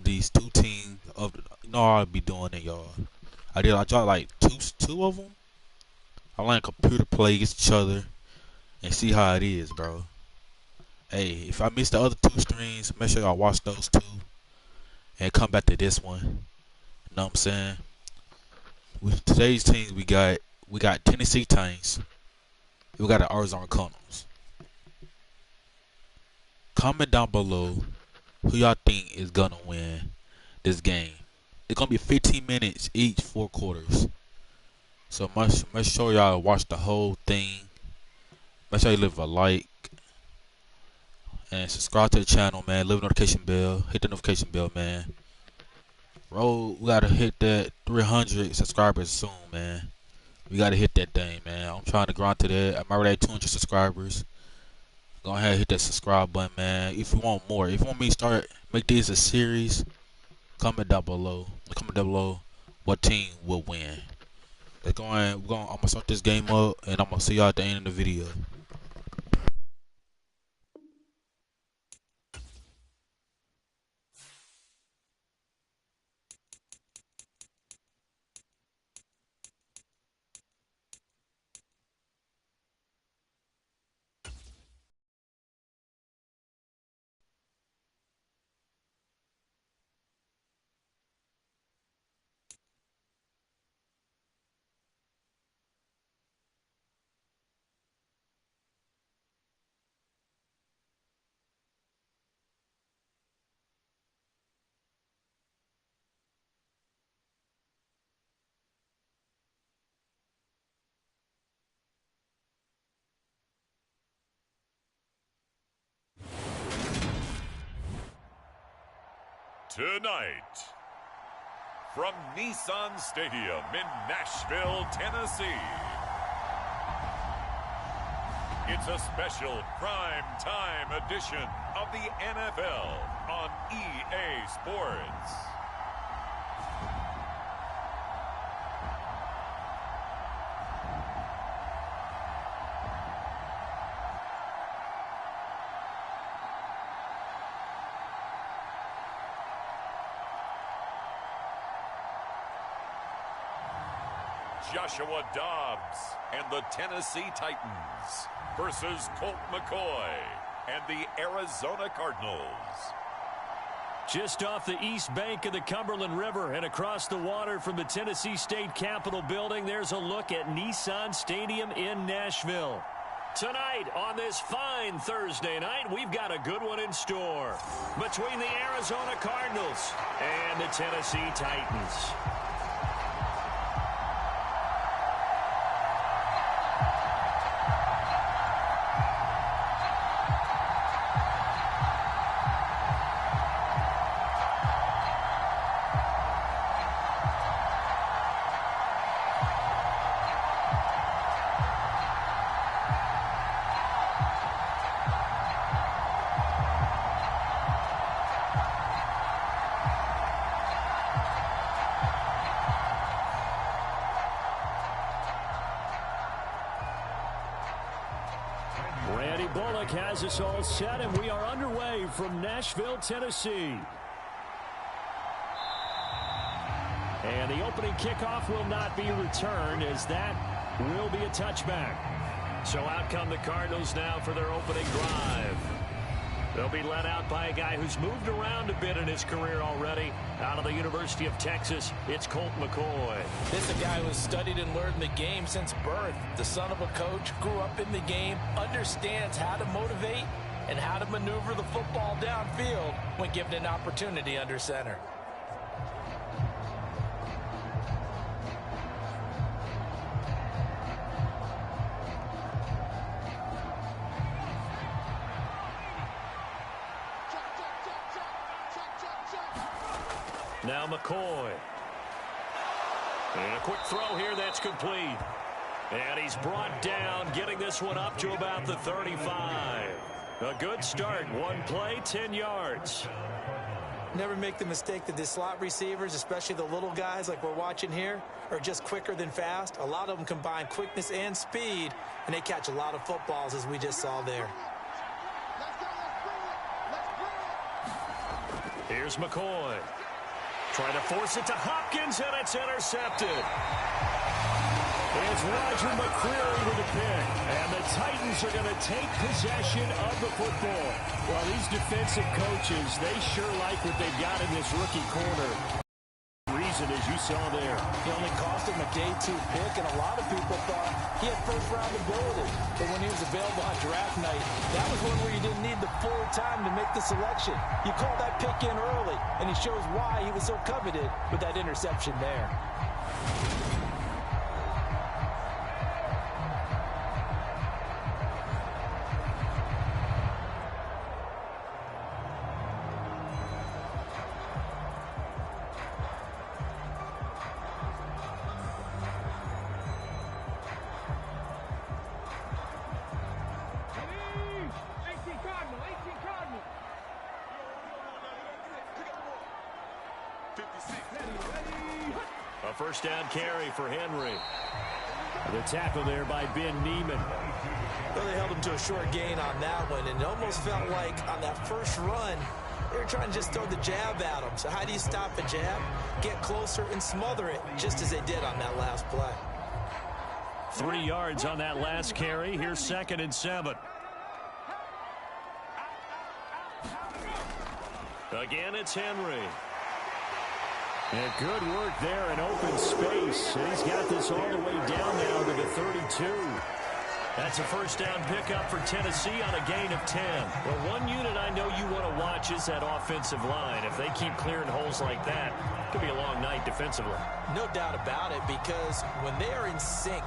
these two teams of I'll be doing it, y'all. I dropped like two of them. I learn computer play against each other and see how it is, bro. Hey, if I miss the other two streams, make sure y'all watch those two and come back to this one. You know what I'm saying? With today's teams, we got Tennessee Titans. We got the Arizona Cardinals. Comment down below who y'all think is gonna win this game. It's gonna be 15 minutes each, 4 quarters. So make sure y'all watch the whole thing. Make sure you leave a like and subscribe to the channel, man. Leave a notification bell. Hit the notification bell, man. We gotta hit that 300 subscribers soon, man. We gotta hit that thing, man. I'm trying to grind to that. I'm already at 200 subscribers. Go ahead and hit that subscribe button, man. If you want more, if you want me to make this a series, comment down below. Comment down below what team will win. I'm gonna start this game up, and I'm gonna see y'all at the end of the video. Tonight, from Nissan Stadium in Nashville, Tennessee, it's a special prime time edition of the NFL on EA Sports. Joshua Dobbs and the Tennessee Titans versus Colt McCoy and the Arizona Cardinals. Just off the east bank of the Cumberland River and across the water from the Tennessee State Capitol building, there's a look at Nissan Stadium in Nashville. Tonight, on this fine Thursday night, we've got a good one in store between the Arizona Cardinals and the Tennessee Titans. Bullock has us all set, and we are underway from Nashville, Tennessee. And the opening kickoff will not be returned, as that will be a touchback. So out come the Cardinals now for their opening drive. They'll be led out by a guy who's moved around a bit in his career already. Out of the University of Texas, it's Colt McCoy. This is a guy who's studied and learned the game since birth. The son of a coach, grew up in the game, understands how to motivate and how to maneuver the football downfield when given an opportunity under center. Now McCoy. And a quick throw here that's complete. And he's brought down, getting this one up to about the 35. A good start. One play, 10 yards. Never make the mistake that the slot receivers, especially the little guys like we're watching here, are just quicker than fast. A lot of them combine quickness and speed, and they catch a lot of footballs, as we just saw there. Here's McCoy. Trying to force it to Hopkins, and it's intercepted. It's Roger McCreary with the pick. And the Titans are going to take possession of the football. Well, these defensive coaches, they sure like what they've got in this rookie corner. Reason, as you saw there. He only cost him a day 2 pick, and a lot of people thought he had first-round ability. But when he was available on draft night, that was one where you didn't need the full time to make the selection. You call that pick in early, and he shows why he was so coveted with that interception there. A first down carry for Henry. The tackle there by Ben Neiman. Well, they held him to a short gain on that one, and it almost felt like on that first run, they were trying to just throw the jab at him. So how do you stop a jab? Get closer and smother it, just as they did on that last play. 3 yards on that last carry. Here's 2nd and 7. Again, it's Henry. And good work there in open space. And he's got this all the way down now to the 32. That's a first down pickup for Tennessee on a gain of 10. Well, one unit I know you want to watch is that offensive line. If they keep clearing holes like that, it could be a long night defensively. No doubt about it, because when they are in sync,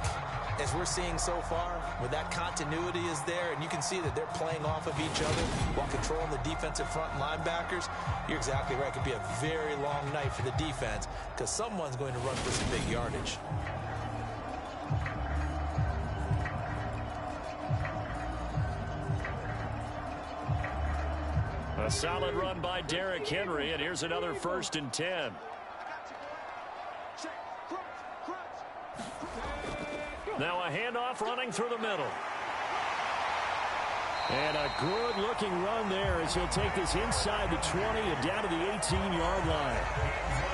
as we're seeing so far, where that continuity is there, and you can see that they're playing off of each other while controlling the defensive front linebackers, you're exactly right. It could be a very long night for the defense because someone's going to run for some big yardage. A solid run by Derrick Henry, and here's another 1st and 10. Now a handoff running through the middle. And a good-looking run there as he'll take this inside the 20 and down to the 18-yard line.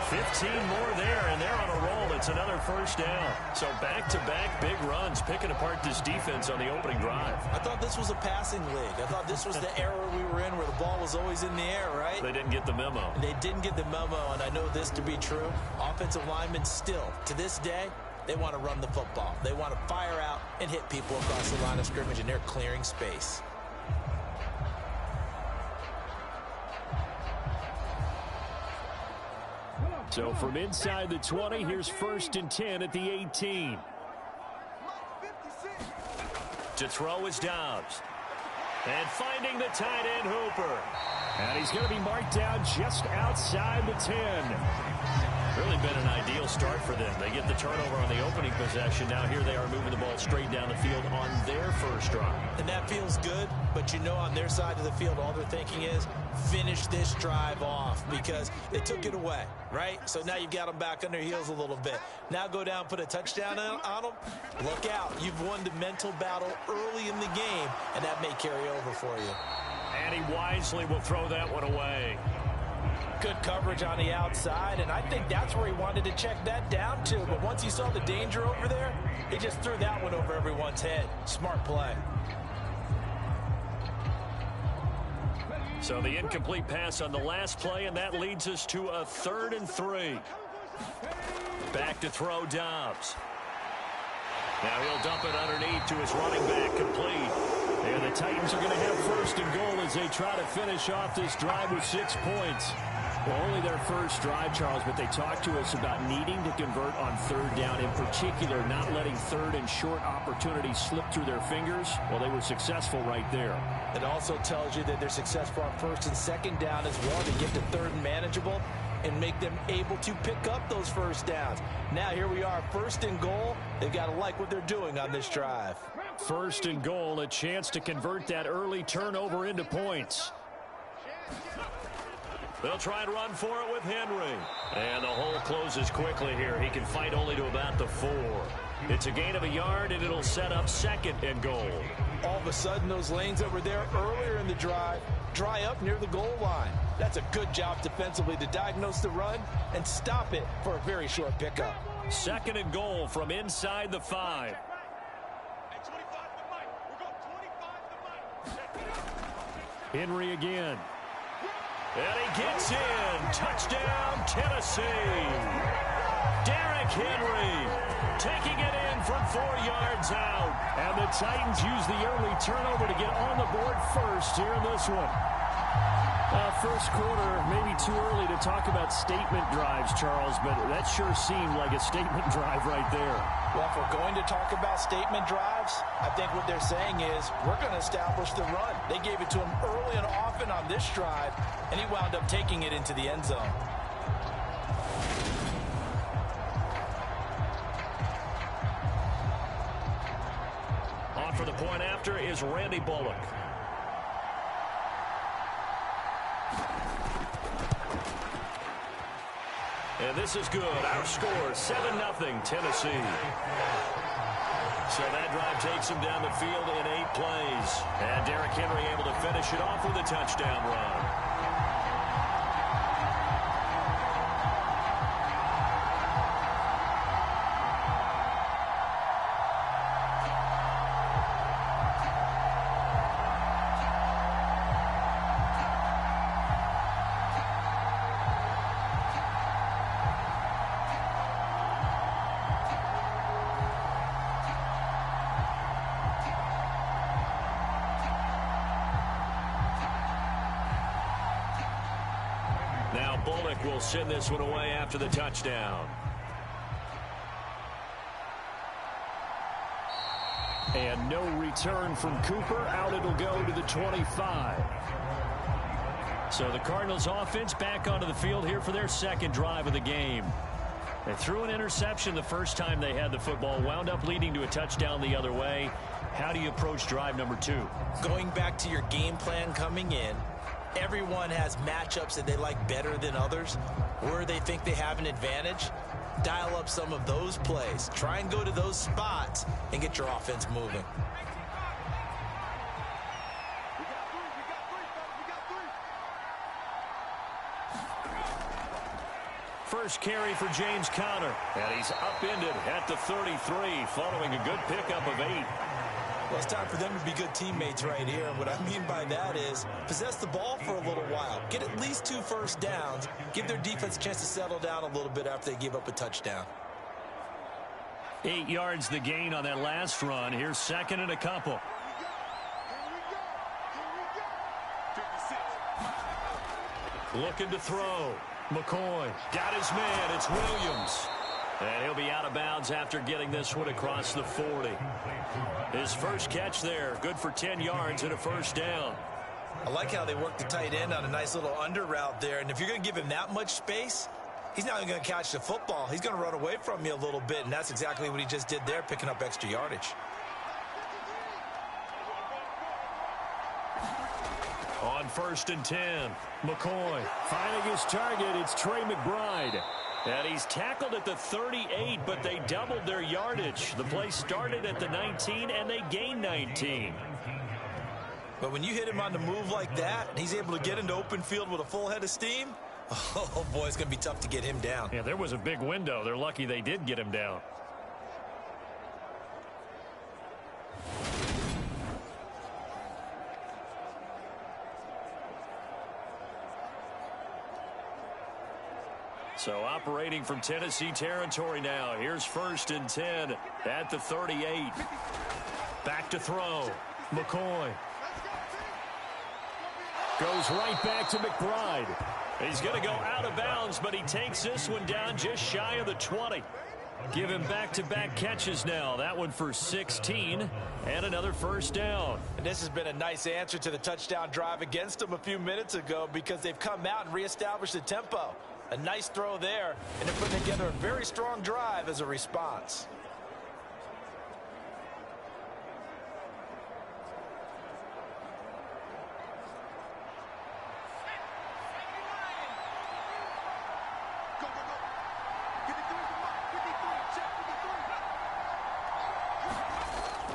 15 more there, and they're on a roll. It's another first down. So back-to-back big runs, picking apart this defense on the opening drive. I thought this was a passing league. I thought this was the era we were in where the ball was always in the air, right? They didn't get the memo. They didn't get the memo, and I know this to be true. Offensive linemen still, to this day, they want to run the football. They want to fire out and hit people across the line of scrimmage, and they're clearing space. So from inside the 20, here's 1st and 10 at the 18. To throw is Dobbs. And finding the tight end Hooper. And he's going to be marked down just outside the 10. Really been an ideal start for them. They get the turnover on the opening possession. Now here they are moving the ball straight down the field on their first drive. And that feels good, but you know on their side of the field, all they're thinking is finish this drive off because they took it away, right? So now you've got them back on their heels a little bit. Now go down, put a touchdown on them. Look out. You've won the mental battle early in the game, and that may carry over for you. And he wisely will throw that one away. Good coverage on the outside, and I think that's where he wanted to check that down to. But once he saw the danger over there, he just threw that one over everyone's head. Smart play. So the incomplete pass on the last play, and that leads us to a 3rd and 3. Back to throw Dobbs. Now he'll dump it underneath to his running back, complete. And the Titans are going to have 1st and goal as they try to finish off this drive with 6 points. Well, only their first drive, Charles, but they talked to us about needing to convert on 3rd down, in particular not letting 3rd and short opportunities slip through their fingers. Well, they were successful right there. It also tells you that they're successful on 1st and 2nd down as well to get to 3rd and manageable and make them able to pick up those first downs. Now here we are, 1st and goal. They've got to like what they're doing on this drive. 1st and goal, a chance to convert that early turnover into points. They'll try and run for it with Henry. And the hole closes quickly here. He can fight only to about the 4. It's a gain of a yard, and it'll set up 2nd and goal. All of a sudden, those lanes that were there earlier in the drive dry up near the goal line. That's a good job defensively to diagnose the run and stop it for a very short pickup. 2nd and goal from inside the 5. Henry again. And he gets in. Touchdown, Tennessee. Derrick Henry taking it in from 4 yards out. And the Titans use the early turnover to get on the board first here in this one. First quarter, maybe too early to talk about statement drives, Charles, but that sure seemed like a statement drive right there. Well, if we're going to talk about statement drives, I think what they're saying is we're going to establish the run. They gave it to him early and often on this drive, and he wound up taking it into the end zone. On for the point after is Randy Bullock. And this is good. Our score, 7-0 Tennessee. So that drive takes him down the field in 8 plays. And Derrick Henry able to finish it off with a touchdown run. Now Bullock will send this one away after the touchdown. And no return from Cooper. Out it'll go to the 25. So the Cardinals offense back onto the field here for their 2nd drive of the game. They threw an interception the first time they had the football, wound up leading to a touchdown the other way. How do you approach drive number 2? Going back to your game plan coming in, everyone has matchups that they like better than others, where they think they have an advantage. Dial up some of those plays. Try and go to those spots and get your offense moving. First carry for James Conner. And he's upended at the 33 following a good pickup of 8. Well, it's time for them to be good teammates right here. And what I mean by that is possess the ball for a little while. Get at least 2 first downs. Give their defense a chance to settle down a little bit after they give up a touchdown. 8 yards the gain on that last run. Here's 2nd and a couple. Looking to throw. McCoy got his man. It's Williams. And he'll be out of bounds after getting this one across the 40. His first catch there, good for 10 yards and a first down. I like how they work the tight end on a nice little under route there. And if you're going to give him that much space, he's not even going to catch the football. He's going to run away from you a little bit, and that's exactly what he just did there, picking up extra yardage. On 1st and 10, McCoy finding his target. It's Trey McBride. And he's tackled at the 38, but they doubled their yardage. The play started at the 19, and they gained 19. But when you hit him on the move like that, and he's able to get into open field with a full head of steam, oh, boy, it's going to be tough to get him down. Yeah, there was a big window. They're lucky they did get him down. So operating from Tennessee territory now. Here's 1st and 10 at the 38. Back to throw. McCoy. Goes right back to McBride. He's going to go out of bounds, but he takes this one down just shy of the 20. Give him back-to-back catches now. That one for 16 and another first down. And this has been a nice answer to the touchdown drive against them a few minutes ago because they've come out and reestablished the tempo. A nice throw there, and they're putting together a very strong drive as a response.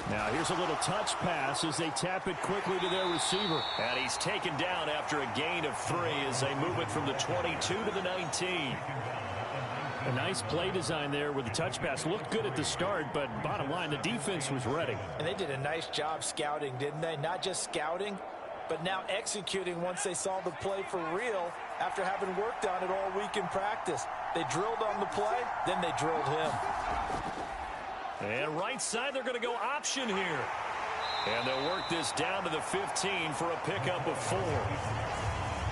Now Here's a little touch pass as they tap it quickly to their receiver. And he's taken down after a gain of 3 as they move it from the 22 to the 19. A nice play design there with the touch pass. Looked good at the start, but bottom line, the defense was ready. And they did a nice job scouting, didn't they? Not just scouting, but now executing once they saw the play for real after having worked on it all week in practice. They drilled on the play, then they drilled him. And right side, they're going to go option here. And they'll work this down to the 15 for a pickup of 4.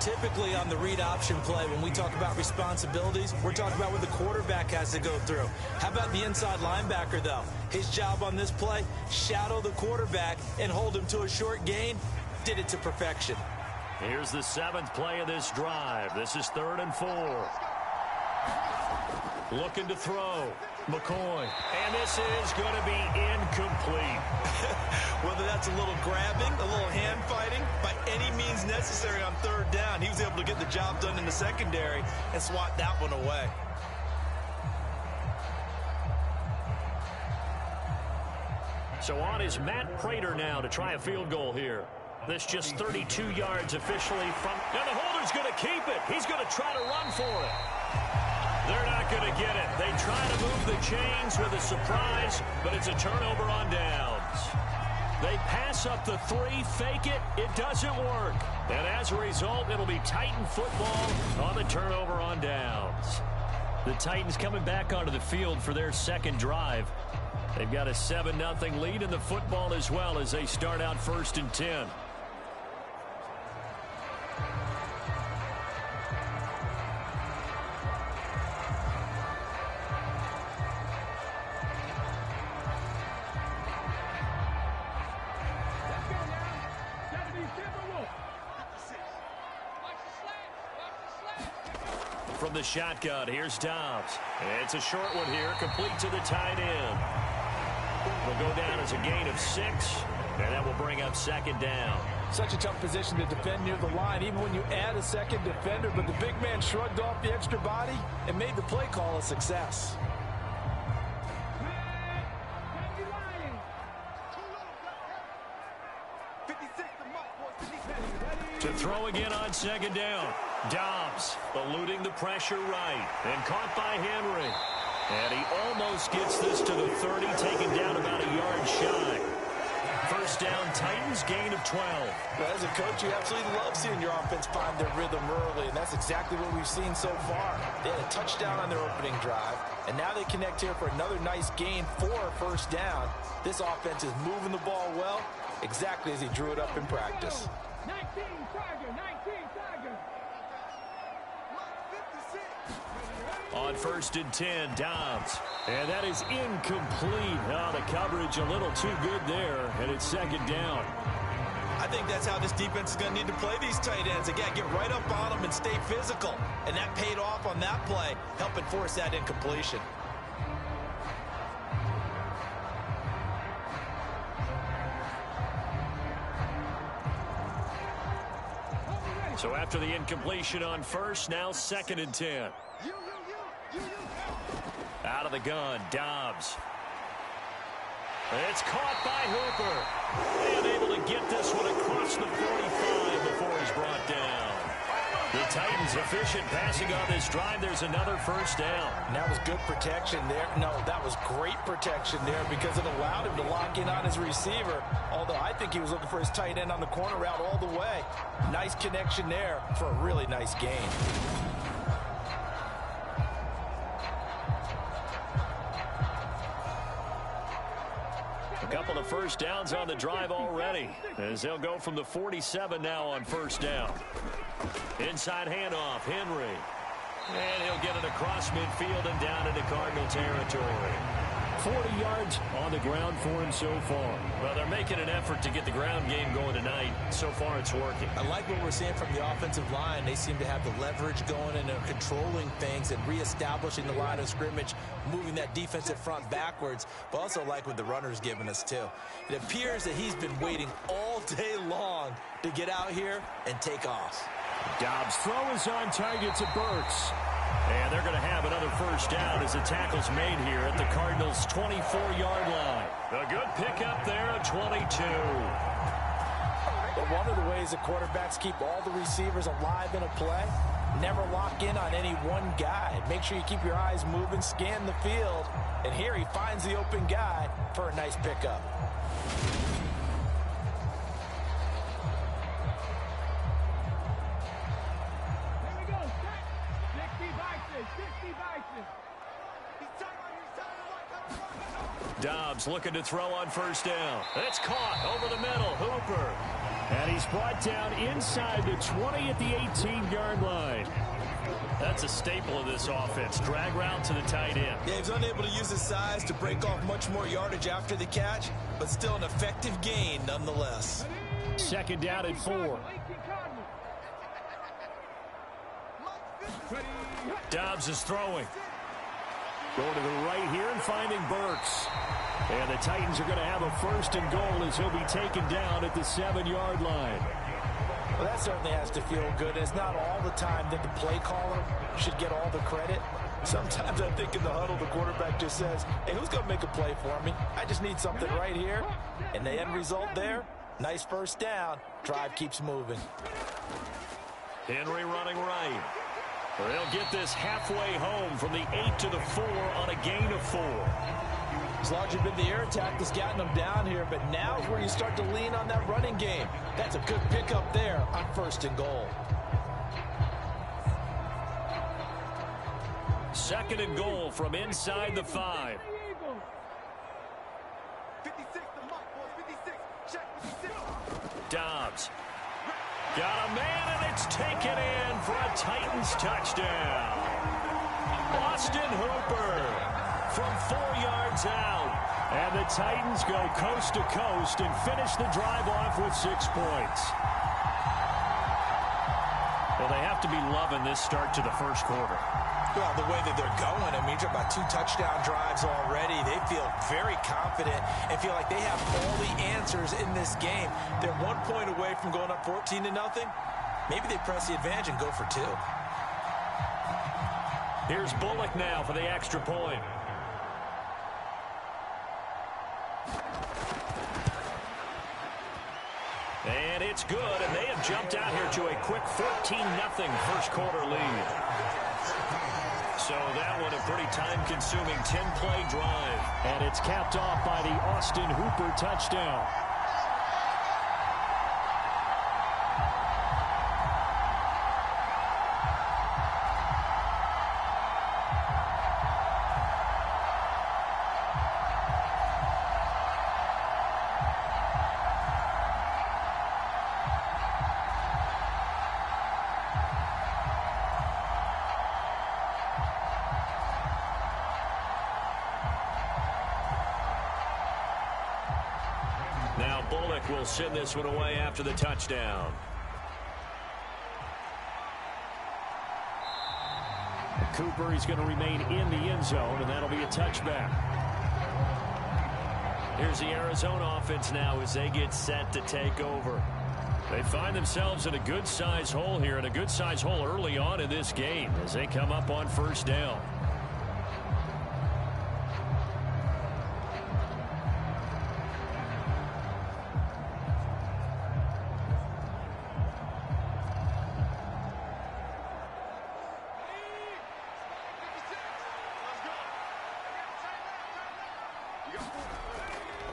Typically on the read option play, when we talk about responsibilities, we're talking about what the quarterback has to go through. How about the inside linebacker, though? His job on this play, shadow the quarterback and hold him to a short gain. Did it to perfection. Here's the 7th play of this drive. This is 3rd and 4. Looking to throw. McCoy. And this is going to be incomplete. Whether that's a little grabbing, a little hand fighting, by any means necessary on 3rd down, he was able to get the job done in the secondary and swat that one away. So on is Matt Prater now to try a field goal here. This just 32 yards officially from... Now the holder's going to keep it. He's going to try to run for it. They're not going to get it. They try to move the chains with a surprise, but it's a turnover on downs. They pass up the 3, fake it. It doesn't work. And as a result, it'll be Titan football on the turnover on downs. The Titans coming back onto the field for their 2nd drive. They've got a 7-0 lead in the football as well as they start out 1st and 10. From the shotgun, here's Dobbs. It's a short one here, complete to the tight end. Will go down as a gain of 6, and that will bring up 2nd down. Such a tough position to defend near the line, even when you add a 2nd defender, but the big man shrugged off the extra body and made the play call a success. To throw again on 2nd down. Dobbs eluding the pressure right and caught by Henry. And he almost gets this to the 30, taken down about a yard shy. 1st down, Titans, gain of 12. Well, as a coach, you absolutely love seeing your offense find their rhythm early, and that's exactly what we've seen so far. They had a touchdown on their opening drive, and now they connect here for another nice gain for a 1st down. This offense is moving the ball well, exactly as he drew it up in practice. 19 Tiger, 19 Tiger. On 1st and 10, Dobbs. And that is incomplete. Oh, the coverage a little too good there, and it's 2nd down. I think that's how this defense is going to need to play these tight ends. Again, get right up on them and stay physical. And that paid off on that play, helping force that incompletion. So after the incompletion on 1st, now 2nd and 10. Out of the gun, Dobbs. It's caught by Hooper. And able to get this one across the 45 before he's brought down. The Titans efficient passing on this drive. There's another 1st down. And that was good protection there. No, that was great protection there because it allowed him to lock in on his receiver. Although I think he was looking for his tight end on the corner route all the way. Nice connection there for a really nice gain. A couple of 1st downs on the drive already as they'll go from the 47 now on 1st down. Inside handoff, Henry. And he'll get it across midfield and down into Cardinal territory. 40 yards on the ground for him so far. Well, they're making an effort to get the ground game going tonight. So far, it's working. I like what we're seeing from the offensive line. They seem to have the leverage going and they're controlling things and reestablishing the line of scrimmage, moving that defensive front backwards, but also like what the runner's giving us, too. It appears that he's been waiting all day long to get out here and take off. Dobbs' throw is on target to Burks. And they're going to have another first down as the tackle's made here at the Cardinals' 24-yard line. A good pickup there at 22. But one of the ways the quarterbacks keep all the receivers alive in a play, never lock in on any one guy. Make sure you keep your eyes moving, scan the field. And here he finds the open guy for a nice pickup. Dobbs looking to throw on first down. It's caught over the middle. Hooper. And he's brought down inside the 20 at the 18-yard line. That's a staple of this offense. Drag route to the tight end. Yeah, he's unable to use his size to break off much more yardage after the catch, but still an effective gain nonetheless. Second down at 4. Dobbs is throwing. Going to the right here and finding Burks. And the Titans are going to have a first and goal as he'll be taken down at the 7-yard line. Well, that certainly has to feel good. It's not all the time that the play caller should get all the credit. Sometimes I think in the huddle, the quarterback just says, hey, who's going to make a play for me? I just need something right here. And the end result there, nice first down. Drive keeps moving. Henry running right. They'll get this halfway home from the 8 to the 4 on a gain of 4. It's largely been the air attack that's gotten them down here, but now is where you start to lean on that running game. That's a good pickup there on first and goal. Second and goal from inside the 5. 56, the mark, boys, 56. Check 56. Dobbs. Got a man, and it's taken in for a Titans touchdown. Austin Hooper from 4 yards out. And the Titans go coast to coast and finish the drive off with 6 points. Well, they have to be loving this start to the first quarter. Well, the way that they're going, I mean, you're talking about 2 touchdown drives already. They feel very confident and feel like they have all the answers in this game. They're 1 point away from going up 14-0. Maybe they press the advantage and go for 2. Here's Bullock now for the extra point. And it's good, and they have jumped out here to a quick 14-0 first quarter lead. So that one a pretty time-consuming 10-play drive. And it's capped off by the Austin Hooper touchdown. Now Bullock will send this one away after the touchdown. Cooper, he's going to remain in the end zone, and that'll be a touchback. Here's the Arizona offense now as they get set to take over. They find themselves in a good-sized hole here, and a good-sized hole early on in this game as they come up on first down.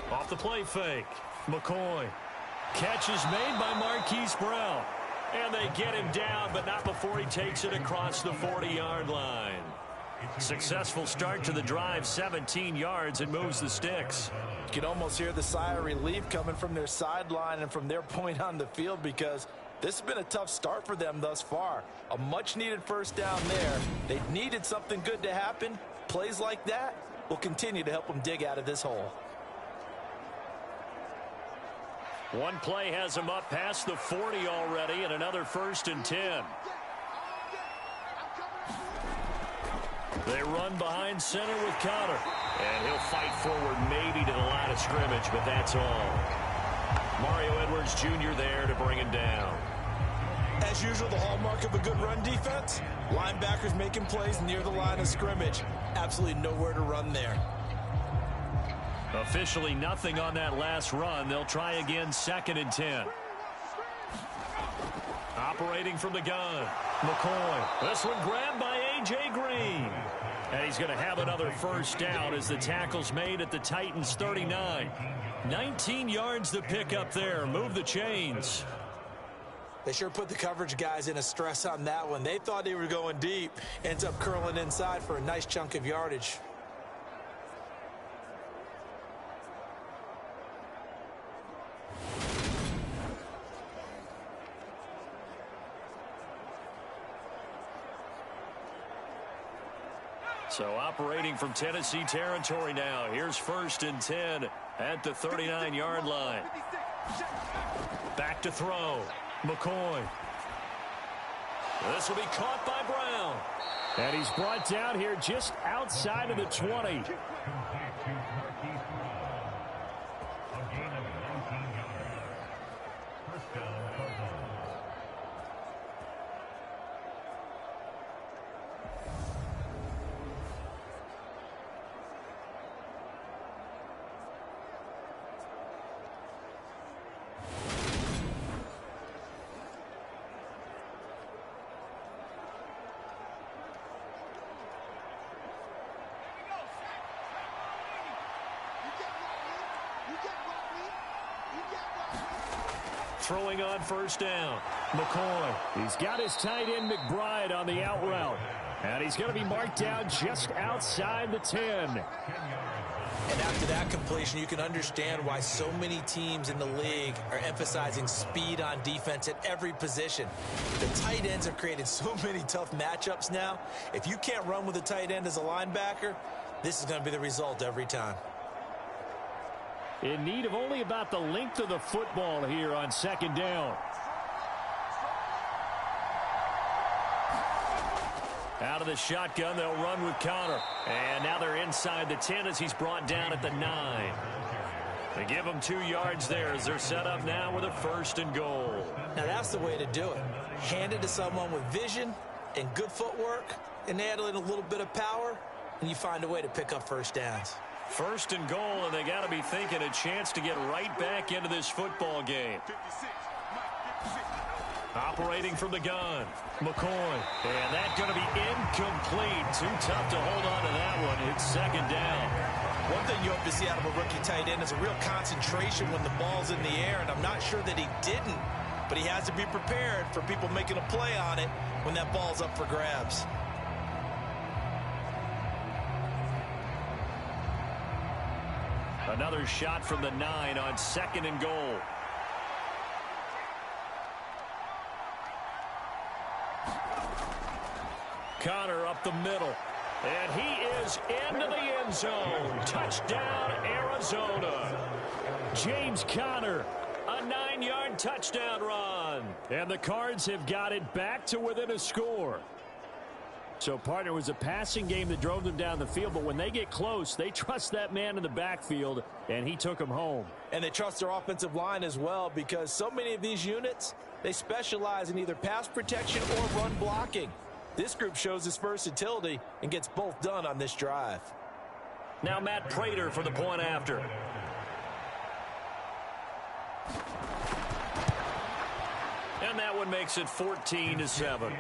Off the play fake. McCoy. Catch is made by Marquise Brown. And they get him down, but not before he takes it across the 40-yard line. Successful start to the drive, 17 yards, and moves the sticks. You can almost hear the sigh of relief coming from their sideline and from their point on the field, because this has been a tough start for them thus far. A much-needed first down there. They needed something good to happen. Plays like that will continue to help them dig out of this hole. One play has them up past the 40 already, and another 1st and 10. They run behind center with Conner. And he'll fight forward maybe to the line of scrimmage, but that's all. Mario Edwards Jr. there to bring him down. As as usual, the hallmark of a good run defense? Linebackers making plays near the line of scrimmage. Absolutely nowhere to run there. Officially nothing on that last run. They'll try again, 2nd and 10. Operating from the gun, McCoy. This one grabbed by A.J. Green. And he's going to have another first down as the tackle's made at the Titans' 39. 19 yards to pick up there. Move the chains. They sure put the coverage guys in a stress on that one. They thought they were going deep. Ends up curling inside for a nice chunk of yardage. So operating from Tennessee territory now. Here's 1st and 10 at the 39-yard line. Back to throw. McCoy. This will be caught by Brown. And he's brought down here just outside of the 20. Throwing on 1st down. McCoy. He's got his tight end McBride on the out route. And he's going to be marked down just outside the 10. And after that completion, you can understand why so many teams in the league are emphasizing speed on defense at every position. The tight ends have created so many tough matchups now. If you can't run with a tight end as a linebacker, this is going to be the result every time. In need of only about the length of the football here on 2nd down. Out of the shotgun, they'll run with Connor. And now they're inside the 10 as he's brought down at the 9. They give him 2 yards there as they're set up now with a 1st and goal. Now that's the way to do it. Hand it to someone with vision and good footwork, and add in a little bit of power, and you find a way to pick up 1st downs. 1st and goal, and they got to be thinking a chance to get right back into this football game. Operating from the gun, McCoy. And that's going to be incomplete. Too tough to hold on to that one. It's 2nd down. One thing you hope to see out of a rookie tight end is a real concentration when the ball's in the air, and I'm not sure that he didn't, but he has to be prepared for people making a play on it when that ball's up for grabs. Another shot from the 9 on 2nd and goal. Connor up the middle. And he is into the end zone. Touchdown, Arizona. James Conner, a 9-yard touchdown run. And the Cards have got it back to within a score. So, partner, it was a passing game that drove them down the field, but when they get close, they trust that man in the backfield, and he took them home. And they trust their offensive line as well, because so many of these units, they specialize in either pass protection or run blocking. This group shows its versatility and gets both done on this drive. Now Matt Prater for the point after. And that one makes it 14-7.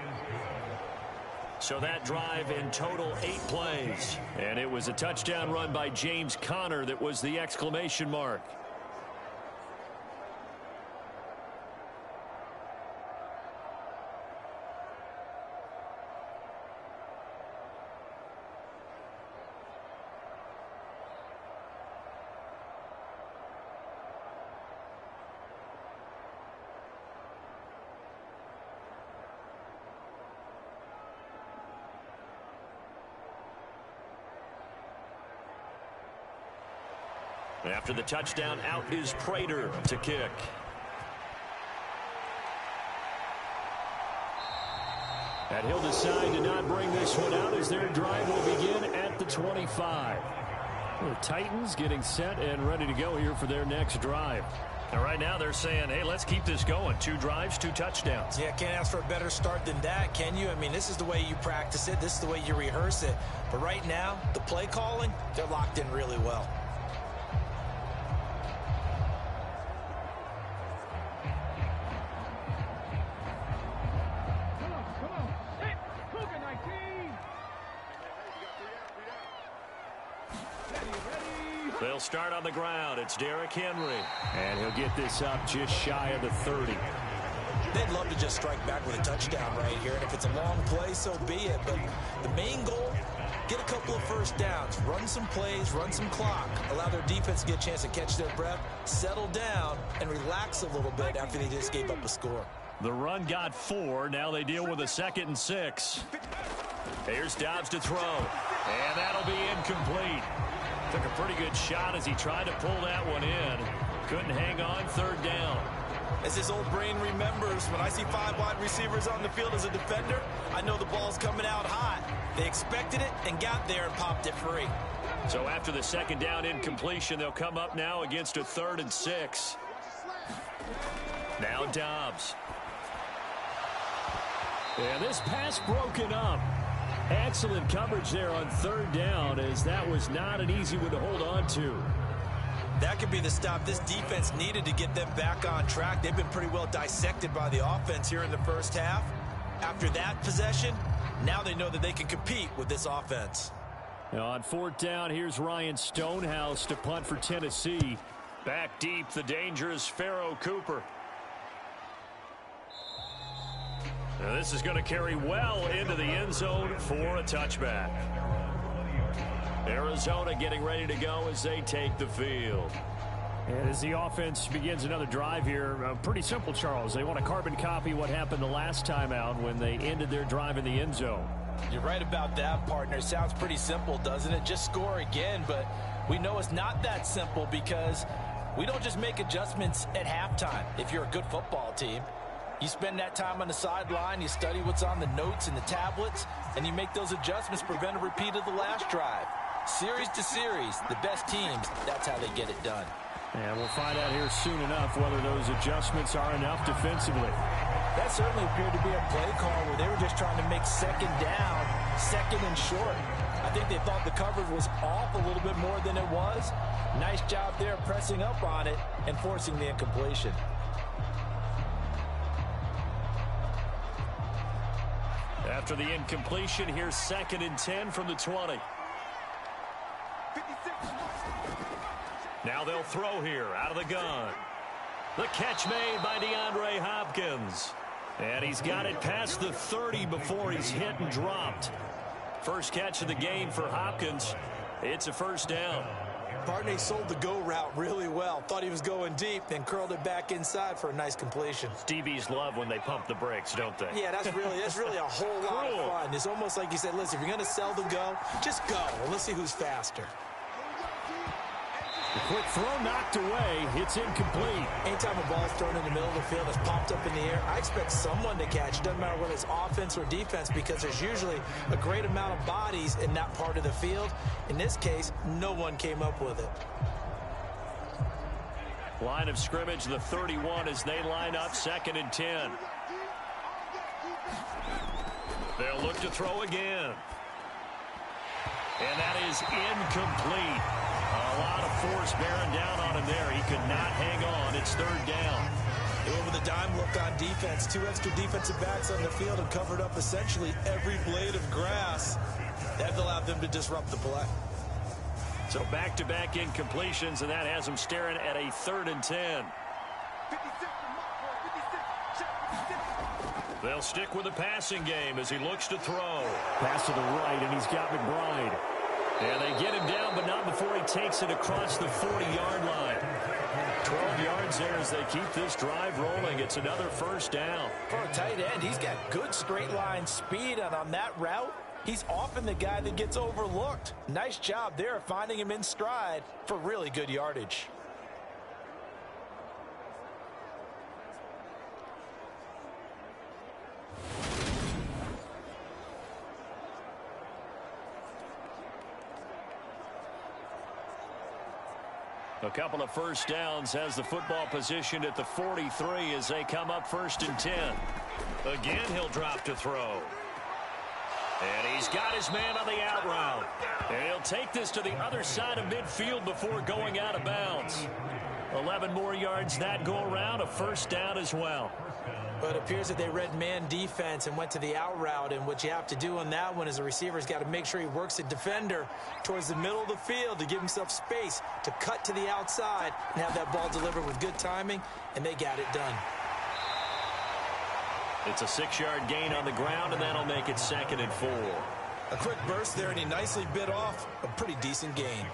So that drive in total 8 plays. And it was a touchdown run by James Conner that was the exclamation mark. After the touchdown, out is Prater to kick. And he'll decide to not bring this one out as their drive will begin at the 25. The Titans getting set and ready to go here for their next drive. And right now they're saying, hey, let's keep this going. 2 drives, 2 touchdowns. Yeah, can't ask for a better start than that, can you? I mean, this is the way you practice it. This is the way you rehearse it. But right now, the play calling, they're locked in really well. They'll start on the ground. It's Derrick Henry. And he'll get this up just shy of the 30. They'd love to just strike back with a touchdown right here. And if it's a long play, so be it. But the main goal, get a couple of first downs, run some plays, run some clock, allow their defense to get a chance to catch their breath, settle down, and relax a little bit after they just gave up a score. The run got 4. Now they deal with a 2nd and 6. Here's Dobbs to throw. And that'll be incomplete. Took a pretty good shot as he tried to pull that one in. Couldn't hang on. 3rd down. As his old brain remembers, when I see 5 wide receivers on the field as a defender, I know the ball's coming out hot. They expected it and got there and popped it free. So after the 2nd down incompletion, they'll come up now against a 3rd and 6. Now Dobbs. And this pass broken up. Excellent coverage there on 3rd down, as that was not an easy one to hold on to. That could be the stop this defense needed to get them back on track. They've been pretty well dissected by the offense here in the first half. After that possession, now they know that they can compete with this offense. Now on 4th down, here's Ryan Stonehouse to punt for Tennessee. Back deep, the dangerous Pharaoh Cooper. Now this is going to carry well into the end zone for a touchback. Arizona getting ready to go as they take the field. And as the offense begins another drive here, pretty simple, Charles. They want to carbon copy what happened the last time out when they ended their drive in the end zone. You're right about that, partner. Sounds pretty simple, doesn't it? Just score again, but we know it's not that simple because we don't just make adjustments at halftime if you're a good football team. You spend that time on the sideline, you study what's on the notes and the tablets, and you make those adjustments to prevent a repeat of the last drive. Series to series, the best teams, that's how they get it done. And we'll find out here soon enough whether those adjustments are enough defensively. That certainly appeared to be a play call where they were just trying to make 2nd down, 2nd and short. I think they thought the coverage was off a little bit more than it was. Nice job there pressing up on it and forcing the incompletion. After the incompletion, here's 2nd and 10 from the 20. Now they'll throw here out of the gun. The catch made by DeAndre Hopkins. And he's got it past the 30 before he's hit and dropped. First catch of the game for Hopkins. It's a 1st down. Partner sold the go route really well. Thought he was going deep, then curled it back inside for a nice completion. DBs love when they pump the brakes, don't they? Yeah, that's really a whole lot of fun. It's almost like you said, listen, if you're going to sell the go, just go. And let's see who's faster. The quick throw knocked away. It's incomplete. Anytime a ball's thrown in the middle of the field, it's popped up in the air, I expect someone to catch. It doesn't matter whether it's offense or defense because there's usually a great amount of bodies in that part of the field. In this case, no one came up with it. Line of scrimmage, the 31 as they line up 2nd and 10. They'll look to throw again. And that is incomplete. A lot of force bearing down on him there. He could not hang on. It's 3rd down. They went with a dime look on defense. 2 extra defensive backs on the field and covered up essentially every blade of grass. That allowed them to disrupt the play. So back-to-back incompletions, and that has them staring at a 3rd and 10. They'll stick with the passing game as he looks to throw. Pass to the right, and he's got McBride. And they get him down, but not before he takes it across the 40-yard line. 12 yards there as they keep this drive rolling. It's another 1st down. For a tight end, he's got good straight-line speed, and on that route, he's often the guy that gets overlooked. Nice job there finding him in stride for really good yardage. A couple of first downs has the football positioned at the 43 as they come up 1st and 10. Again, he'll drop to throw. And he's got his man on the out route. And he'll take this to the other side of midfield before going out of bounds. 11 more yards that go around, a first down as well. But it appears that they read man defense and went to the out route. And what you have to do on that one is the receiver's got to make sure he works the defender towards the middle of the field to give himself space to cut to the outside and have that ball delivered with good timing, and they got it done. It's a 6-yard gain on the ground, and that'll make it 2nd and 4. A quick burst there, and he nicely bit off a pretty decent gain.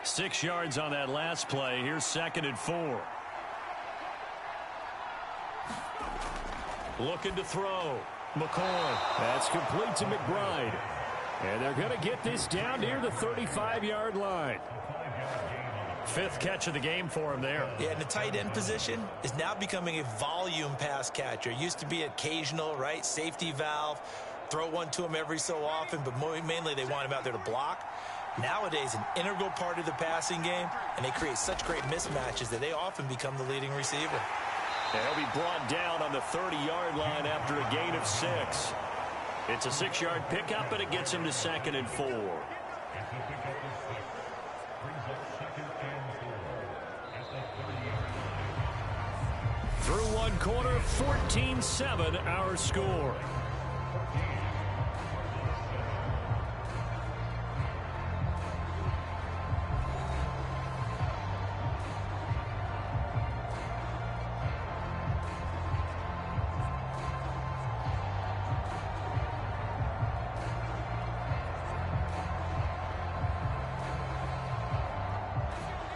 Six yards on that last play. Here's 2nd and 4. Looking to throw. McCoy. That's complete to McBride. And they're going to get this down near the 35-yard line. 5th catch of the game for him there. Yeah, and the tight end position is now becoming a volume pass catcher. It used to be occasional, right? Safety valve. Throw one to him every so often, but mainly they want him out there to block. Nowadays, an integral part of the passing game, and they create such great mismatches that they often become the leading receiver. They'll be brought down on the 30-yard line after a gain of 6. It's a 6-yard pickup, and it gets him to 2nd and 4. Through one quarter, 14-7 our score.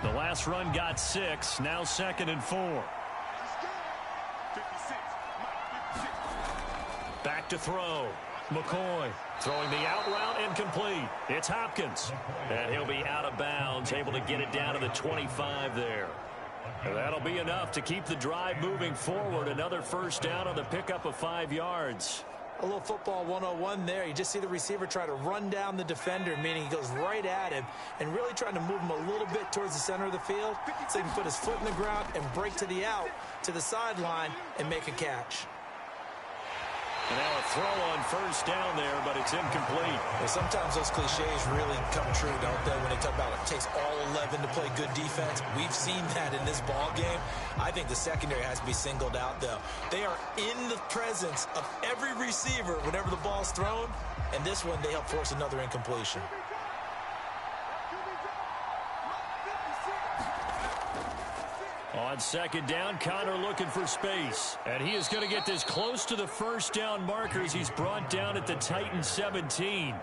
The last run got 6, now 2nd and 4. Back to throw. McCoy throwing the out route incomplete. It's Hopkins. And he'll be out of bounds, able to get it down to the 25 there. And that'll be enough to keep the drive moving forward. Another first down on the pickup of 5 yards. A little football 101 there. You just see the receiver try to run down the defender, meaning he goes right at him and really trying to move him a little bit towards the center of the field so he can put his foot in the ground and break to the out, to the sideline, and make a catch. And now a throw on first down there, but it's incomplete. Well, sometimes those cliches really come true, don't they, when they talk about it takes all 11 to play good defense. We've seen that in this ball game. I think the secondary has to be singled out, though. They are in the presence of every receiver whenever the ball's thrown, and this one they help force another incompletion. On 2nd down, Connor looking for space. And he is going to get this close to the first down markers. He's brought down at the Titan 17.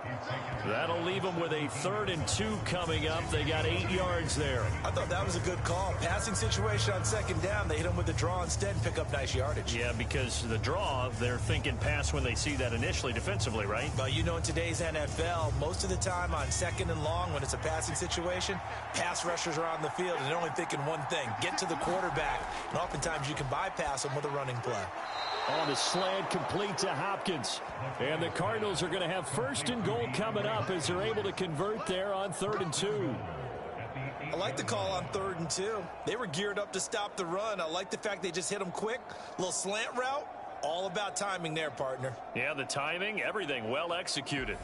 That'll leave him with a 3rd and 2 coming up. They got 8 yards there. I thought that was a good call. Passing situation on 2nd down. They hit him with the draw instead and pick up nice yardage. Yeah, because the draw, they're thinking pass when they see that initially defensively, right? But you know, in today's NFL, most of the time on 2nd and long, when it's a passing situation, pass rushers are on the field and they're only thinking one thing: get to the quarterback. And oftentimes you can bypass them with a running play. On the slant, complete to Hopkins. And the Cardinals are going to have 1st and goal coming up as they're able to convert there on 3rd and 2. I like the call on 3rd and 2. They were geared up to stop the run. I like the fact they just hit them quick. Little slant route. All about timing there, partner. Yeah, the timing, everything well executed.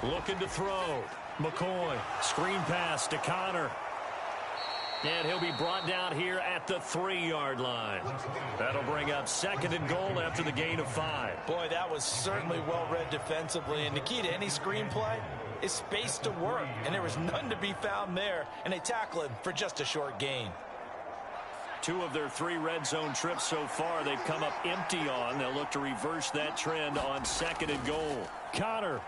Looking to throw. McCoy. Screen pass to Connor. And he'll be brought down here at the 3-yard line. That'll bring up 2nd and goal after the gain of 5. Boy, that was certainly well read defensively. And the key to any screenplay is space to work. And there was none to be found there. And they tackle him for just a short gain. 2 of their 3 red zone trips so far, they've come up empty on. They'll look to reverse that trend on 2nd and goal. Connor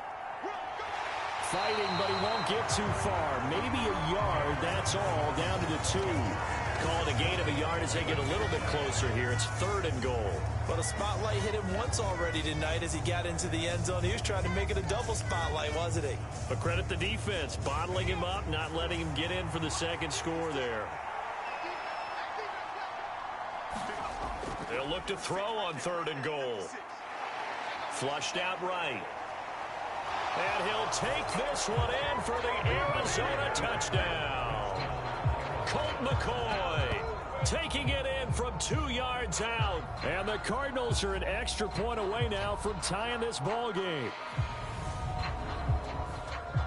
fighting, but he won't get too far. Maybe a yard, that's all, down to the 2. Call it a gain of a yard as they get a little bit closer here. It's 3rd and goal. Well, the spotlight hit him once already tonight as he got into the end zone. He was trying to make it a double spotlight, wasn't he? But credit the defense, bottling him up, not letting him get in for the 2nd score there. They'll look to throw on 3rd and goal. Flushed out right. And he'll take this one in for the Arizona touchdown. Colt McCoy taking it in from 2 yards out. And the Cardinals are an extra point away now from tying this ball game.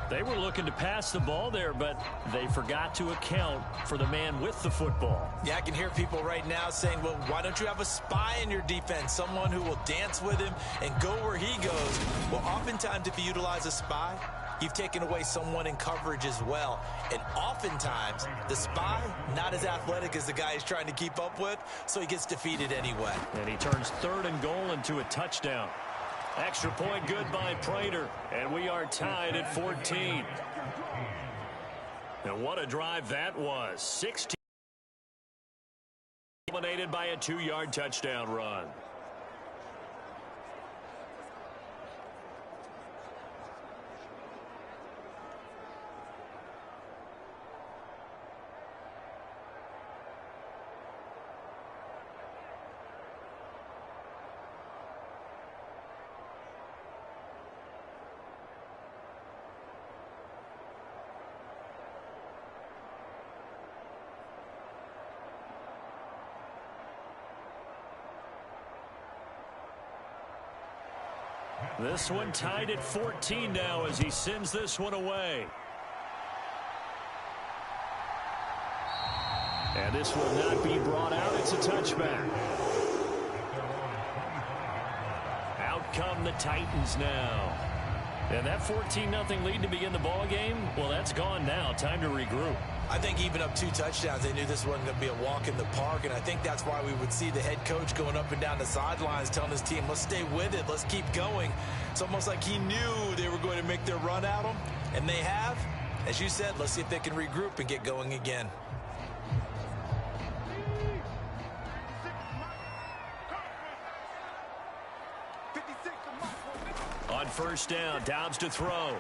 They were looking to pass the ball there, but they forgot to account for the man with the football. Yeah, I can hear people right now saying, well, why don't you have a spy in your defense, someone who will dance with him and go where he goes? Well, oftentimes if you utilize a spy, you've taken away someone in coverage as well. And oftentimes, the spy, not as athletic as the guy he's trying to keep up with, so he gets defeated anyway. And he turns 3rd and goal into a touchdown. Extra point good by Prater, and we are tied at 14. And what a drive that was. 16 dominated by a 2-yard touchdown run. This one tied at 14 now as he sends this one away. And this will not be brought out. It's a touchback. Out come the Titans now. And that 14-0 lead to begin the ball game, well, that's gone now. Time to regroup. I think even up 2 touchdowns, they knew this wasn't going to be a walk in the park, and I think that's why we would see the head coach going up and down the sidelines telling his team, let's stay with it, let's keep going. It's almost like he knew they were going to make their run at him, and they have. As you said, let's see if they can regroup and get going again. On 1st down, Dobbs to throw.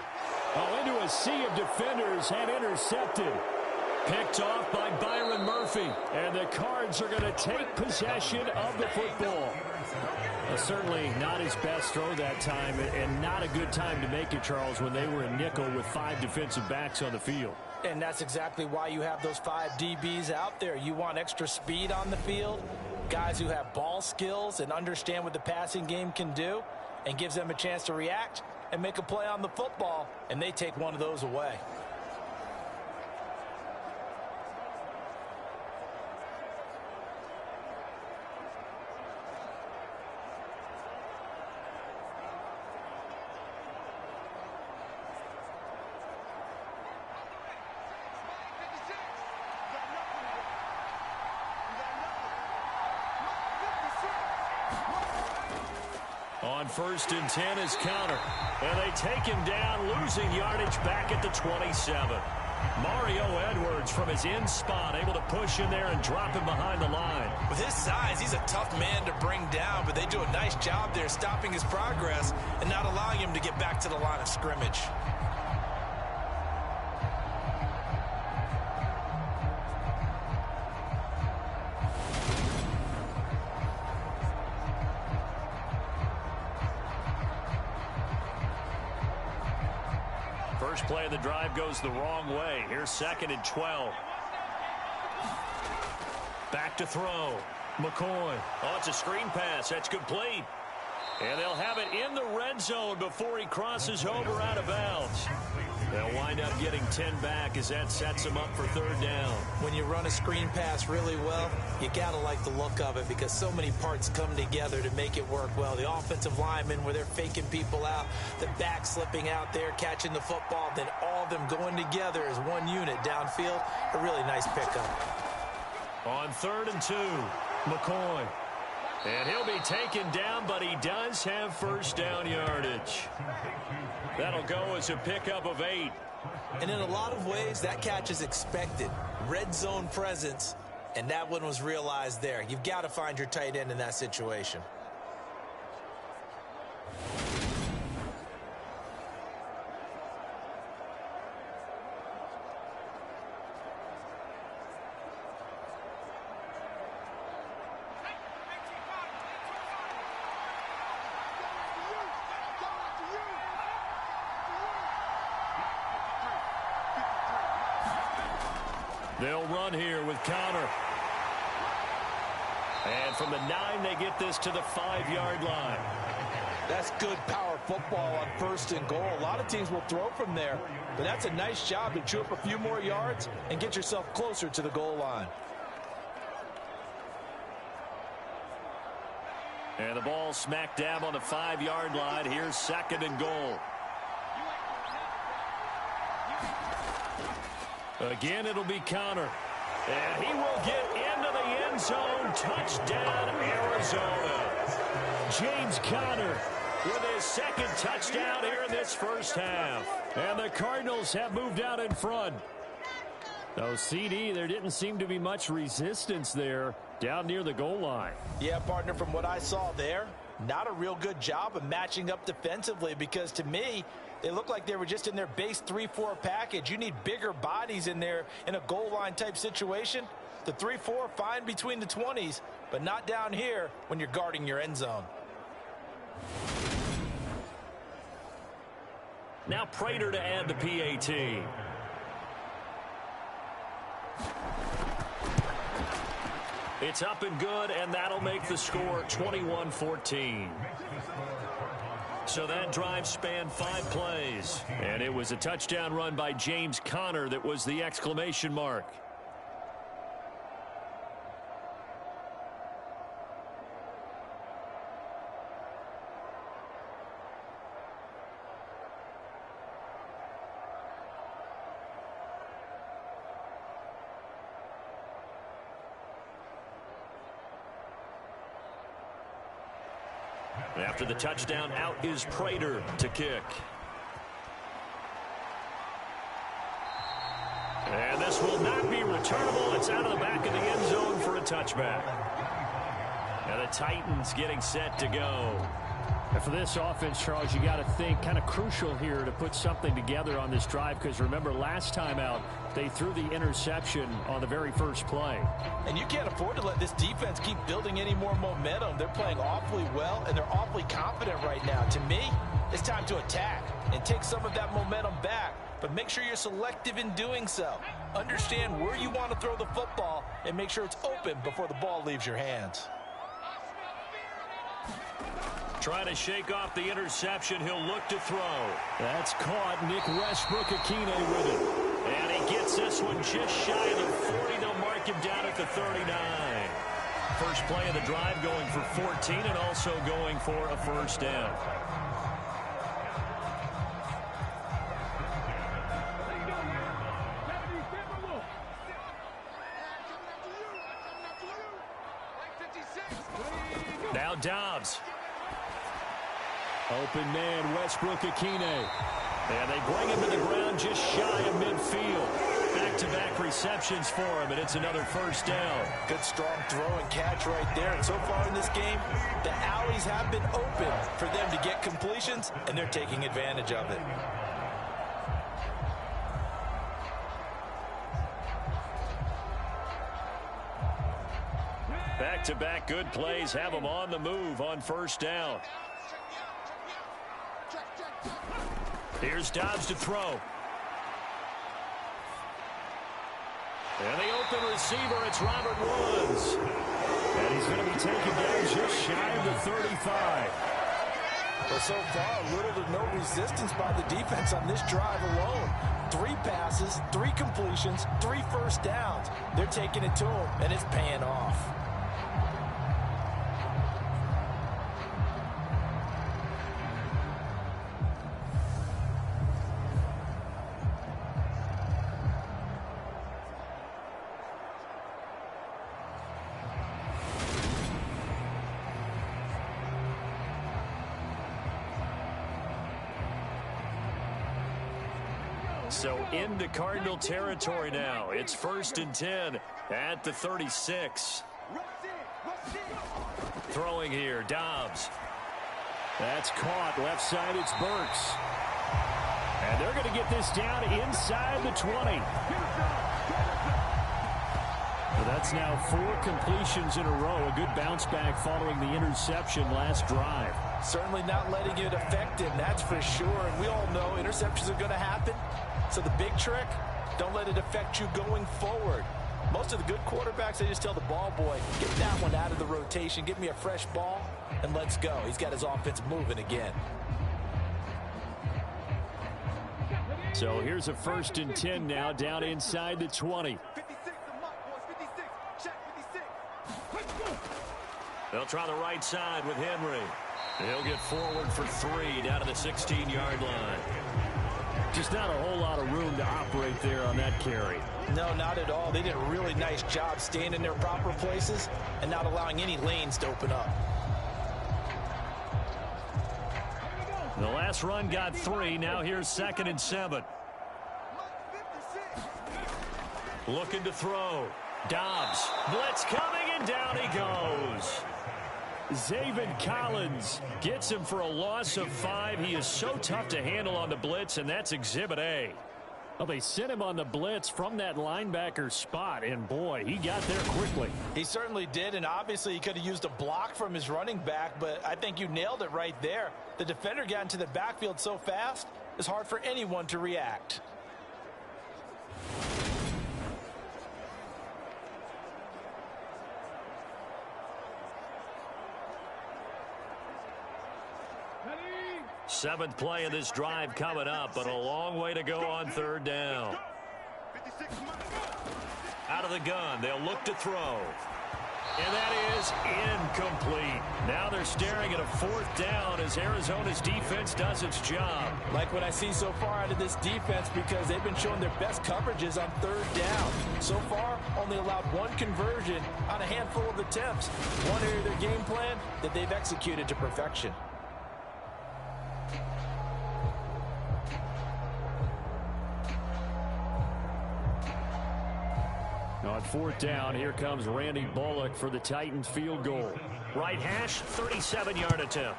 Oh, into a sea of defenders and intercepted. Picked off by Byron Murphy. And the Cards are going to take possession of the football. Well, certainly not his best throw that time, and not a good time to make it, Charles, when they were in nickel with 5 defensive backs on the field. And that's exactly why you have those 5 DBs out there. You want extra speed on the field, guys who have ball skills and understand what the passing game can do, and gives them a chance to react and make a play on the football, and they take one of those away. On 1st and 10 is Counter. And they take him down, losing yardage back at the 27. Mario Edwards from his in spot, able to push in there and drop him behind the line. With his size, he's a tough man to bring down, but they do a nice job there stopping his progress and not allowing him to get back to the line of scrimmage. First play of the drive goes the wrong way. Here's 2nd and 12. Back to throw. McCoy. Oh, it's a screen pass. That's complete. And they'll have it in the red zone before he crosses over out of bounds. They'll wind up getting 10 back as that sets them up for 3rd down. When you run a screen pass really well, you got to like the look of it because so many parts come together to make it work well. The offensive linemen where they're faking people out, the back slipping out there, catching the football, then all of them going together as one unit downfield. A really nice pickup. On 3rd and 2, McCoy. And he'll be taken down, but he does have first down yardage. That'll go as a pickup of 8. And in a lot of ways, that catch is expected. Red zone presence, and that one was realized there. You've got to find your tight end in that situation. They'll run here with Connor. And from the 9, they get this to the 5-yard line. That's good power football on 1st and goal. A lot of teams will throw from there, but that's a nice job to chew up a few more yards and get yourself closer to the goal line. And the ball smack dab on the 5-yard line. Here's 2nd and goal. Again, it'll be Connor. And he will get into the end zone. Touchdown, Arizona. James Conner with his 2nd touchdown here in this first half. And the Cardinals have moved out in front. Oh, CD, there didn't seem to be much resistance there down near the goal line. Yeah, partner, from what I saw there, not a real good job of matching up defensively, because to me, they look like they were just in their base 3-4 package. You need bigger bodies in there in a goal line type situation. The 3-4, fine between the 20s, but not down here when you're guarding your end zone. Now Prater to add the PAT. It's up and good, and that'll make the score 21-14. So that drive spanned 5 plays. And it was a touchdown run by James Conner that was the exclamation mark. After the touchdown, out is Prater to kick. And this will not be returnable. It's out of the back of the end zone for a touchback. And the Titans getting set to go. And for this offense, Charles, you got to think kind of crucial here to put something together on this drive, because remember last time out they threw the interception on the very first play. And you can't afford to let this defense keep building any more momentum. They're playing awfully well, and they're awfully confident right now. To me, it's time to attack and take some of that momentum back, but make sure you're selective in doing so. Understand where you want to throw the football and make sure it's open before the ball leaves your hands. Trying to shake off the interception. He'll look to throw. That's caught. Nick Westbrook-Akine with it. And he gets this one just shy of the 40. They'll mark him down at the 39. First play of the drive going for 14 and also going for a first down. Now Dobbs. Open man, Westbrook-Akine. And they bring him to the ground just shy of midfield. Back-to-back receptions for him, and it's another first down. Good strong throw and catch right there. And so far in this game, the alleys have been open for them to get completions, and they're taking advantage of it. Back-to-back good plays have them on the move on first down. Here's Dobbs to throw. And the open receiver, it's Robert Woods. And he's going to be taken down just shy of the 35. But so far, little to no resistance by the defense on this drive alone. 3 passes, 3 completions, 3 first downs. They're taking it to him, and it's paying off. So into Cardinal territory now. It's 1st and 10 at the 36. Throwing here, Dobbs. That's caught. Left side, it's Burks. And they're going to get this down inside the 20. That's now 4 completions in a row. A good bounce back following the interception last drive. Certainly not letting it affect him, that's for sure. And we all know interceptions are going to happen. So the big trick, don't let it affect you going forward. Most of the good quarterbacks, they just tell the ball boy, get that one out of the rotation, give me a fresh ball, and let's go. He's got his offense moving again. So here's a 1st and 10 now, down inside the 20. 56, the mark, boys. 56. Check 56. They'll try the right side with Henry. He'll get forward for 3 down to the 16-yard line. Just not a whole lot of room to operate there on that carry. No, not at all. They did a really nice job staying in their proper places and not allowing any lanes to open up. The last run got 3. Now here's 2nd and 7. Looking to throw. Dobbs. Blitz coming, and down he goes. Zaven Collins gets him for a loss of 5. He is so tough to handle on the blitz, and that's Exhibit A. Well, they sent him on the blitz from that linebacker spot, and boy, he got there quickly. He certainly did, and obviously he could have used a block from his running back, but I think you nailed it right there. The defender got into the backfield so fast, it's hard for anyone to react. Seventh play of this drive coming up, but a long way to go on 3rd down. Out of the gun, they'll look to throw. And that is incomplete. Now they're staring at a 4th down as Arizona's defense does its job. Like what I see so far out of this defense, because they've been showing their best coverages on 3rd down. So far, only allowed 1 conversion on a handful of attempts. One area of their game plan that they've executed to perfection. On 4th down, here comes Randy Bullock for the Titans field goal. Right hash, 37-yard attempt.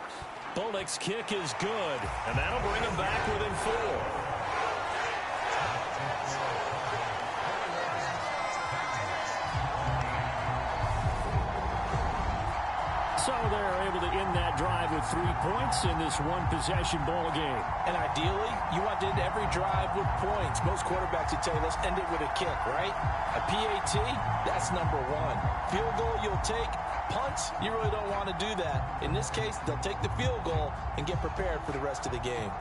Bullock's kick is good, and that'll bring him back within 4. So they're able to end that drive with 3 points in this one-possession ball game. And ideally, you want to end every drive with points. Most quarterbacks would tell you, let's end it with a kick, right? A PAT, that's number 1. Field goal, you'll take. Punts, you really don't want to do that. In this case, they'll take the field goal and get prepared for the rest of the game.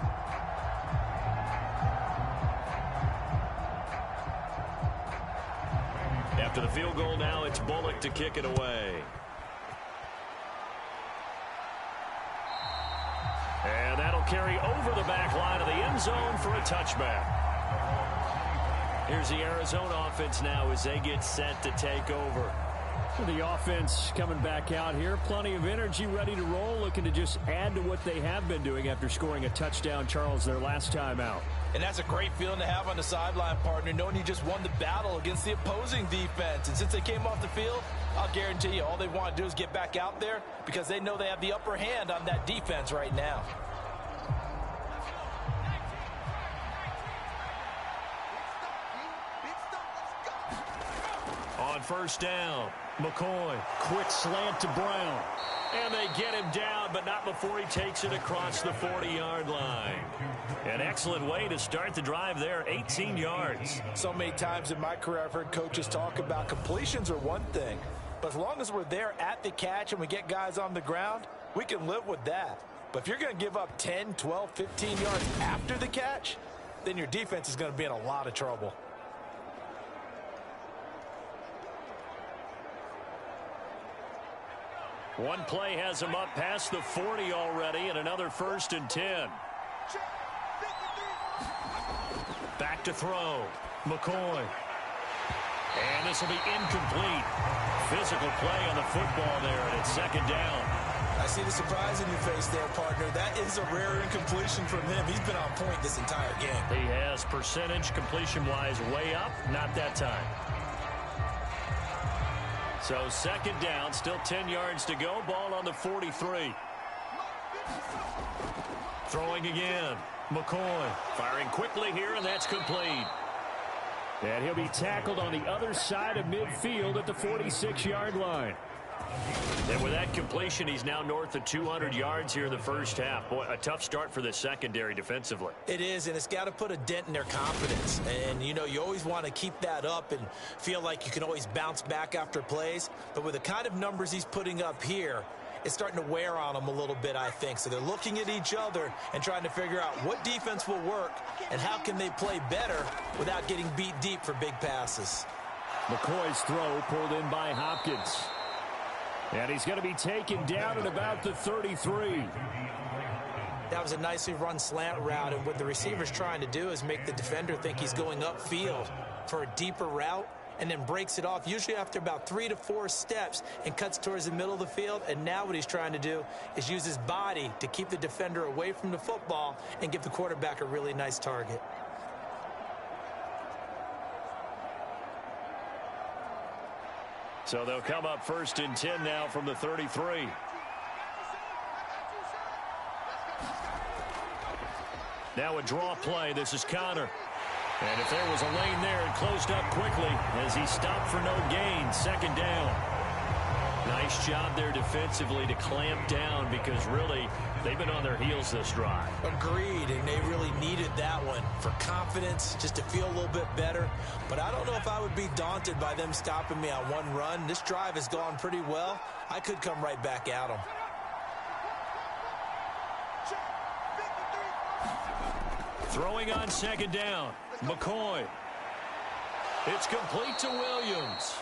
After the field goal now, it's Bullock to kick it away. And that'll carry over the back line of the end zone for a touchback. Here's the Arizona offense now as they get set to take over. The offense coming back out here. Plenty of energy, ready to roll, looking to just add to what they have been doing after scoring a touchdown, Charles, their last time out. And that's a great feeling to have on the sideline, partner, knowing you just won the battle against the opposing defense. And since they came off the field, I'll guarantee you all they want to do is get back out there because they know they have the upper hand on that defense right now. On 1st down, McCoy, quick slant to Brown. And they get him down, but not before he takes it across the 40-yard line. An excellent way to start the drive there, 18 yards. So many times in my career I've heard coaches talk about completions are one thing, but as long as we're there at the catch and we get guys on the ground, we can live with that. But if you're going to give up 10, 12, 15 yards after the catch, then your defense is going to be in a lot of trouble. One play has him up past the 40 already, and another 1st and 10. Back to throw. McCoy. And this will be incomplete. Physical play on the football there, and it's 2nd down. I see the surprise in your face there, partner. That is a rare incompletion from him. He's been on point this entire game. He has percentage completion-wise way up. Not that time. So second down, still 10 yards to go. Ball on the 43. Throwing again. McCoy firing quickly here, and that's complete. And he'll be tackled on the other side of midfield at the 46-yard line. And with that completion, he's now north of 200 yards here in the first half. Boy, a tough start for the secondary defensively. It is, and it's got to put a dent in their confidence. And, you know, you always want to keep that up and feel like you can always bounce back after plays. But with the kind of numbers he's putting up here, it's starting to wear on them a little bit, I think. So they're looking at each other and trying to figure out what defense will work and how can they play better without getting beat deep for big passes. McCoy's throw pulled in by Hopkins. And he's going to be taken down at about the 33. That was a nicely run slant route, and what the receiver's trying to do is make the defender think he's going upfield for a deeper route and then breaks it off, usually after about 3 to 4 steps, and cuts towards the middle of the field. And now what he's trying to do is use his body to keep the defender away from the football and give the quarterback a really nice target. So they'll come up first and 10 now from the 33. Now a draw play. This is Connor. And if there was a lane there, it closed up quickly as he stopped for no gain. Second down. Nice job there defensively to clamp down, because really they've been on their heels this drive. Agreed, and they really needed that one for confidence, just to feel a little bit better. But I don't know if I would be daunted by them stopping me on one run. This drive has gone pretty well. I could come right back at them. Throwing on second down, McCoy. It's complete to Williams.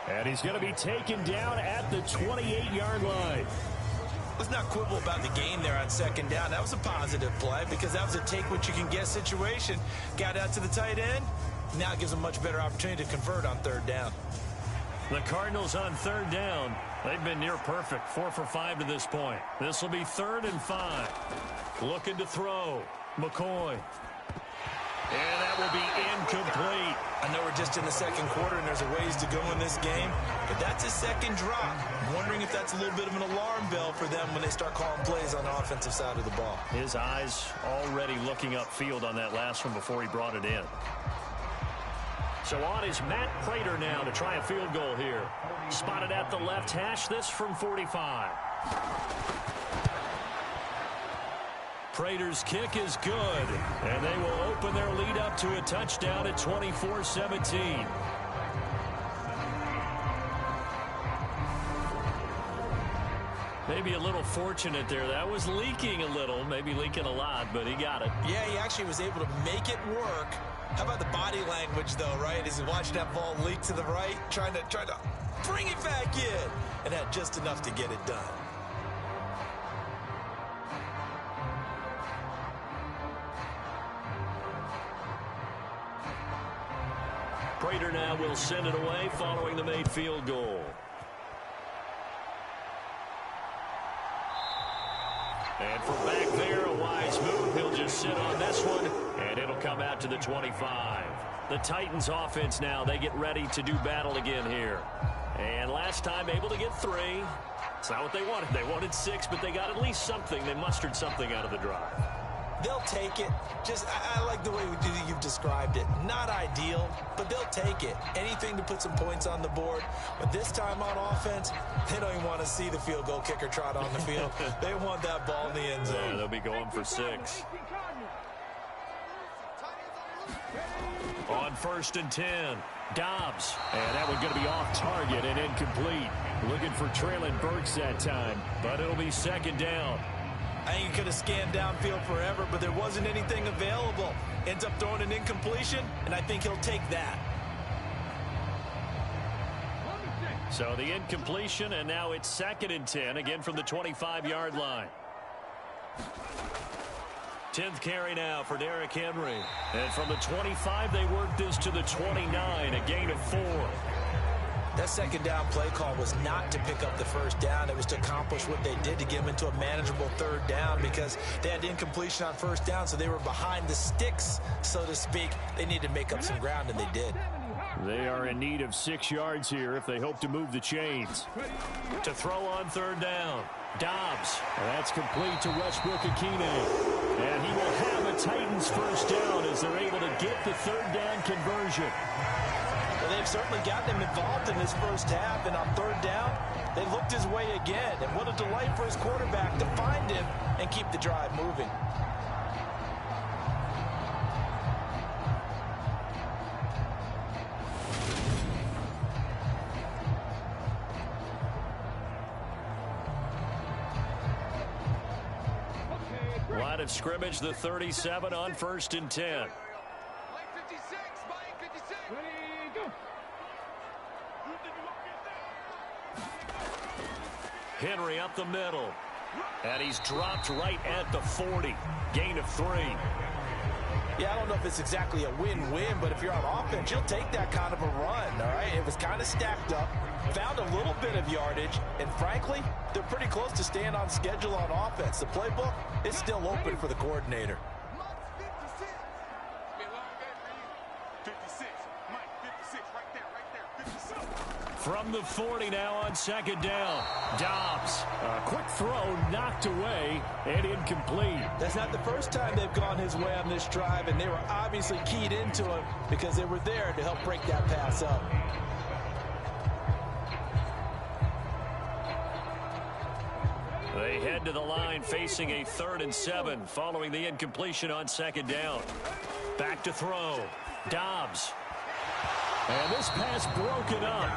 And he's going to be taken down at the 28-yard line. Let's not quibble about the game there on second down. That was a positive play, because that was a take-what-you-can-get situation. Got out to the tight end. Now it gives them a much better opportunity to convert on third down. The Cardinals on third down. They've been near perfect, 4 for 5 to this point. This will be 3rd and 5. Looking to throw. McCoy. And that will be incomplete. I know we're just in the second quarter and there's a ways to go in this game, but that's his second drop. I'm wondering if that's a little bit of an alarm bell for them when they start calling plays on the offensive side of the ball. His eyes already looking upfield on that last one before he brought it in. So on is Matt Prater now to try a field goal here. Spotted at the left hash, this from 45. Prater's kick is good, and they will open their lead up to a touchdown at 24-17. Maybe a little fortunate there. That was leaking a little, maybe leaking a lot, but he got it. Yeah, he actually was able to make it work. How about the body language, though, right? As he watched that ball leak to the right, trying to bring it back in, and had just enough to get it done. Prater now will send it away following the made field goal. And from back there, a wise move. He'll just sit on this one, and it'll come out to the 25. The Titans offense now, they get ready to do battle again here. And last time able to get 3. It's not what they wanted. They wanted 6, but they got at least something. They mustered something out of the drive. They'll take it. Just, I like the way you've described it. Not ideal, but they'll take it. Anything to put some points on the board. But this time on offense, they don't even want to see the field goal kicker trot on the field. They want that ball in the end zone. Yeah, they'll be going for 6. On 1st and 10, Dobbs. And that one going to be off target and incomplete. Looking for Traylon Burks that time, but it'll be 2nd down. I think he could have scanned downfield forever, but there wasn't anything available. Ends up throwing an incompletion, and I think he'll take that. So the incompletion, and now it's 2nd and 10, again from the 25-yard line. 10th carry now for Derrick Henry. And from the 25, they work this to the 29, a gain of 4. That second down play call was not to pick up the first down. It was to accomplish what they did, to get them into a manageable third down, because they had incompletion on first down, so they were behind the sticks, so to speak. They needed to make up some ground, and they did. They are in need of 6 yards here if they hope to move the chains. To throw on third down, Dobbs. That's complete to Westbrook-Ikhine. And he will have a Titans first down as they're able to get the third down conversion. Well, they've certainly gotten him involved in this first half, and on third down, they looked his way again. And what a delight for his quarterback to find him and keep the drive moving. Line of scrimmage, the 37 on 1st and 10. Henry up the middle. And he's dropped right at the 40. Gain of 3. Yeah, I don't know if it's exactly a win-win, but if you're on offense, you'll take that kind of a run, all right? It was kind of stacked up, found a little bit of yardage, and frankly, they're pretty close to staying on schedule on offense. The playbook is still open for the coordinator. From the 40 now on 2nd down. Dobbs. A quick throw knocked away and incomplete. That's not the first time they've gone his way on this drive, and they were obviously keyed into him because they were there to help break that pass up. They head to the line facing a 3rd and 7 following the incompletion on 2nd down. Back to throw. Dobbs. And this pass broken up.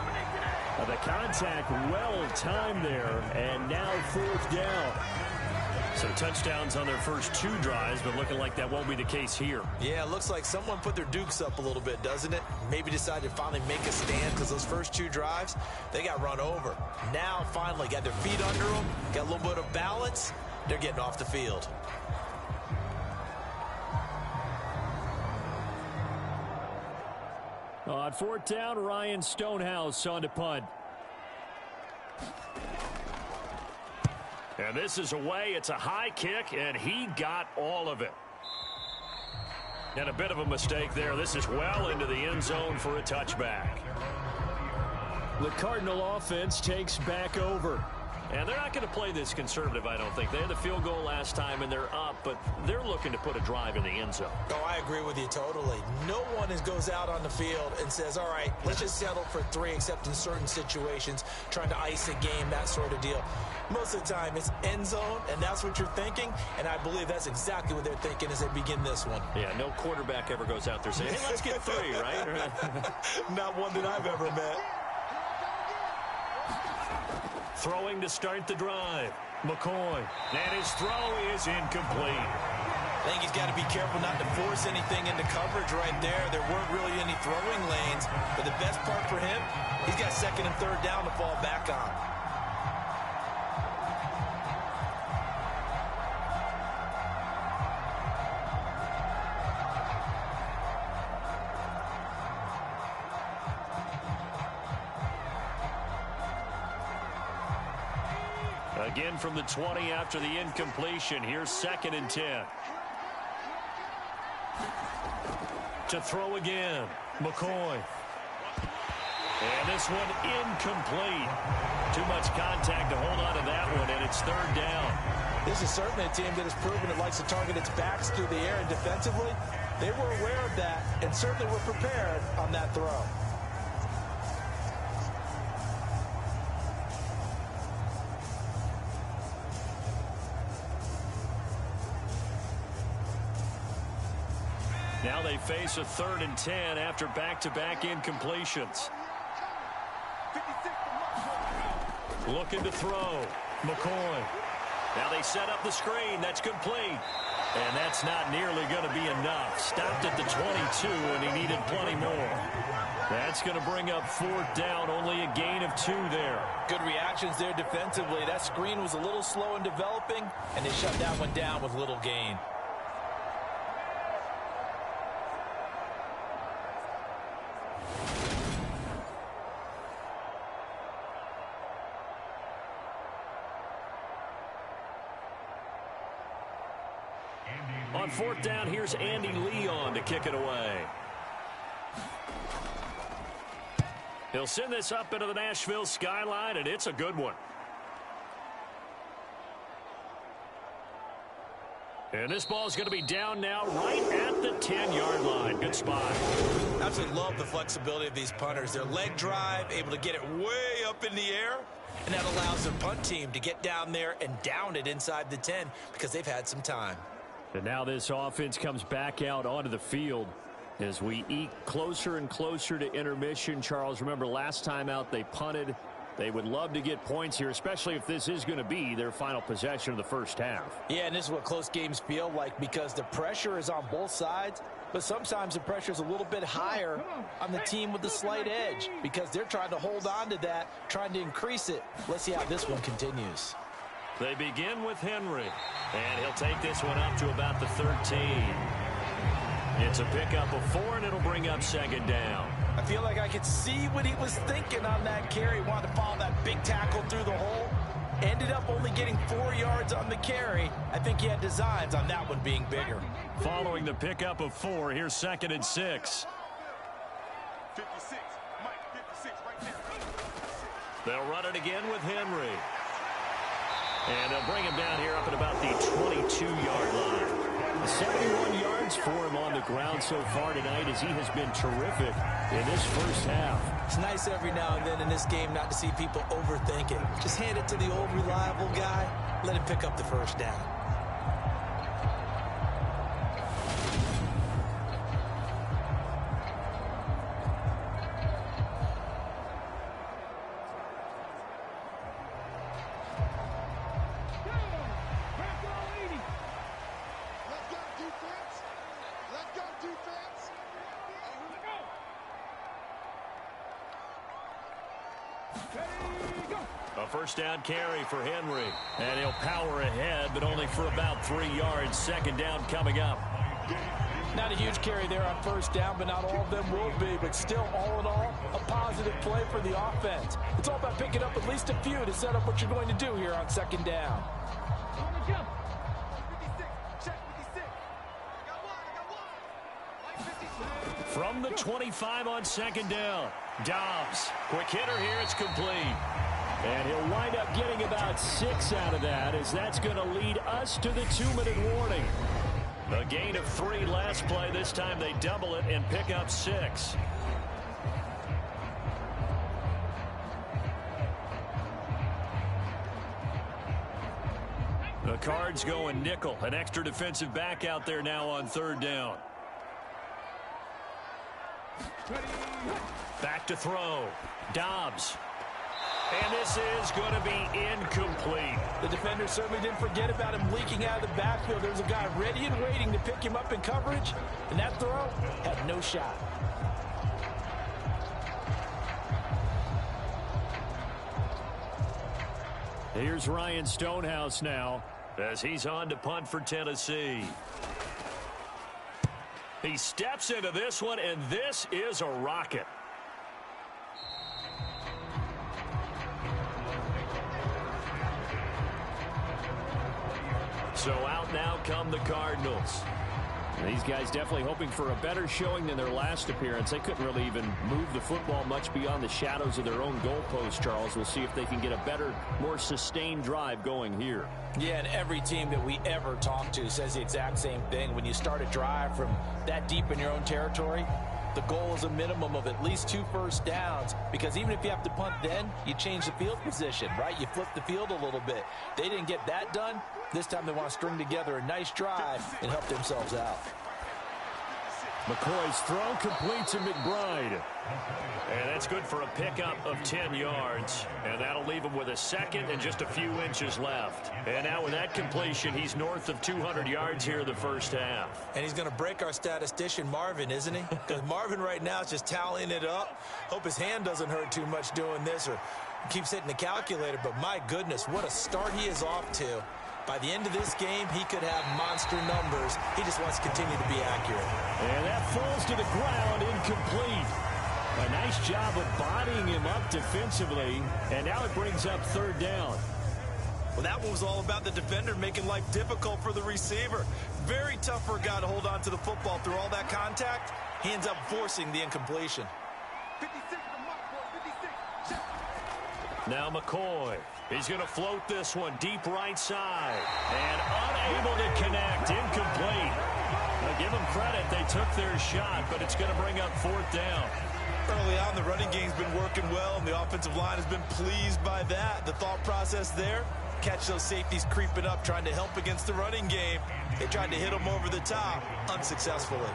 The contact well timed there, and now 4th down. So touchdowns on their first 2 drives, but looking like that won't be the case here. Yeah, it looks like someone put their dukes up a little bit, doesn't it? Maybe decided to finally make a stand because those first 2 drives, they got run over. Now, finally, got their feet under them, got a little bit of balance. They're getting off the field. On 4th down, Ryan Stonehouse on to punt. And this is away. It's a high kick, and he got all of it. And a bit of a mistake there. This is well into the end zone for a touchback. The Cardinal offense takes back over. And they're not going to play this conservative, I don't think. They had the field goal last time, and they're up, but they're looking to put a drive in the end zone. Oh, I agree with you totally. No one goes out on the field and says, all right, let's just settle for 3, except in certain situations, trying to ice a game, that sort of deal. Most of the time, it's end zone, and that's what you're thinking, and I believe that's exactly what they're thinking as they begin this one. Yeah, no quarterback ever goes out there saying, hey, let's get 3, right? Not one that I've ever met. Throwing to start the drive. McCoy. And his throw is incomplete. I think he's got to be careful not to force anything into coverage right there. There weren't really any throwing lanes. But the best part for him, he's got 2nd and 3rd down to fall back on. Again from the 20 after the incompletion. Here's 2nd and 10. To throw again. McCoy. And this one incomplete. Too much contact to hold on to that one, and it's 3rd down. This is certainly a team that has proven it likes to target its backs through the air, and defensively, they were aware of that and certainly were prepared on that throw. Now they face a 3rd and 10 after back-to-back incompletions. Looking to throw. McCoy. Now they set up the screen. That's complete. And that's not nearly going to be enough. Stopped at the 22, and he needed plenty more. That's going to bring up 4th down. Only a gain of 2 there. Good reactions there defensively. That screen was a little slow in developing, and they shut that one down with little gain. On fourth down, here's Andy Leon to kick it away. He'll send this up into the Nashville skyline, and it's a good one. And this ball's going to be down now right at the 10-yard line. Good spot. Absolutely love the flexibility of these punters. Their leg drive, able to get it way up in the air, and that allows their punt team to get down there and down it inside the 10 because they've had some time. And now this offense comes back out onto the field as we eke closer and closer to intermission. Charles, remember last time out they punted. They would love to get points here, especially if this is going to be their final possession of the first half. Yeah, and this is what close games feel like because the pressure is on both sides, but sometimes the pressure is a little bit higher on the team with the slight edge because they're trying to hold on to that, trying to increase it. Let's see how this one continues. They begin with Henry, and he'll take this one up to about the 13. It's a pickup of 4, and it'll bring up second down. I feel like I could see what he was thinking on that carry. Wanted to follow that big tackle through the hole. Ended up only getting 4 yards on the carry. I think he had designs on that one being bigger. Following the pickup of 4, here's 2nd and 6. 56, Mike, 56 right there. They'll run it again with Henry. And they'll bring him down here up at about the 22-yard line. 71 yards for him on the ground so far tonight as he has been terrific in this first half. It's nice every now and then in this game not to see people overthink it. Just hand it to the old reliable guy. Let him pick up the first down. A first down carry for Henry. And he'll power ahead, but only for about 3 yards. Second down coming up. Not a huge carry there on first down, but not all of them will be. But still, all in all, a positive play for the offense. It's all about picking up at least a few to set up what you're going to do here on second down. From the 25 on second down. Dobbs. Quick hitter here. It's complete. And he'll wind up getting about 6 out of that as that's going to lead us to the 2-minute warning. A gain of 3 last play. This time they double it and pick up 6. The Cards going nickel. An extra defensive back out there now on third down. Back to throw. Dobbs. And this is going to be incomplete. The defender certainly didn't forget about him leaking out of the backfield. There's a guy ready and waiting to pick him up in coverage, and that throw had no shot. Here's Ryan Stonehouse now as he's on to punt for Tennessee. He steps into this one, and this is a rocket. So out now come the Cardinals. These guys definitely hoping for a better showing than their last appearance. They couldn't really even move the football much beyond the shadows of their own goalpost, Charles. We'll see if they can get a better, more sustained drive going here. Yeah, and every team that we ever talk to says the exact same thing. When you start a drive from that deep in your own territory, the goal is a minimum of at least 2 first downs, because even if you have to punt then, you change the field position, right? You flip the field a little bit. They didn't get that done. This time they want to string together a nice drive and help themselves out. McCoy's throw complete to McBride. And that's good for a pickup of 10 yards. And that'll leave him with a second and just a few inches left. And now with that completion, he's north of 200 yards here in the first half. And he's going to break our statistician Marvin, isn't he? Because Marvin right now is just tallying it up. Hope his hand doesn't hurt too much doing this or keeps hitting the calculator. But my goodness, what a start he is off to. By the end of this game, he could have monster numbers. He just wants to continue to be accurate. And that falls to the ground, incomplete. A nice job of bodying him up defensively. And now it brings up third down. Well, that one was all about the defender making life difficult for the receiver. Very tough for a guy to hold on to the football through all that contact. He ends up forcing the incompletion. 56 the mark, boy. 56. Check. Now McCoy. He's going to float this one deep right side. And unable to connect. Incomplete. Now give them credit. They took their shot, but it's going to bring up 4th down. Early on, the running game's been working well, and the offensive line has been pleased by that. The thought process there, catch those safeties creeping up, trying to help against the running game. They tried to hit them over the top, unsuccessfully.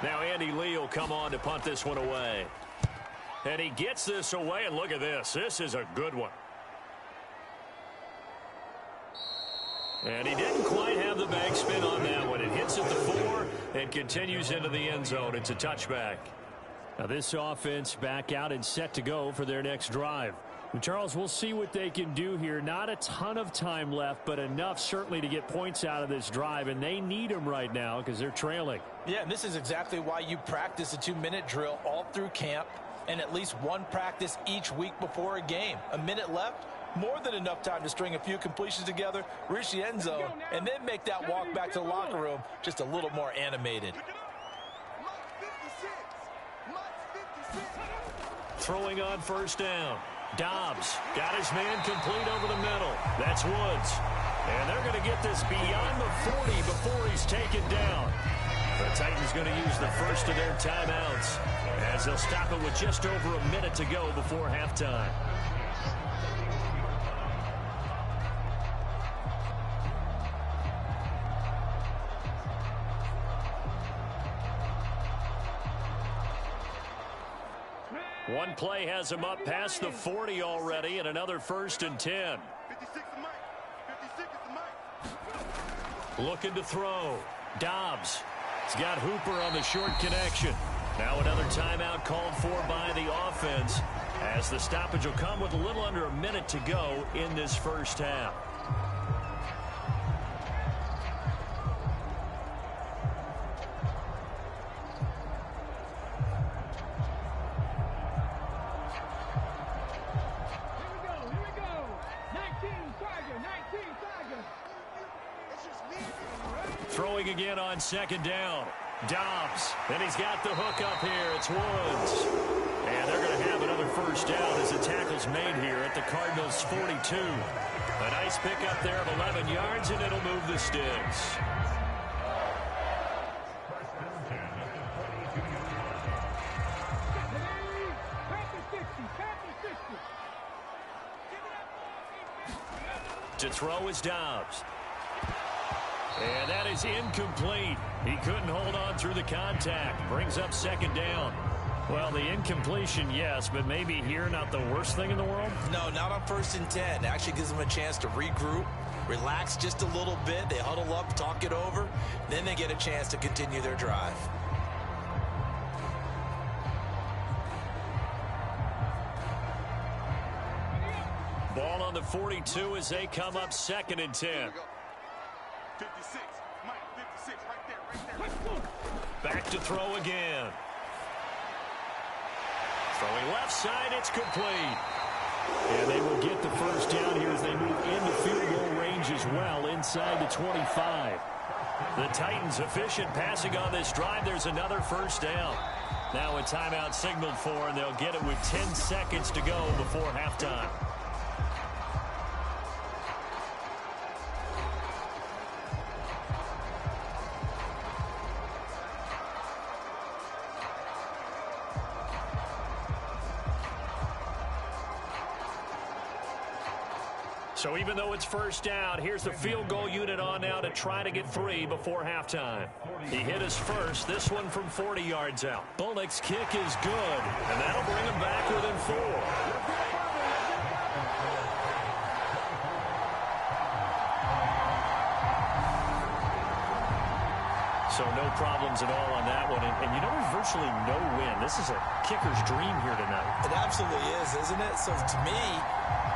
Now Andy Lee will come on to punt this one away. And he gets this away, and look at this. This is a good one. And he didn't quite have the bag spin on that one. It hits at the 4 and continues into the end zone. It's a touchback. Now this offense back out and set to go for their next drive. And Charles, we'll see what they can do here. Not a ton of time left, but enough certainly to get points out of this drive, and they need them right now because they're trailing. Yeah, and this is exactly why you practice a 2-minute drill all through camp and at least one practice each week before a game. A minute left, more than enough time to string a few completions together, reach the end zone, and then make that walk back to the locker room just a little more animated. Throwing on 1st down. Dobbs got his man complete over the middle. That's Woods. And they're going to get this beyond the 40 before he's taken down. The Titans going to use the first of their timeouts as they'll stop it with just over a minute to go before halftime. One play has him up past the 40 already, and another 1st and 10. 56 the mic. 56 is the mic. Looking to throw. Dobbs. He's got Hooper on the short connection. Now another timeout called for by the offense as the stoppage will come with a little under a minute to go in this first half. Throwing again on 2nd down. Dobbs. And he's got the hook up here. It's Woods. And they're going to have another 1st down as the tackle's made here at the Cardinals' 42. A nice pick up there of 11 yards, and it'll move the sticks. To throw is Dobbs. And that is incomplete. He couldn't hold on through the contact. Brings up 2nd down. Well, the incompletion, yes, but maybe here not the worst thing in the world? No, not on 1st and 10. It actually gives them a chance to regroup, relax just a little bit. They huddle up, talk it over. Then they get a chance to continue their drive. Ball on the 42 as they come up 2nd and 10. 56. Mike, 56. Right there. Back to throw again. Throwing left side, it's complete. And they will get the 1st down here as they move into field goal range as well inside the 25. The Titans efficient passing on this drive. There's another 1st down. Now a timeout signaled for, and they'll get it with 10 seconds to go before halftime. So even though it's 1st down, here's the field goal unit on now to try to get 3 before halftime. He hit his first, this one from 40 yards out. Bullock's kick is good, and that'll bring him back within 4. So no problems at all on that one. And you know, there's virtually no win. This is a kicker's dream here tonight. It absolutely is, isn't it? So to me,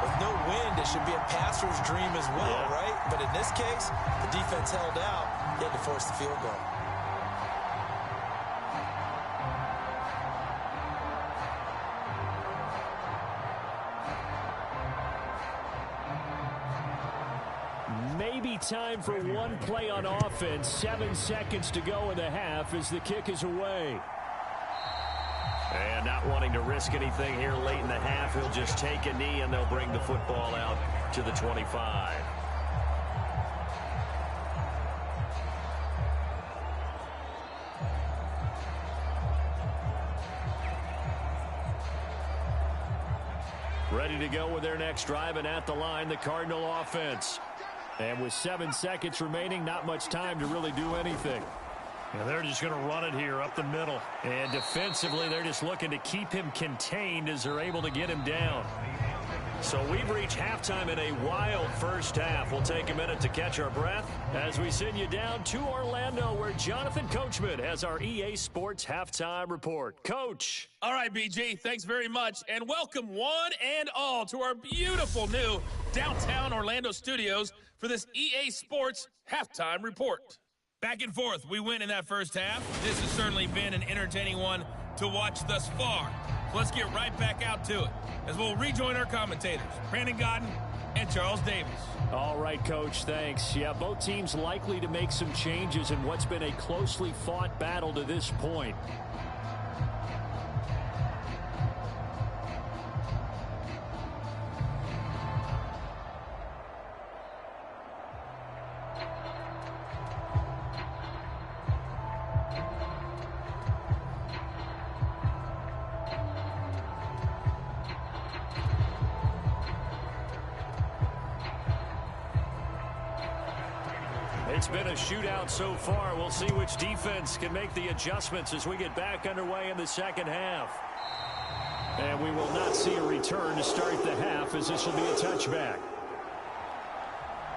with no wind, it should be a passer's dream as well, right? But in this case, the defense held out. They had to force the field goal. be time for one play on offense. 7 seconds to go in the half as the kick is away. And not wanting to risk anything here late in the half, he'll just take a knee and they'll bring the football out to the 25. Ready to go with their next drive, and at the line, the Cardinal offense. And with 7 seconds remaining, not much time to really do anything. And they're just going to run it here up the middle. And defensively, they're just looking to keep him contained as they're able to get him down. So we've reached halftime in a wild first half. We'll take a minute to catch our breath as we send you down to Orlando, where Jonathan Coachman has our EA Sports Halftime Report. Coach. All right, BG, thanks very much. And welcome one and all to our beautiful new downtown Orlando studios for this EA Sports Halftime Report. Back and forth, we win in that first half. This has certainly been an entertaining one to watch thus far. So let's get right back out to it as we'll rejoin our commentators, Brandon Godden and Charles Davis. All right, Coach, thanks. Yeah, both teams likely to make some changes in what's been a closely fought battle to this point. It's been a shootout so far. We'll see which defense can make the adjustments as we get back underway in the second half. And we will not see a return to start the half, as this will be a touchback.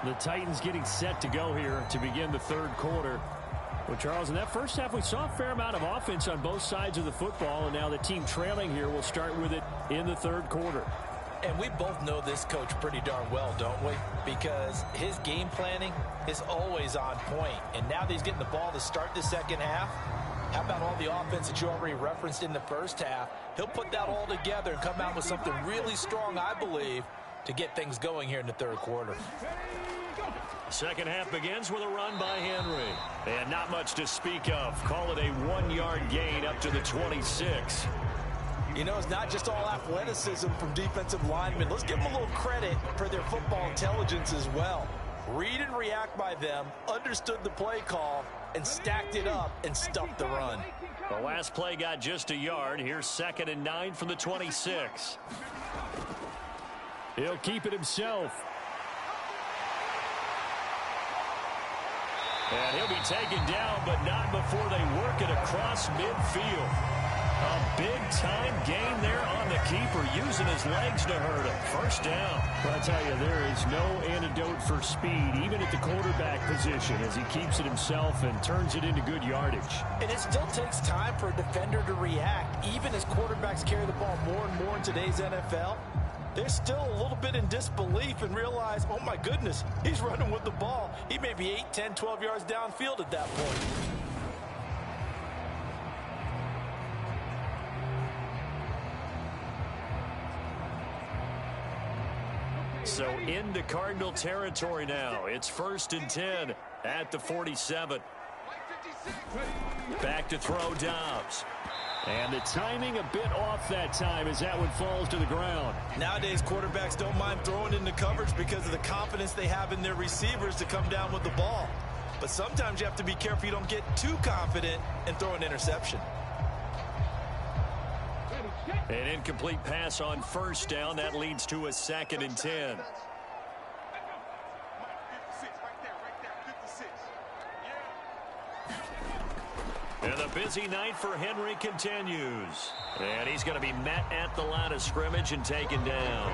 The Titans getting set to go here to begin the third quarter. Well, Charles, in that first half, we saw a fair amount of offense on both sides of the football, and now the team trailing here will start with it in the third quarter. And we both know this coach pretty darn well, don't we? Because his game planning is always on point. And now that he's getting the ball to start the second half, how about all the offense that you already referenced in the first half? He'll put that all together and come out with something really strong, I believe, to get things going here in the third quarter. Second half begins with a run by Henry. And not much to speak of. Call it a 1-yard gain up to the 26. You know, it's not just all athleticism from defensive linemen. Let's give them a little credit for their football intelligence as well. Read and react by them, understood the play call, and stacked it up and stuffed the run. The last play got just a yard. Here's 2nd and 9 from the 26. He'll keep it himself. And he'll be taken down, but not before they work it across midfield. A big-time gain there on the keeper, using his legs to hurt him. First down. Well, I tell you, there is no antidote for speed, even at the quarterback position, as he keeps it himself and turns it into good yardage. And it still takes time for a defender to react, even as quarterbacks carry the ball more and more in today's NFL. They're still a little bit in disbelief and realize, oh, my goodness, he's running with the ball. He may be 8, 10, 12 yards downfield at that point. So into Cardinal territory now. It's 1st and 10 at the 47. Back to throw Dobbs. And the timing a bit off that time as that one falls to the ground. Nowadays, quarterbacks don't mind throwing into coverage because of the confidence they have in their receivers to come down with the ball. But sometimes you have to be careful you don't get too confident and throw an interception. An incomplete pass on first down. That leads to a 2nd and 10. And the busy night for Henry continues. And he's going to be met at the line of scrimmage and taken down.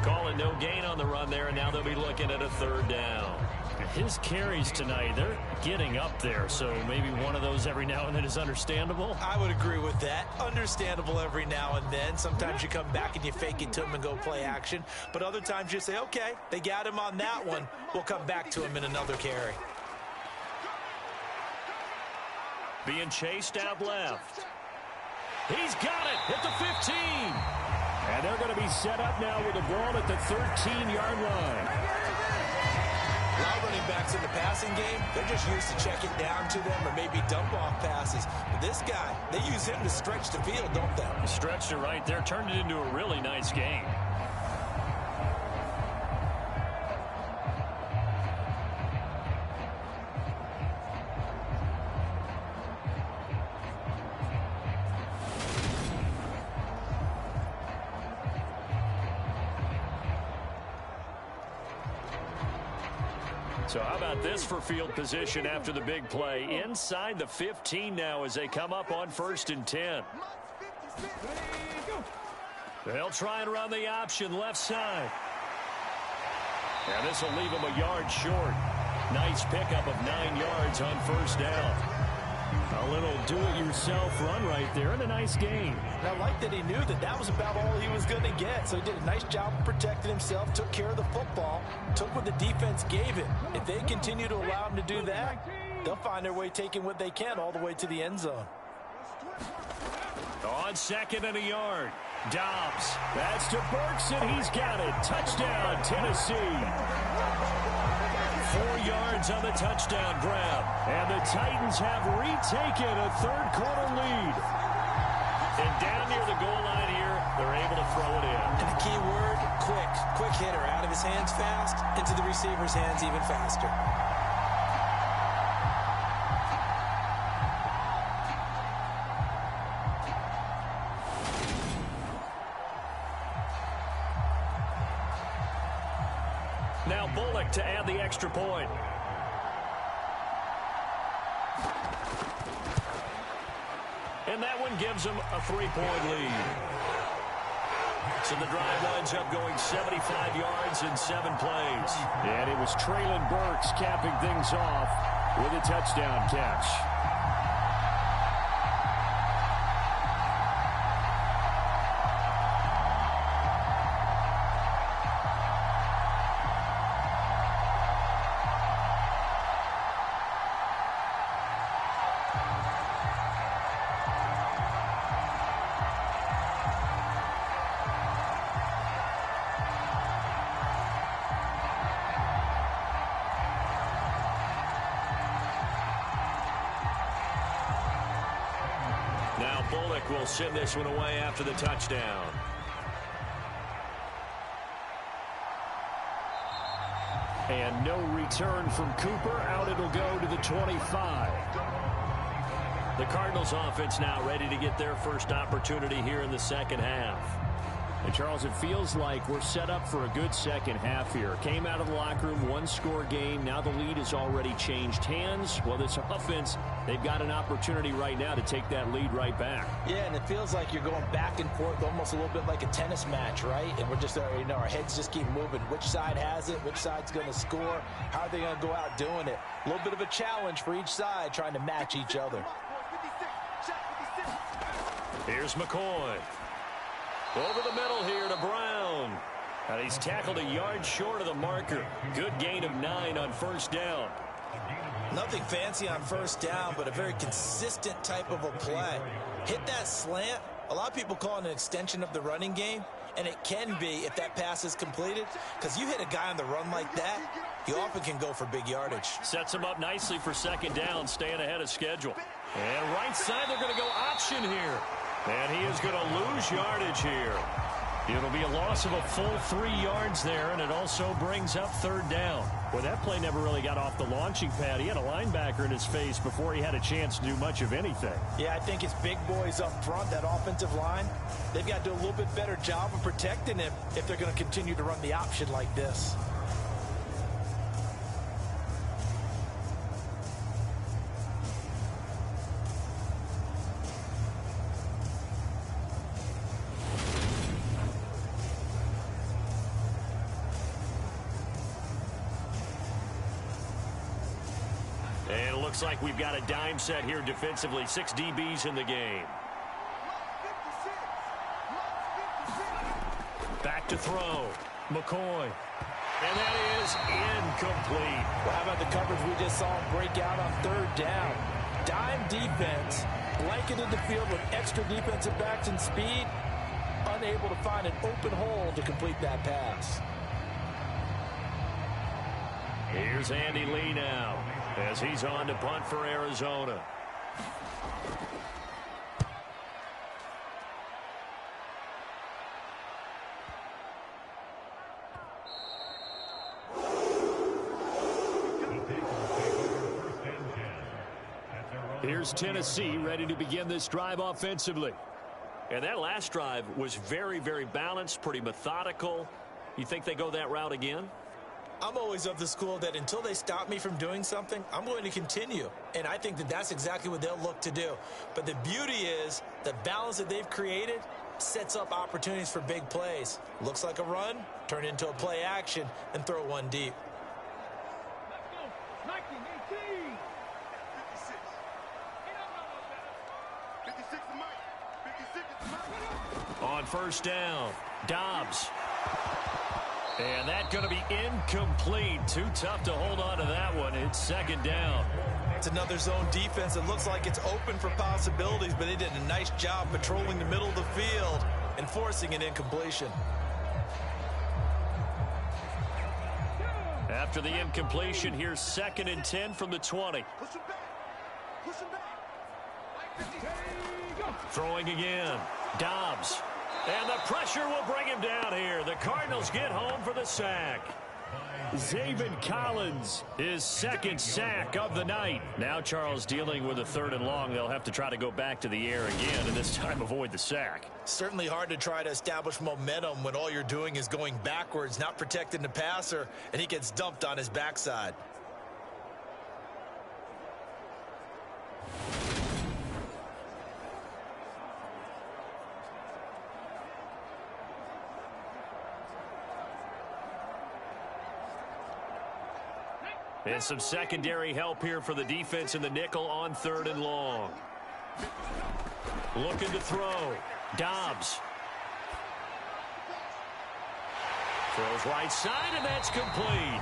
Calling no gain on the run there, and now they'll be looking at a 3rd down. His carries tonight, they're getting up there, so maybe one of those every now and then is understandable. I would agree with that. Understandable every now and then. Sometimes you come back and you fake it to him and go play action. But other times you say, okay, they got him on that one. We'll come back to him in another carry. Being chased out left. He's got it at the 15. And they're going to be set up now with the ball at the 13-yard line. A lot of running backs in the passing game, they're just used to check it down to them or maybe dump off passes. But this guy, they use him to stretch the field, don't they? Stretched it right there, turned it into a really nice game. So how about this for field position after the big play? Inside the 15 now as they come up on 1st and 10. They'll try and run the option left side. And this will leave them a yard short. Nice pickup of 9 yards on 1st down. A little do-it-yourself run right there and a nice gain. And I like that he knew that that was about all he was going to get. So he did a nice job of protecting himself, took care of the football, took what the defense gave him. If they continue to allow him to do that, they'll find their way taking what they can all the way to the end zone. On 2nd and a yard. Dobbs. That's to Burks, and he's got it. Touchdown, Tennessee. 4 yards on the touchdown grab. And the Titans have retaken a third-quarter lead. And down near the goal line here, they're able to throw it in. And the key word, quick. Quick hitter. Out of his hands fast, into the receiver's hands even faster. Now Bullock to add the extra point. And that one gives them a 3-point lead. So the drive winds up going 75 yards in 7 plays. And it was Traylon Burks capping things off with a touchdown catch. Bullock will send this one away after the touchdown. And no return from Cooper. Out it'll go to the 25. The Cardinals offense now ready to get their first opportunity here in the second half. And Charles, it feels like we're set up for a good second half here. Came out of the locker room, 1-score game. Now the lead has already changed hands. Well, this offense, they've got an opportunity right now to take that lead right back. Yeah, and it feels like you're going back and forth, almost a little bit like a tennis match, right? And we're just, our heads just keep moving. Which side has it? Which side's going to score? How are they going to go out doing it? A little bit of a challenge for each side, trying to match each other. Here's McCoy. Over the middle here to Brown. And he's tackled a yard short of the marker. Good gain of 9 on 1st down. Nothing fancy on 1st down, but a very consistent type of a play. Hit that slant. A lot of people call it an extension of the running game, and it can be if that pass is completed, because you hit a guy on the run like that, you often can go for big yardage. Sets him up nicely for 2nd down, staying ahead of schedule. And right side, they're going to go option here. And he is going to lose yardage here. It'll be a loss of a full 3 yards there, and it also brings up 3rd down. Well, that play never really got off the launching pad. He had a linebacker in his face before he had a chance to do much of anything. Yeah, I think his big boys up front, that offensive line, they've got to do a little bit better job of protecting him if they're going to continue to run the option like this. And it looks like we've got a dime set here defensively. 6 DBs in the game. Back to throw. McCoy. And that is incomplete. Well, how about the coverage we just saw him break out on 3rd down? Dime defense, blanketed the field with extra defensive backs and speed, unable to find an open hole to complete that pass. Here's Andy Lee now as he's on to punt for Arizona. Here's Tennessee ready to begin this drive offensively. And that last drive was very, very balanced, pretty methodical. You think they go that route again? I'm always of the school that until they stop me from doing something, I'm going to continue. And I think that that's exactly what they'll look to do. But the beauty is the balance that they've created sets up opportunities for big plays. Looks like a run, turn into a play action, and throw one deep. On first down, Dobbs. And that's going to be incomplete. Too tough to hold on to that one. It's second down. It's another zone defense. It looks like it's open for possibilities, but they did a nice job patrolling the middle of the field and forcing an incompletion. After the incompletion, here's 2nd and 10 from the 20. Throwing again. Dobbs. And the pressure will bring him down here. The Cardinals get home for the sack. Zaven Collins, his 2nd sack of the night. Now Charles dealing with a 3rd and long. They'll have to try to go back to the air again and this time avoid the sack. Certainly hard to try to establish momentum when all you're doing is going backwards, not protecting the passer, and he gets dumped on his backside. And some secondary help here for the defense in the nickel on 3rd and long. Looking to throw. Dobbs. Throws right side, and that's complete.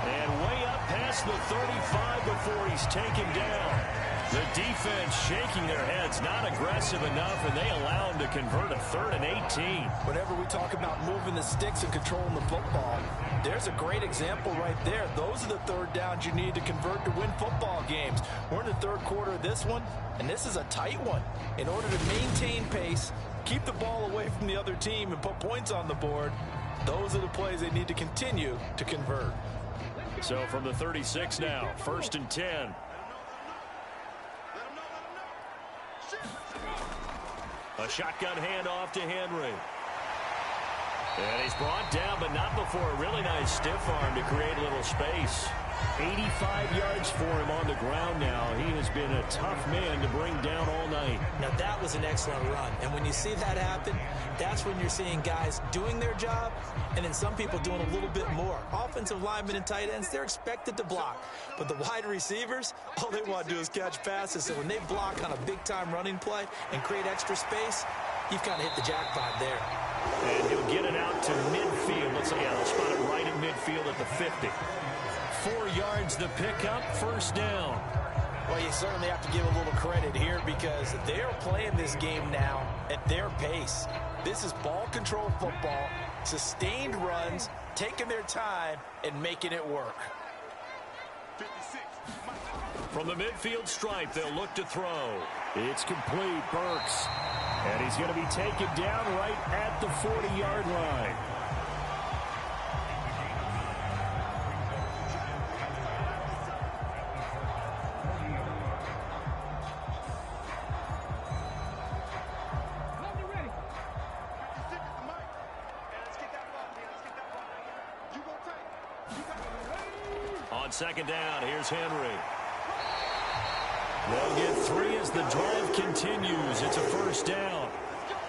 And way up past the 35 before he's taken down. The defense shaking their heads, not aggressive enough, and they allow him to convert a 3rd and 18. Whenever we talk about moving the sticks and controlling the football, there's a great example right there. Those are the 3rd downs you need to convert to win football games. We're in the 3rd quarter of this one, and this is a tight one. In order to maintain pace, keep the ball away from the other team, and put points on the board, those are the plays they need to continue to convert. So from the 36 now, 1st and 10. A shotgun handoff to Henry. And he's brought down, but not before a really nice stiff arm to create a little space. 85 yards for him on the ground now. He has been a tough man to bring down all night. Now that was an excellent run. And when you see that happen, that's when you're seeing guys doing their job and then some people doing a little bit more. Offensive linemen and tight ends, they're expected to block. But the wide receivers, all they want to do is catch passes. So when they block on a big-time running play and create extra space, you've kind of hit the jackpot there. And he'll get it out to midfield. Let's say, I'll spot it right at midfield at the 50. 4 yards the pickup, 1st down. Well, you certainly have to give a little credit here because they're playing this game now at their pace. This is ball control football, sustained runs, taking their time, and making it work. From the midfield stripe, they'll look to throw. It's complete, Burks. And he's going to be taken down right at the 40-yard line. On 2nd down, here's Henry. They'll get 3 as the drive continues. It's a 1st down.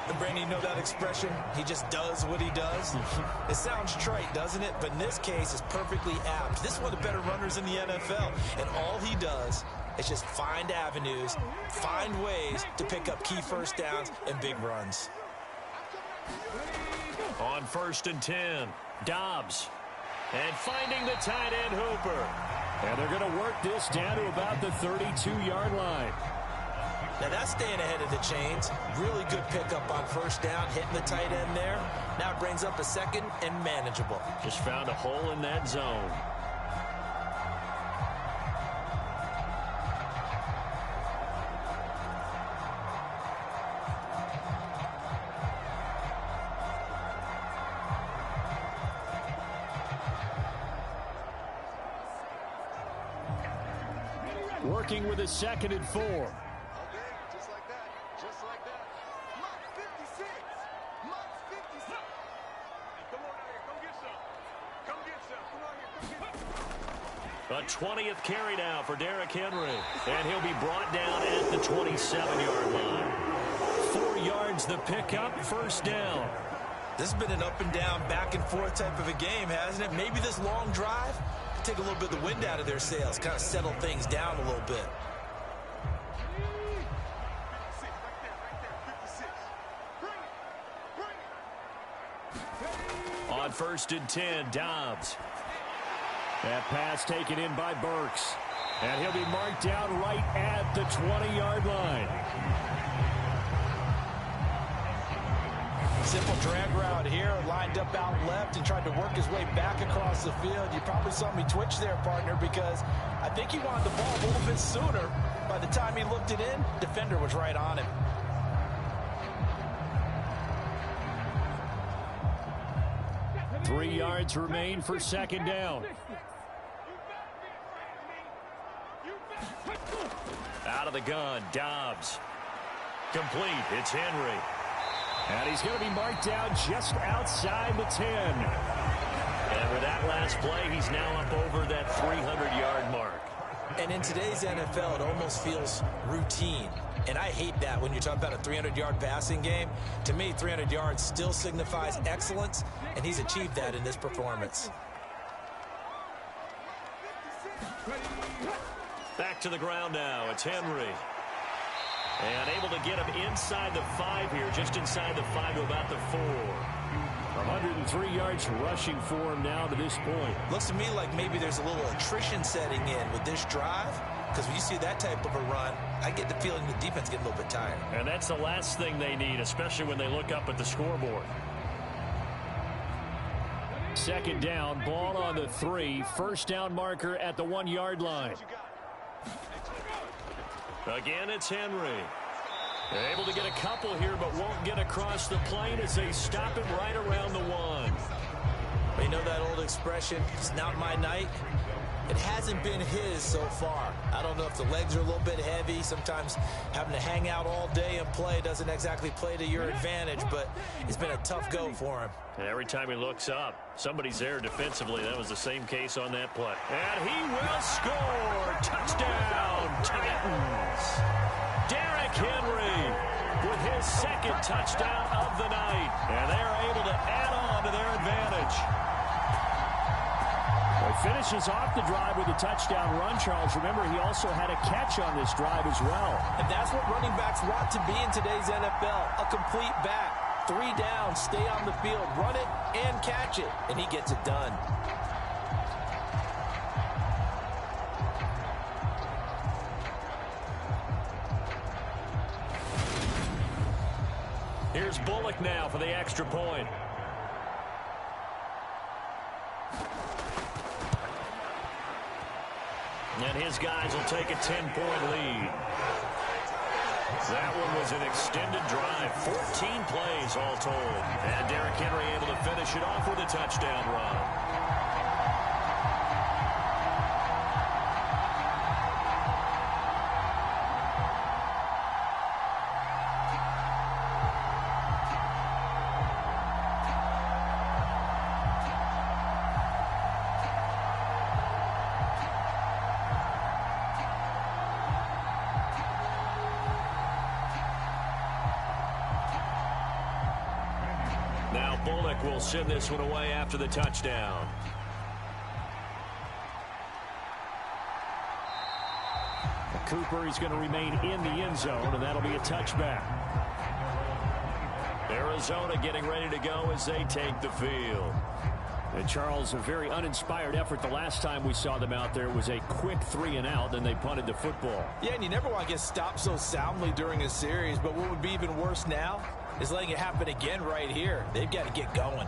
And Brandon, you know that expression? He just does what he does. It sounds trite, doesn't it? But in this case, it's perfectly apt. This is one of the better runners in the NFL. And all he does is just find avenues, find ways to pick up key 1st downs and big runs. On 1st and 10, Dobbs. And finding the tight end Hooper. And they're going to work this down to about the 32-yard line. Now that's staying ahead of the chains. Really good pickup on 1st down, hitting the tight end there. Now it brings up a 2nd and manageable. Just found a hole in that zone. Working with a 2nd and 4. Okay, just like that. Just like that. Mark 56. Mark 56. Come on out here. Come get some. Come get some. Come on here. Come get some. A 20th carry now for Derrick Henry. And he'll be brought down at the 27-yard line. 4 yards the pickup, 1st down. This has been an up and down, back and forth type of a game, hasn't it? Maybe this long drive can take a little bit of the wind out of their sails, kind of settle things down a little bit. 56, right there, 56. Bring it. On 1st and 10, Dobbs. That pass taken in by Burks. And he'll be marked down right at the 20-yard line. Simple drag route here, lined up out left and tried to work his way back across the field. You probably saw me twitch there, partner, because I think he wanted the ball a little bit sooner. By the time he looked it in, defender was right on him. Three yards remain for 2nd down. Out of the gun, Dobbs. Complete, it's Henry. And he's going to be marked down just outside the 10. And with that last play, he's now up over that 300-yard mark. And in today's NFL, it almost feels routine. And I hate that when you're talking about a 300-yard passing game. To me, 300 yards still signifies excellence, and he's achieved that in this performance. Back to the ground now. It's Henry. And able to get him inside the 5 here, just inside the 5 to about the 4. 103 yards rushing for him now to this point. Looks to me like maybe there's a little attrition setting in with this drive, because when you see that type of a run, I get the feeling the defense gets a little bit tired. And that's the last thing they need, especially when they look up at the scoreboard. 2nd down, ball on the 3. 1st down marker at the 1-yard line. Again, it's Henry. They're able to get a couple here, but won't get across the plane as they stop him right around the 1. Well, you know that old expression, it's not my night? It hasn't been his so far. I don't know if the legs are a little bit heavy. Sometimes having to hang out all day and play doesn't exactly play to your advantage, but it's been a tough go for him. And every time he looks up, somebody's there defensively. That was the same case on that play. And he will score. Touchdown, Titans. Derrick Henry with his 2nd touchdown of the night. And they're able to add on to their advantage. He finishes off the drive with a touchdown run, Charles. Remember, he also had a catch on this drive as well. And that's what running backs want to be in today's NFL, a complete back. 3 down, stay on the field, run it and catch it, and he gets it done. Here's Bullock now for the extra point. And his guys will take a 10-point lead. That one was an extended drive. 14 plays all told. And Derrick Henry able to finish it off with a touchdown run. Bullock will send this one away after the touchdown. Cooper is going to remain in the end zone, and that'll be a touchback. Arizona getting ready to go as they take the field. And Charles, a very uninspired effort. The last time we saw them out there was a quick 3-and-out, then they punted the football. Yeah, and you never want to get stopped so soundly during a series, but what would be even worse now is letting it happen again right here. They've got to get going.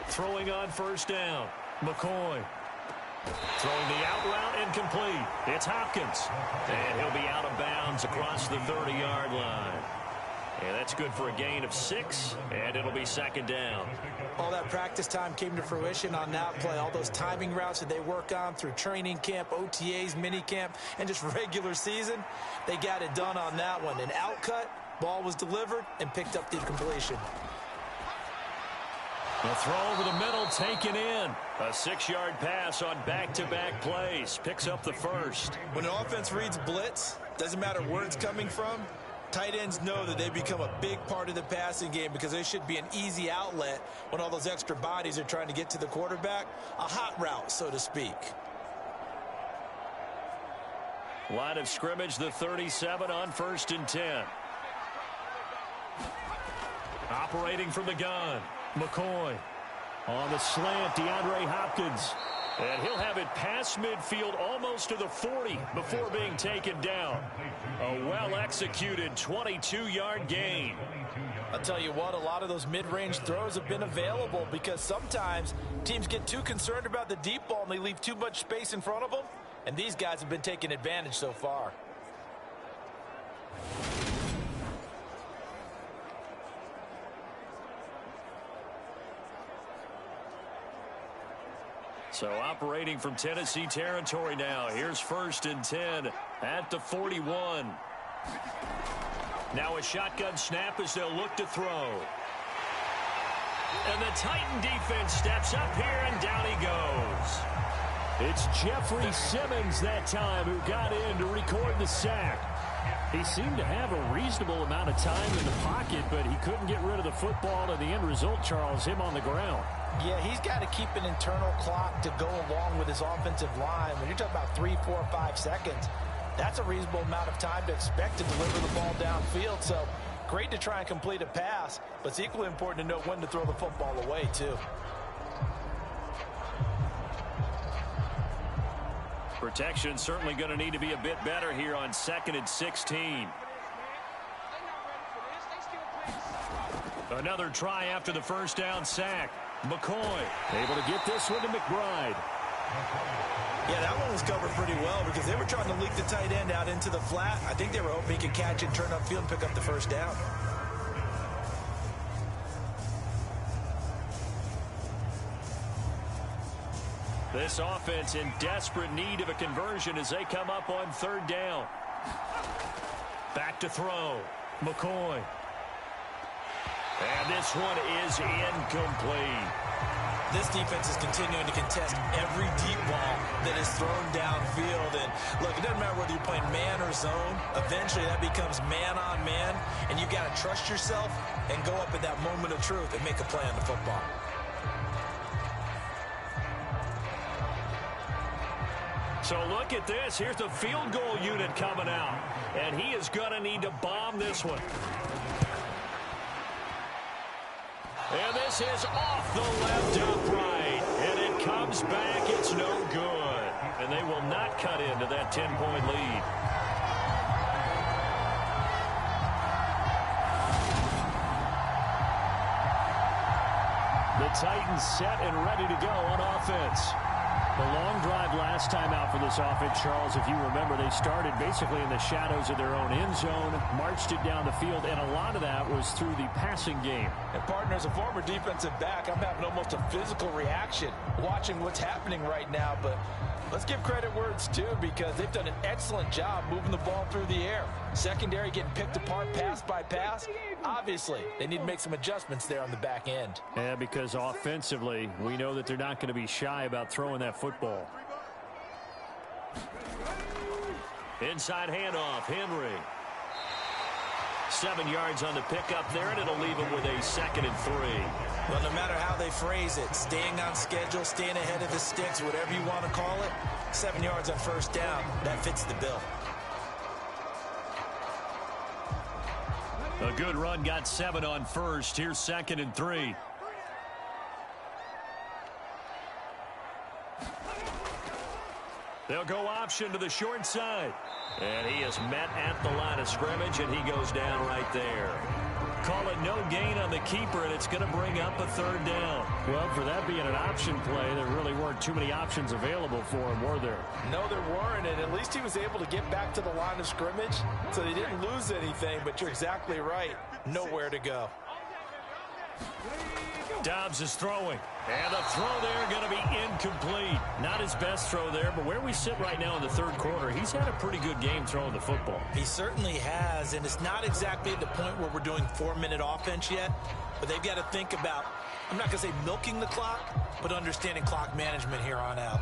Throwing on 1st down, McCoy. Throwing the out route incomplete. It's Hopkins. And he'll be out of bounds across the 30-yard line. And that's good for a gain of 6, and it'll be second down. All that practice time came to fruition on that play. All those timing routes that they work on through training camp, OTAs, minicamp, and just regular season, they got it done on that one. An outcut, ball was delivered, and picked up the completion. A throw over the middle, taken in. A 6-yard pass on back-to-back plays. Picks up the first. When an offense reads blitz, doesn't matter where it's coming from, tight ends know that they become a big part of the passing game because they should be an easy outlet when all those extra bodies are trying to get to the quarterback. A hot route, so to speak. Line of scrimmage, the 37 on 1st and 10. Operating from the gun. McCoy on the slant, DeAndre Hopkins. And he'll have it past midfield almost to the 40 before being taken down. A well-executed 22-yard gain. I'll tell you what, a lot of those mid-range throws have been available because sometimes teams get too concerned about the deep ball and they leave too much space in front of them. And these guys have been taking advantage so far. So operating from Tennessee territory now. Here's 1st and 10 at the 41. Now a shotgun snap as they'll look to throw. And the Titan defense steps up here, and down he goes. It's Jeffrey Simmons that time who got in to record the sack. He seemed to have a reasonable amount of time in the pocket, but he couldn't get rid of the football, and the end result, Charles, him on the ground. Yeah, he's got to keep an internal clock to go along with his offensive line. When you're talking about 3, 4, 5 seconds, that's a reasonable amount of time to expect to deliver the ball downfield. So great to try and complete a pass, but it's equally important to know when to throw the football away, too. Protection certainly going to need to be a bit better here on 2nd and 16. Another try after the first down sack. McCoy able to get this one to McBride. Yeah, that one was covered pretty well because they were trying to leak the tight end out into the flat. I think they were hoping he could catch it, turn upfield, and pick up the first down. This offense in desperate need of a conversion as they come up on 3rd down. Back to throw. McCoy. And this one is incomplete. This defense is continuing to contest every deep ball that is thrown downfield. And look, it doesn't matter whether you're playing man or zone. Eventually that becomes man on man. And you got to trust yourself and go up at that moment of truth and make a play on the football. So look at this. Here's the field goal unit coming out. And he is going to need to bomb this one. And this is off the left upright. And it comes back. It's no good. And they will not cut into that 10-point lead. The Titans set and ready to go on offense. The long drive last time out for this offense, Charles, if you remember, they started basically in the shadows of their own end zone, marched it down the field, and a lot of that was through the passing game. And, partner, as a former defensive back, I'm having almost a physical reaction watching what's happening right now. But let's give credit where it's due because they've done an excellent job moving the ball through the air. Secondary getting picked apart pass by pass. Obviously, they need to make some adjustments there on the back end. Yeah, because offensively, we know that they're not going to be shy about throwing that football. Inside handoff, Henry. 7 yards on the pickup there, and it'll leave him with a 2nd and 3. Well, no matter how they phrase it, staying on schedule, staying ahead of the sticks, whatever you want to call it, 7 yards on 1st down, that fits the bill. A good run, got 7 on 1st. Here's 2nd and 3. They'll go option to the short side. And he is met at the line of scrimmage, and he goes down right there. Call it no gain on the keeper, and it's going to bring up a third down. Well, for that being an option play, there really weren't too many options available for him, were there? No, there weren't, and at least he was able to get back to the line of scrimmage, so they didn't lose anything, but you're exactly right. Nowhere to go. Dobbs is throwing. And the throw there going to be incomplete. Not his best throw there, but where we sit right now in the third quarter, he's had a pretty good game throwing the football. He certainly has, and it's not exactly at the point where we're doing 4-minute offense yet, but they've got to think about, I'm not going to say milking the clock, but understanding clock management here on out.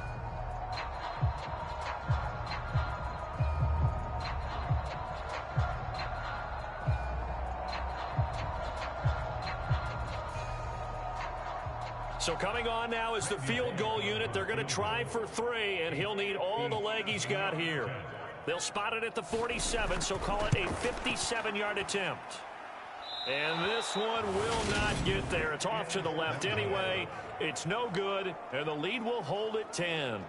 So coming on now is the field goal unit. They're going to try for 3, and he'll need all the leg he's got here. They'll spot it at the 47, so call it a 57-yard attempt. And this one will not get there. It's off to the left anyway. It's no good, and the lead will hold at 10.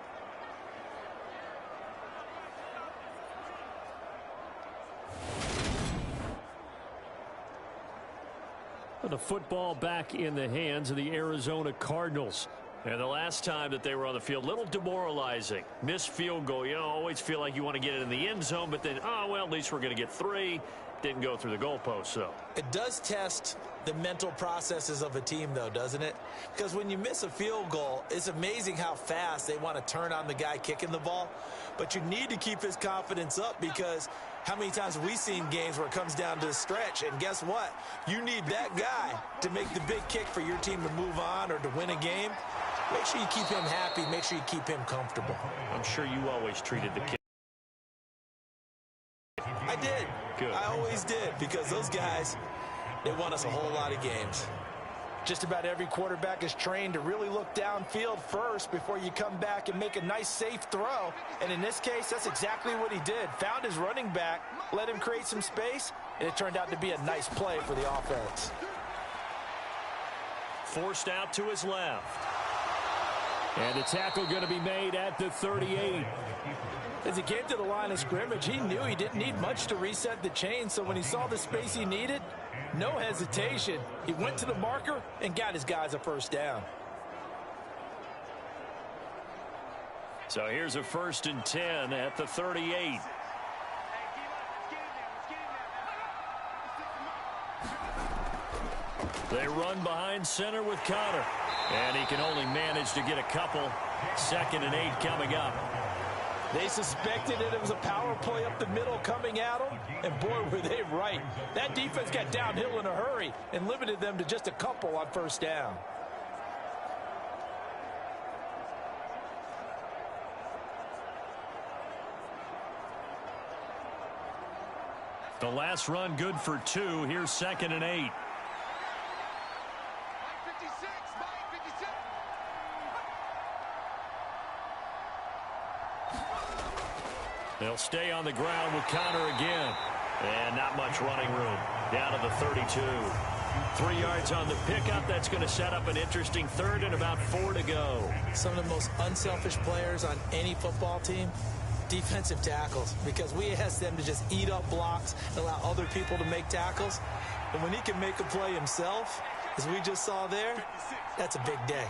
The football back in the hands of the Arizona Cardinals. And the last time that they were on the field, a little demoralizing. Missed field goal. You know, always feel like you want to get it in the end zone, but then, oh, well, at least we're going to get 3. Didn't go through the goalpost, though. It does test the mental processes of a team, though, doesn't it? Because when you miss a field goal, it's amazing how fast they want to turn on the guy kicking the ball. But you need to keep his confidence up, because how many times have we seen games where it comes down to the stretch? And guess what? You need that guy to make the big kick for your team to move on or to win a game. Make sure you keep him happy. Make sure you keep him comfortable. I'm sure you always treated the kid. I did. Good. I always did, because those guys, they won us a whole lot of games. Just about every quarterback is trained to really look downfield first before you come back and make a nice, safe throw. And in this case, that's exactly what he did. Found his running back, let him create some space, and it turned out to be a nice play for the offense. Forced out to his left. And the tackle going to be made at the 38. As he came to the line of scrimmage, he knew he didn't need much to reset the chain, so when he saw the space he needed, no hesitation. He went to the marker and got his guys a first down. So here's a 1st and 10 at the 38. They run behind center with Connor. And he can only manage to get a couple. 2nd and 8 coming up. They suspected it was a power play up the middle coming at them, and boy, were they right. That defense got downhill in a hurry and limited them to just a couple on first down. The last run good for 2. Here's 2nd and 8. They'll stay on the ground with Connor again. And not much running room. Down to the 32. 3 yards on the pickup. That's going to set up an interesting 3rd and about 4 to go. Some of the most unselfish players on any football team, defensive tackles, because we ask them to just eat up blocks and allow other people to make tackles. And when he can make a play himself, as we just saw there, that's a big day.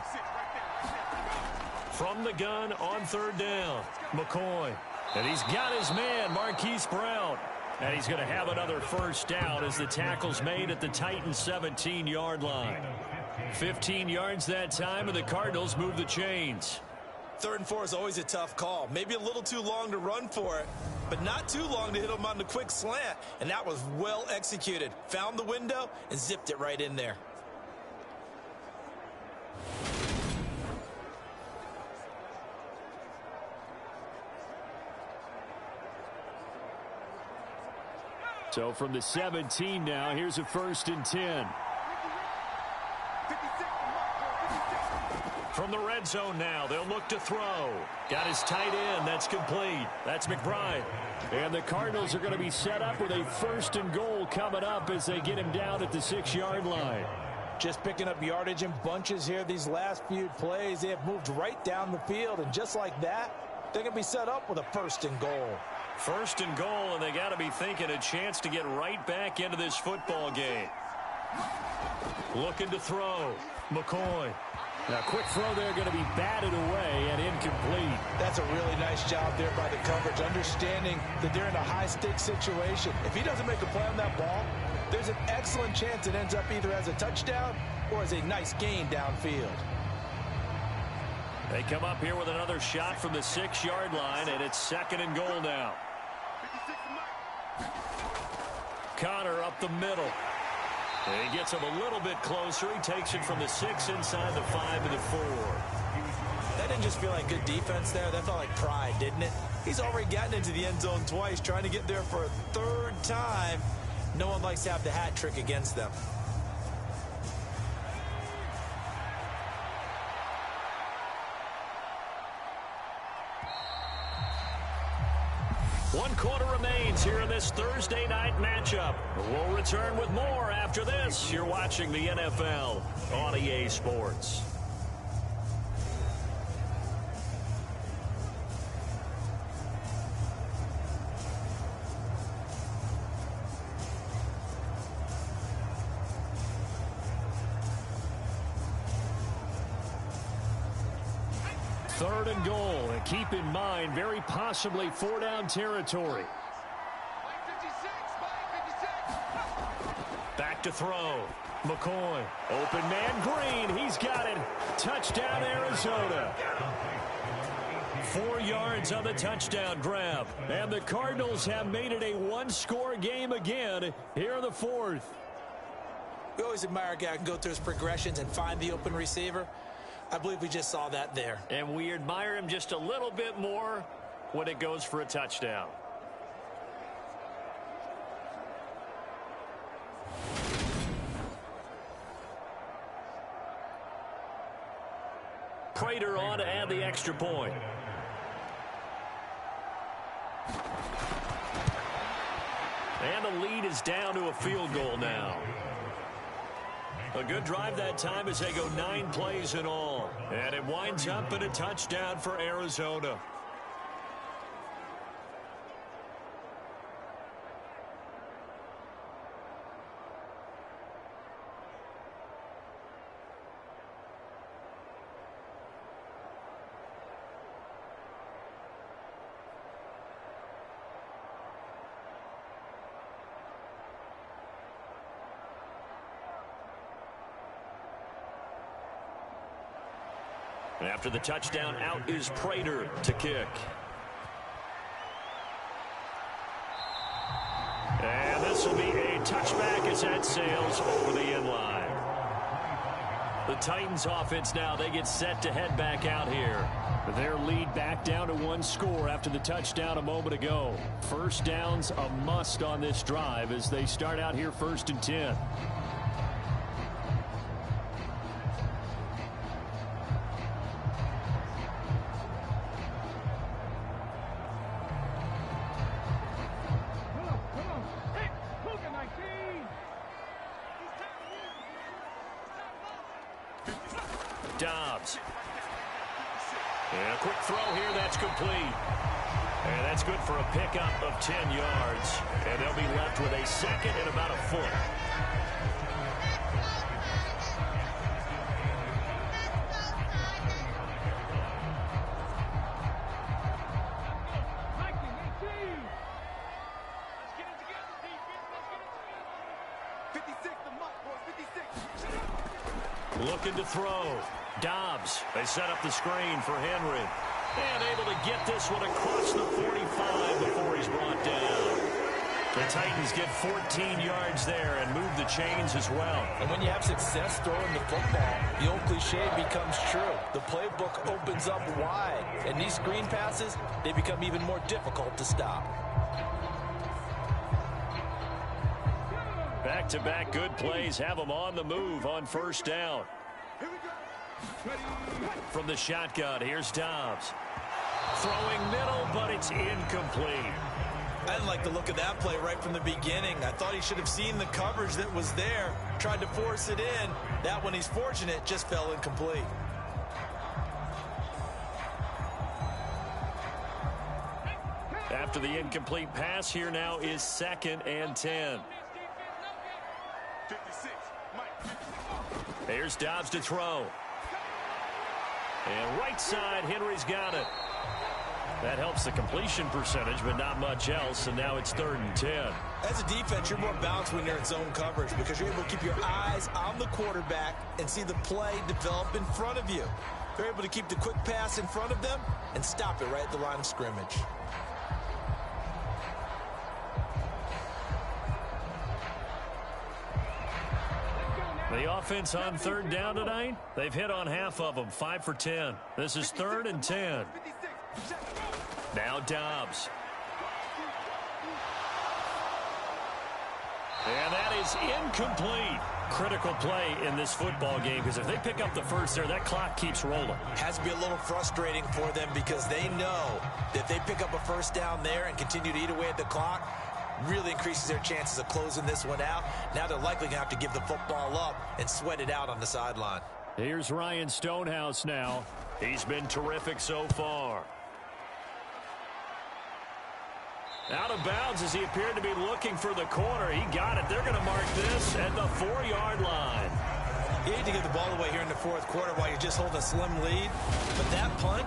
From the gun on 3rd down, McCoy. And he's got his man, Marquise Brown. And he's going to have another first down as the tackle's made at the Titans' 17-yard line. 15 yards that time, and the Cardinals move the chains. 3rd and 4 is always a tough call. Maybe a little too long to run for it, but not too long to hit him on the quick slant. And that was well executed. Found the window and zipped it right in there. So from the 17 now, here's a 1st and 10. From the red zone now, they'll look to throw. Got his tight end. That's complete. That's McBride. And the Cardinals are going to be set up with a 1st and goal coming up as they get him down at the 6-yard line. Just picking up yardage in bunches here these last few plays. They have moved right down the field, and just like that, they're going to be set up with a 1st and goal. 1st and goal, and they got to be thinking a chance to get right back into this football game. Looking to throw. McCoy. Now, quick throw there, going to be batted away and incomplete. That's a really nice job there by the coverage, understanding that they're in a high-stakes situation. If he doesn't make a play on that ball, there's an excellent chance it ends up either as a touchdown or as a nice gain downfield. They come up here with another shot from the 6-yard line, and it's 2nd and goal now. Connor up the middle. And he gets him a little bit closer. He takes it from the 6 inside the 5 to the 4. That didn't just feel like good defense there. That felt like pride, didn't it? He's already gotten into the end zone twice, trying to get there for a 3rd time. No one likes to have the hat trick against them. One quarter remains here in this Thursday night matchup. We'll return with more after this. You're watching the NFL on EA Sports. Third and goal, and keep in mind, very possibly 4-down territory. Back to throw. McCoy. Open man Green. He's got it. Touchdown, Arizona. 4 yards on the touchdown grab. And the Cardinals have made it a one-score game again here in the 4th. We always admire a guy who can go through his progressions and find the open receiver. I believe we just saw that there. And we admire him just a little bit more when it goes for a touchdown. Prater on to add the extra point. And the lead is down to a field goal now. A good drive that time as they go 9 plays in all. And it winds up in a touchdown for Arizona. After the touchdown, out is Prater to kick. And this will be a touchback as that sails over the end line. The Titans offense now, they get set to head back out here. Their lead back down to 1 score after the touchdown a moment ago. First down's a must on this drive as they start out here 1st and 10. Dobbs. And a quick throw here, that's complete. And that's good for a pickup of 10 yards. And they'll be left with a 2nd and about a foot. Looking to throw. Dobbs. They set up the screen for Henry. And able to get this one across the 45 before he's brought down. The Titans get 14 yards there and move the chains as well. And when you have success throwing the football, the old cliche becomes true. The playbook opens up wide. And these screen passes, they become even more difficult to stop. Back-to-back good plays have them on the move on 1st down. From the shotgun, here's Dobbs. Throwing middle, but it's incomplete. I didn't like the look of that play right from the beginning. I thought he should have seen the coverage that was there, tried to force it in. That one, he's fortunate, just fell incomplete. After the incomplete pass, here now is 2nd and 10. Here's Dobbs to throw. And right side, Henry's got it. That helps the completion percentage, but not much else, and now it's 3rd and 10. As a defense, you're more balanced when you're in zone coverage because you're able to keep your eyes on the quarterback and see the play develop in front of you. They're able to keep the quick pass in front of them and stop it right at the line of scrimmage. The offense on 3rd down tonight, they've hit on half of them, 5 for 10. This is 3rd and 10. Now Dobbs. And that is incomplete. Critical play in this football game because if they pick up the first there, that clock keeps rolling. Has to be a little frustrating for them because they know that if they pick up a first down there and continue to eat away at the clock, really increases their chances of closing this one out. Now they're likely going to have to give the football up and sweat it out on the sideline. Here's Ryan Stonehouse now. He's been terrific so far. Out of bounds as he appeared to be looking for the corner. He got it. They're going to mark this at the 4-yard line. You need to get the ball away here in the 4th quarter while you're just holding a slim lead. But that punt,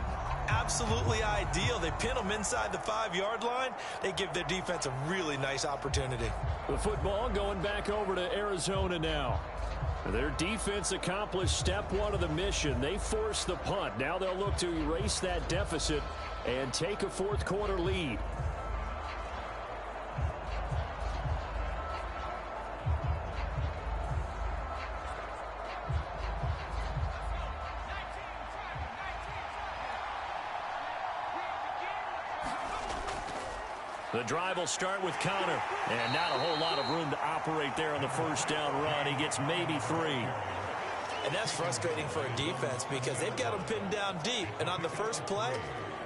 absolutely ideal. They pin them inside the 5-yard line. They give their defense a really nice opportunity. The football going back over to Arizona now. Their defense accomplished step 1 of the mission. They forced the punt. Now they'll look to erase that deficit and take a 4th quarter lead. The drive will start with counter. And not a whole lot of room to operate there on the first down run. He gets maybe 3. And that's frustrating for a defense because they've got them pinned down deep. And on the first play,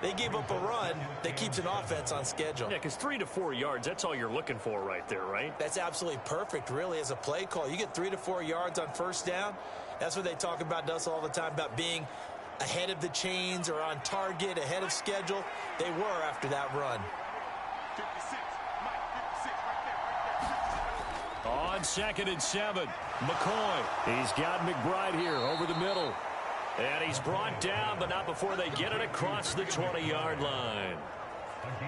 they gave up a run that keeps an offense on schedule. Yeah, because 3 to 4 yards, that's all you're looking for right there, right? That's absolutely perfect, really, as a play call. You get 3 to 4 yards on first down. That's what they talk about us all the time, about being ahead of the chains or on target, ahead of schedule. They were after that run. On 2nd and 7, McCoy. He's got McBride here over the middle. And he's brought down, but not before they get it across the 20-yard line.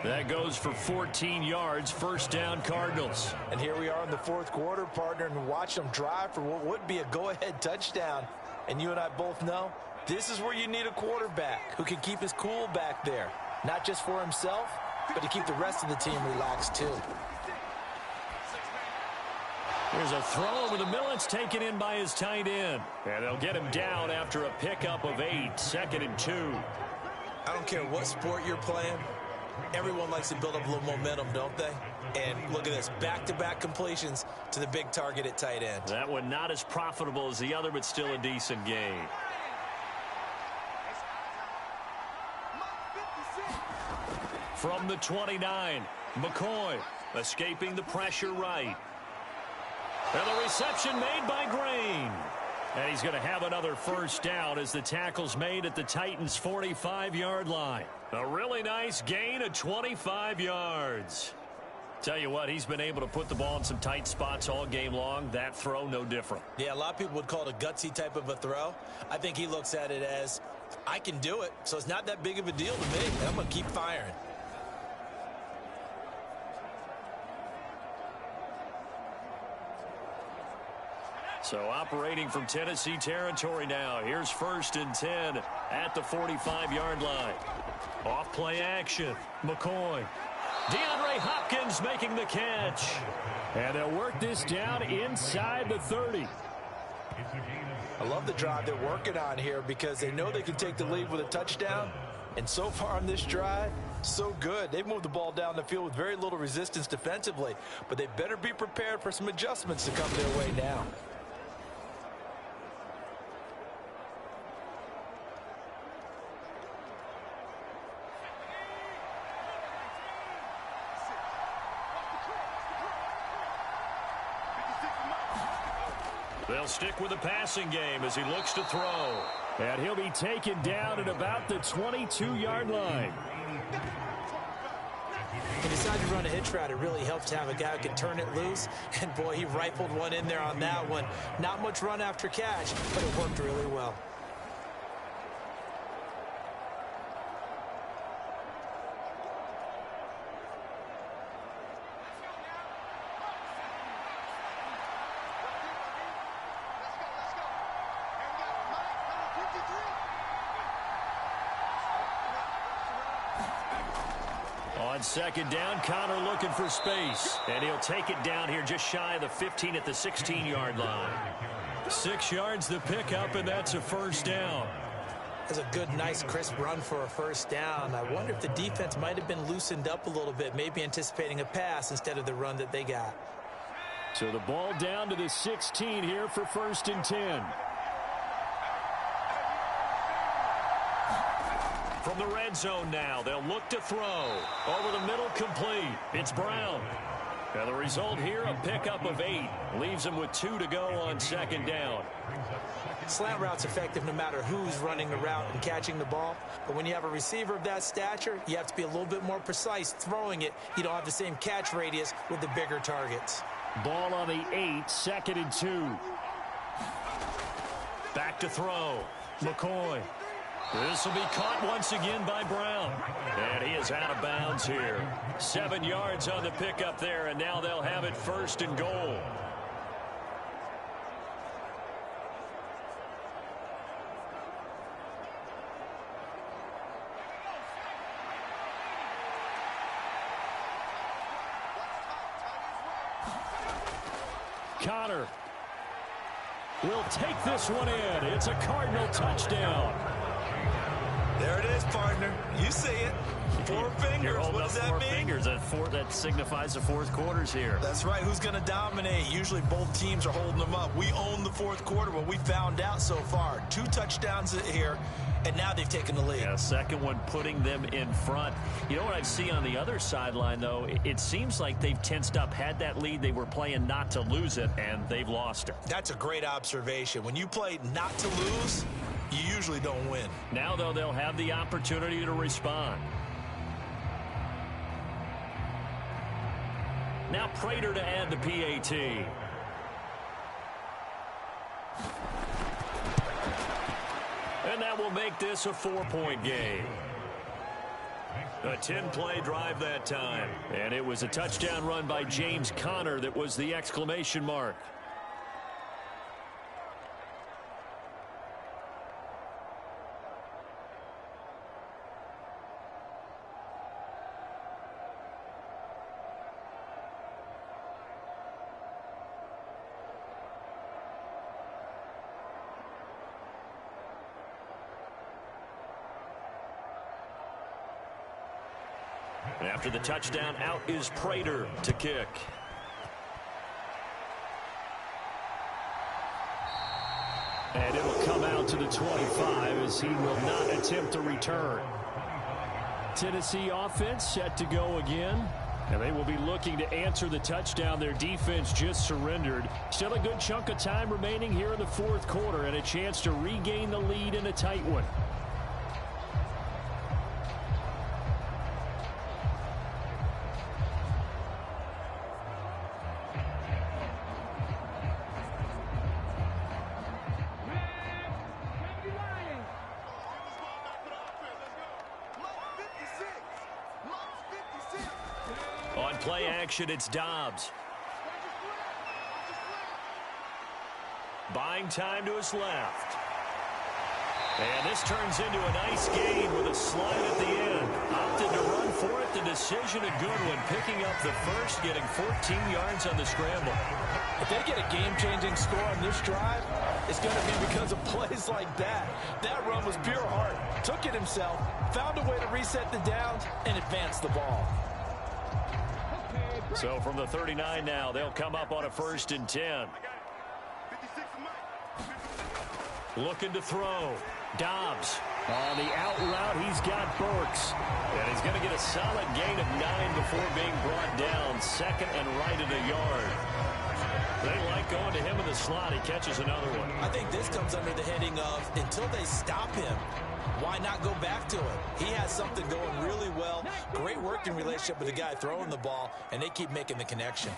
That goes for 14 yards, first down Cardinals. And here we are in the 4th quarter, partner, and watch them drive for what would be a go-ahead touchdown. And you and I both know this is where you need a quarterback who can keep his cool back there. Not just for himself, but to keep the rest of the team relaxed too. There's a throw over the middle. It's taken in by his tight end. And they'll get him down after a pickup of 8, 2nd and 2. I don't care what sport you're playing. Everyone likes to build up a little momentum, don't they? And look at this, back-to-back completions to the big target at tight end. That one not as profitable as the other, but still a decent game. From the 29, McCoy escaping the pressure right. And the reception made by Green. And he's going to have another first down as the tackle's made at the Titans' 45-yard line. A really nice gain of 25 yards. Tell you what, he's been able to put the ball in some tight spots all game long. That throw, no different. Yeah, a lot of people would call it a gutsy type of a throw. I think he looks at it as, I can do it, so it's not that big of a deal to me. I'm going to keep firing. So operating from Tennessee territory now. Here's 1st and 10 at the 45-yard line. Off play action. McCoy. DeAndre Hopkins making the catch. And they'll work this down inside the 30. I love the drive they're working on here because they know they can take the lead with a touchdown. And so far on this drive, so good. They've moved the ball down the field with very little resistance defensively. But they better be prepared for some adjustments to come their way now. They'll stick with the passing game as he looks to throw. And he'll be taken down at about the 22-yard line. When he decided to run a hitch route, it really helps to have a guy who can turn it loose. And, boy, he rifled one in there on that one. Not much run after catch, but it worked really well. On second down, Connor looking for space. And he'll take it down here just shy of the 15 at the 16-yard line. 6 yards the pickup, and that's a first down. That's a good, nice, crisp run for a first down. I wonder if the defense might have been loosened up a little bit, maybe anticipating a pass instead of the run that they got. So the ball down to the 16 here for 1st and 10. From the red zone now, they'll look to throw. Over the middle, complete. It's Brown. And the result here, a pickup of 8. Leaves them with 2 to go on second down. Slant route's effective no matter who's running the route and catching the ball. But when you have a receiver of that stature, you have to be a little bit more precise throwing it. You don't have the same catch radius with the bigger targets. Ball on the 8, 2nd and 2. Back to throw. McCoy. This will be caught once again by Brown. And he is out of bounds here. 7 yards on the pickup there, and now they'll have it 1st and goal. Connor will take this one in. It's a Cardinal touchdown. There it is, partner. You see it. 4 fingers. What does that mean? 4 fingers. That signifies the 4th quarter's here. That's right. Who's going to dominate? Usually both teams are holding them up. We own the 4th quarter, but we found out so far. 2 touchdowns here, and now they've taken the lead. Yeah, second one putting them in front. You know what I see on the other sideline, though? It seems like they've tensed up. Had that lead, they were playing not to lose it, and they've lost it. That's a great observation. When you play not to lose, you usually don't win. Now, though, they'll have the opportunity to respond. Now Prater to add the PAT. And that will make this a 4-point game. A 10-play drive that time. And it was a touchdown run by James Conner that was the exclamation mark. After the touchdown, out is Prater to kick. And it'll come out to the 25 as he will not attempt to return. Tennessee offense set to go again. And they will be looking to answer the touchdown their defense just surrendered. Still a good chunk of time remaining here in the 4th quarter and a chance to regain the lead in a tight one. On play action, it's Dobbs. Buying time to his left. And this turns into a nice gain with a slide at the end. Opted to run for it. The decision a good one. Picking up the first, getting 14 yards on the scramble. If they get a game-changing score on this drive, it's going to be because of plays like that. That run was pure heart. Took it himself, found a way to reset the downs, and advance the ball. So from the 39 now, they'll come up on a 1st and 10. Looking to throw. Dobbs on the out route. He's got Burks. And he's going to get a solid gain of 9 before being brought down. 2nd and right at a yard. They like going to him in the slot. He catches another one. I think this comes under the heading of until they stop him, why not go back to it? He has got something going really well. Great working relationship with the guy throwing the ball, and they keep making the connection.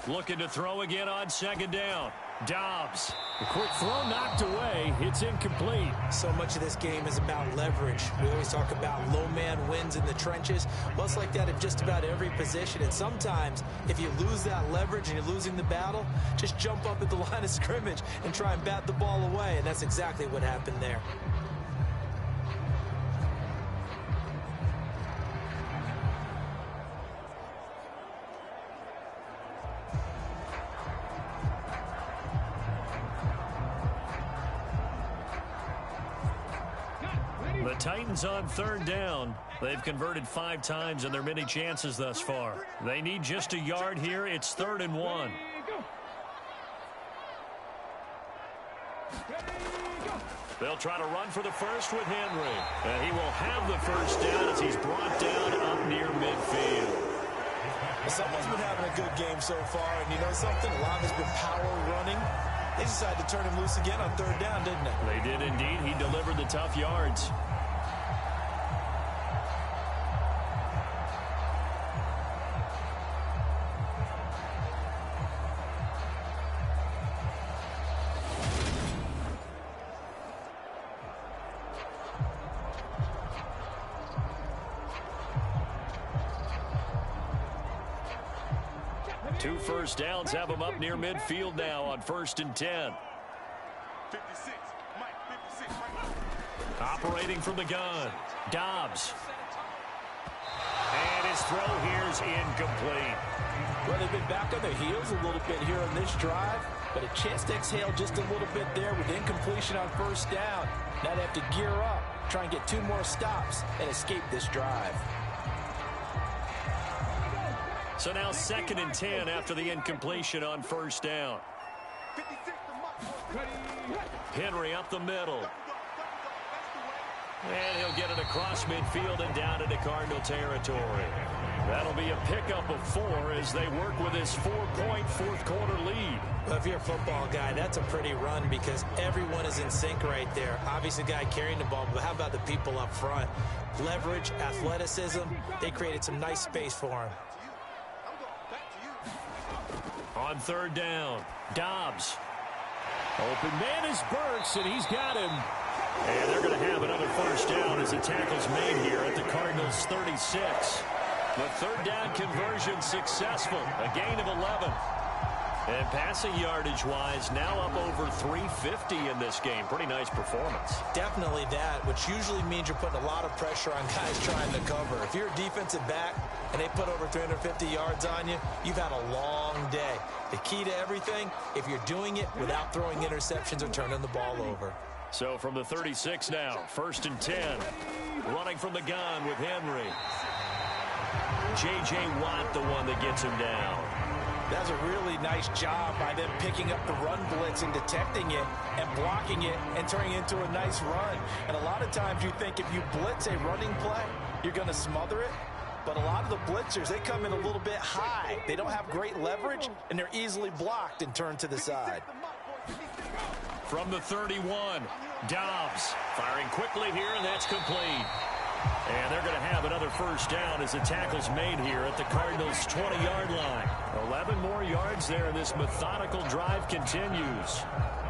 Looking to throw again on second down. Dobbs. A quick throw knocked away. It's incomplete. So much of this game is about leverage. We always talk about low man wins in the trenches. Well, it's like that in just about every position. And sometimes, if you lose that leverage and you're losing the battle, just jump up at the line of scrimmage and try and bat the ball away. And that's exactly what happened there. The Titans on third down. They've converted 5 times in their many chances thus far. They need just a yard here. It's 3rd and 1. They'll try to run for the first with Henry. And he will have the first down as he's brought down up near midfield. Someone's been having a good game so far, and you know something? A lot of it's been power running. They decided to turn him loose again on third down, didn't they? They did indeed. He delivered the tough yards. Two first downs have him up near midfield now on 1st and 10. 56, Mike, 56, Operating from the gun. Dobbs. And his throw here's incomplete. Well, they've been back on their heels a little bit here on this drive, but a chance to exhale just a little bit there with incompletion on first down. Now they have to gear up, try and get 2 more stops, and escape this drive. So now 2nd and 10 after the incompletion on first down. 56 to Mike. Henry up the middle. And he'll get it across midfield and down into Cardinal territory. That'll be a pickup of 4 as they work with this 4-point fourth-quarter lead. Well, if you're a football guy, that's a pretty run because everyone is in sync right there. Obviously, the guy carrying the ball, but how about the people up front? Leverage, athleticism, they created some nice space for him. On third down, Dobbs. Open man is Burks, and he's got him. And they're going to have another first down as the tackle's made here at the Cardinals' 36. The third down conversion successful, a gain of 11. And passing yardage-wise, now up over 350 in this game. Pretty nice performance. Definitely that, which usually means you're putting a lot of pressure on guys trying to cover. If you're a defensive back and they put over 350 yards on you, you've had a long day. The key to everything, if you're doing it without throwing interceptions or turning the ball over. So from the 36 now, 1st and 10. Running from the gun with Henry. J.J. Watt, the one that gets him down. That's a really nice job by them picking up the run blitz and detecting it and blocking it and turning it into a nice run. And a lot of times you think if you blitz a running play, you're going to smother it. But a lot of the blitzers, they come in a little bit high. They don't have great leverage, and they're easily blocked and turned to the side. From the 31, Dobbs firing quickly here, and that's complete. And they're going to have another first down as the tackle's made here at the Cardinals' 20-yard line. 11 more yards there, and this methodical drive continues.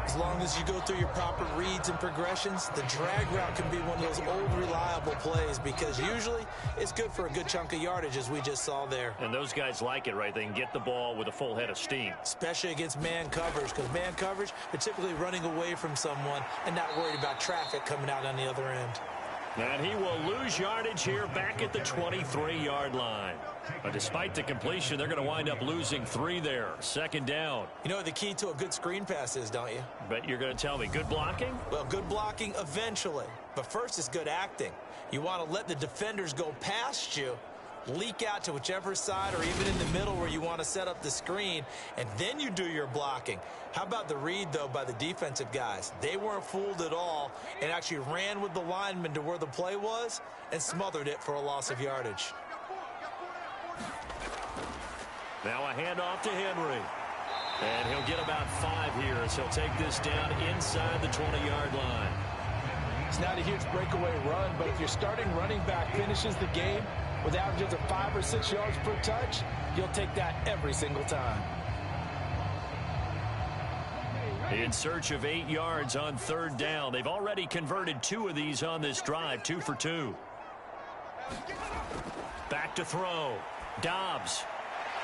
As long as you go through your proper reads and progressions, the drag route can be one of those old reliable plays because usually it's good for a good chunk of yardage as we just saw there. And those guys like it, right? They can get the ball with a full head of steam. Especially against man coverage because man coverage, they're typically running away from someone and not worried about traffic coming out on the other end. And he will lose yardage here back at the 23-yard line. But despite the completion, they're going to wind up losing 3 there. 2nd down. You know what the key to a good screen pass is, don't you? Bet you're going to tell me. Good blocking? Well, good blocking eventually. But first is good acting. You want to let the defenders go past you, leak out to whichever side or even in the middle where you want to set up the screen, and then you do your blocking. How about the read, though, by the defensive guys? They weren't fooled at all and actually ran with the lineman to where the play was and smothered it for a loss of yardage. Now a handoff to Henry. And he'll get about 5 here as he'll take this down inside the 20-yard line. It's not a huge breakaway run, but if your starting running back finishes the game with averages of 5 or 6 yards per touch, you'll take that every single time. In search of 8 yards on third down. They've already converted 2 of these on this drive, 2 for 2. Back to throw. Dobbs.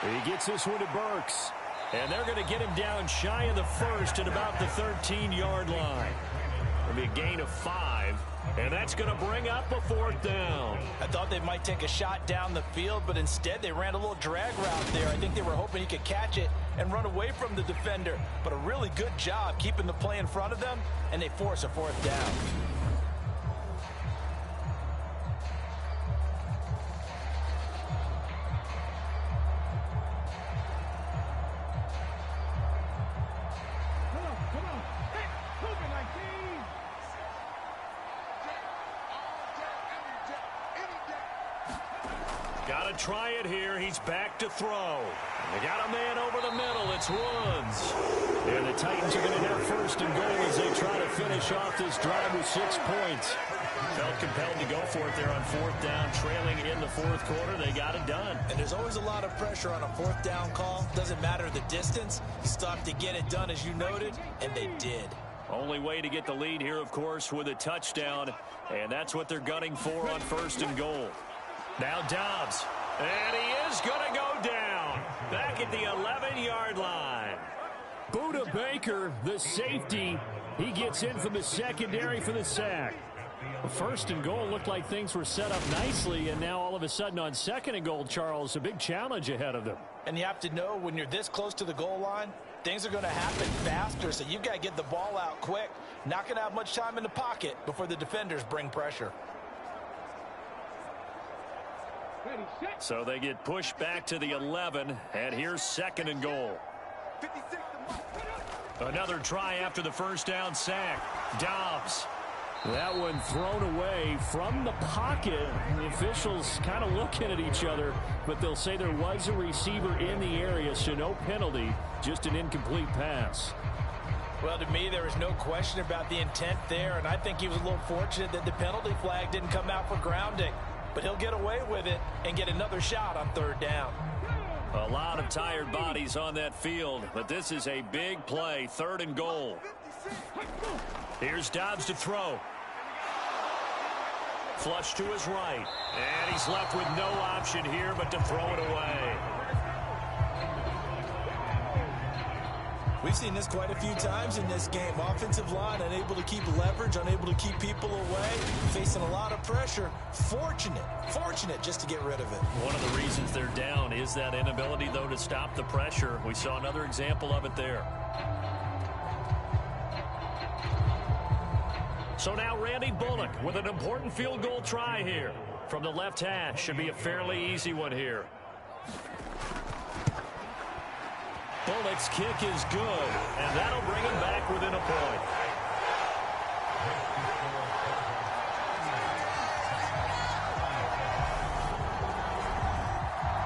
He gets this one to Burks. And they're going to get him down shy of the first at about the 13-yard line. It'll be a gain of 5, and that's going to bring up a 4th down. I thought they might take a shot down the field, but instead they ran a little drag route there. I think they were hoping he could catch it and run away from the defender. But a really good job keeping the play in front of them, and they force a 4th down. Got to try it here. He's back to throw. They got a man over the middle. It's Woods. And the Titans are going to have 1st and goal as they try to finish off this drive with 6 points. Felt compelled to go for it there on 4th down, trailing in the 4th quarter. They got it done. And there's always a lot of pressure on a 4th down call. Doesn't matter the distance. You stop to get it done, as you noted, and they did. Only way to get the lead here, of course, with a touchdown. And that's what they're gunning for on 1st and goal. Now Dobbs, and he is going to go down back at the 11-yard line. Buda Baker, the safety, he gets in from the secondary for the sack. 1st and goal looked like things were set up nicely, and now all of a sudden on 2nd and goal, Charles, a big challenge ahead of them. And you have to know when you're this close to the goal line, things are going to happen faster, so you've got to get the ball out quick. Not going to have much time in the pocket before the defenders bring pressure. So they get pushed back to the 11, and here's 2nd and goal. Another try after the 1st down sack. Dobbs. That one thrown away from the pocket. The officials kind of looking at each other, but they'll say there was a receiver in the area, so no penalty, just an incomplete pass. Well, to me, there is no question about the intent there, and I think he was a little fortunate that the penalty flag didn't come out for grounding. But he'll get away with it and get another shot on 3rd down. A lot of tired bodies on that field, but this is a big play, 3rd and goal. Here's Dobbs to throw. Flush to his right, and he's left with no option here but to throw it away. We've seen this quite a few times in this game. Offensive line unable to keep leverage, unable to keep people away, facing a lot of pressure. Fortunate just to get rid of it. One of the reasons they're down is that inability, though, to stop the pressure. We saw another example of it there. So now Randy Bullock with an important field goal try here. From the left hash, should be a fairly easy one here. Bullock's kick is good, and that'll bring him back within a point.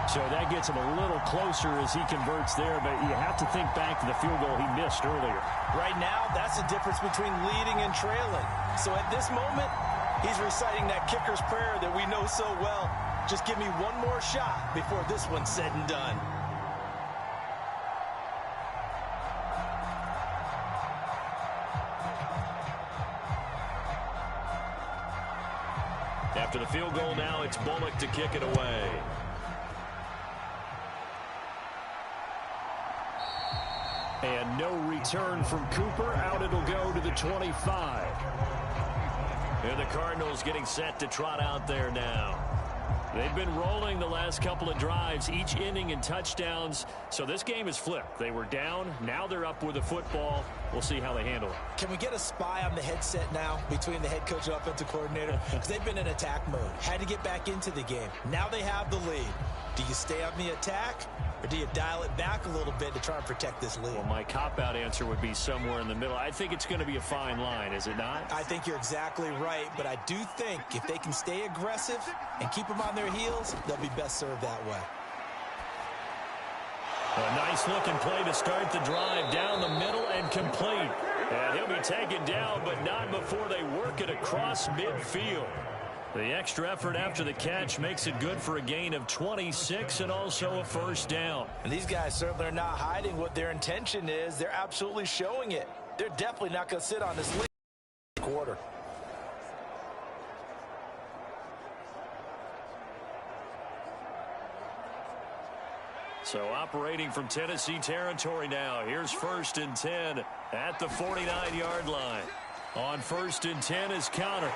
So that gets him a little closer as he converts there, but you have to think back to the field goal he missed earlier. Right now, that's the difference between leading and trailing. So at this moment, he's reciting that kicker's prayer that we know so well. Just give me one more shot before this one's said and done. After the field goal now, it's Bullock to kick it away. And no return from Cooper. Out it'll go to the 25. And the Cardinals getting set to trot out there now. They've been rolling the last couple of drives, each inning in touchdowns. So this game is flipped. They were down. Now they're up with the football. We'll see how they handle it. Can we get a spy on the headset now between the head coach and offensive coordinator? Because they've been in attack mode. Had to get back into the game. Now they have the lead. Do you stay on the attack, or do you dial it back a little bit to try and protect this lead? Well, my cop-out answer would be somewhere in the middle. I think it's going to be a fine line, is it not? I think you're exactly right, but I do think if they can stay aggressive and keep them on their heels, they'll be best served that way. A nice looking play to start the drive down the middle and complete. And he'll be taken down, but not before they work it across midfield. The extra effort after the catch makes it good for a gain of 26 and also a first down. And these guys certainly are not hiding what their intention is. They're absolutely showing it. They're definitely not going to sit on this lead quarter. So operating from Tennessee territory now. Here's 1st and 10 at the 49-yard line. On 1st and 10 is Conner.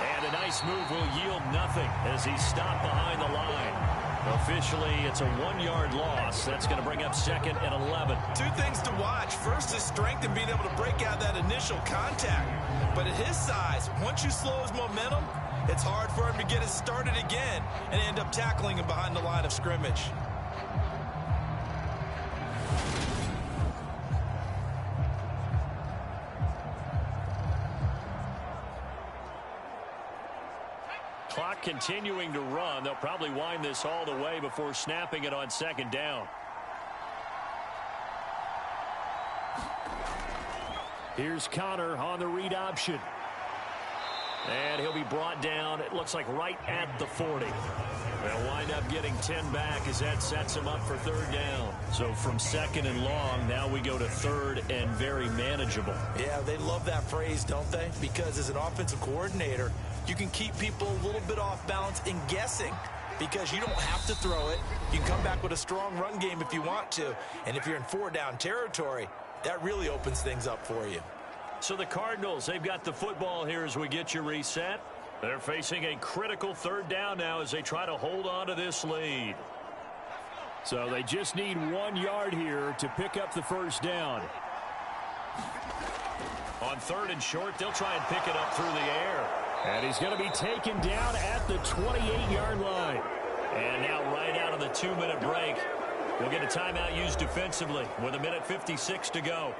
And a nice move will yield nothing as he's stopped behind the line. Officially, it's a 1-yard loss. That's going to bring up 2nd and 11. Two things to watch. First is strength and being able to break out that initial contact. But at his size, once you slow his momentum, it's hard for him to get it started again and end up tackling him behind the line of scrimmage. Clock continuing to run. They'll probably wind this all the way before snapping it on 2nd down. Here's Conner on the read option. And he'll be brought down, it looks like right at the 40. They'll wind up getting 10 back as that sets him up for 3rd down. So from 2nd and long, now we go to 3rd and very manageable. Yeah, they love that phrase, don't they? Because as an offensive coordinator, you can keep people a little bit off balance and guessing because you don't have to throw it. You can come back with a strong run game if you want to. And if you're in 4-down territory, that really opens things up for you. So the Cardinals, they've got the football here as we get you reset. They're facing a critical 3rd down now as they try to hold on to this lead. So they just need 1 yard here to pick up the first down. On 3rd and short, they'll try and pick it up through the air. And he's going to be taken down at the 28-yard line. And now right out of the 2-minute break, we'll get a timeout used defensively with 1:56 to go.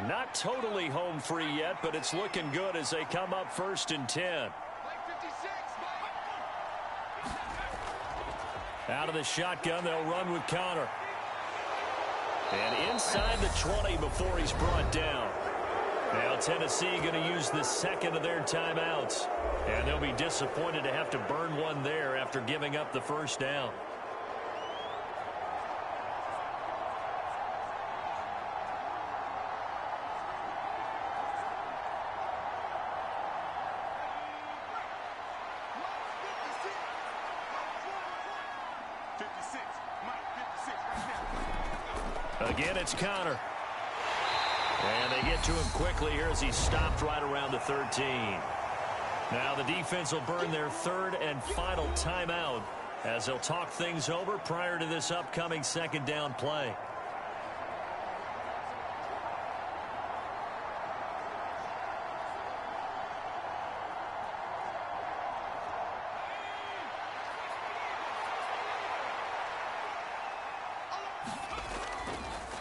Not totally home free yet, but it's looking good as they come up 1st and 10. Out of the shotgun, they'll run with Conner. And inside the 20 before he's brought down. Now Tennessee going to use the 2nd of their timeouts. And they'll be disappointed to have to burn one there after giving up the first down. Again, it's Conner. And they get to him quickly here as he's stopped right around the 13. Now the defense will burn their 3rd and final timeout as they'll talk things over prior to this upcoming 2nd down play.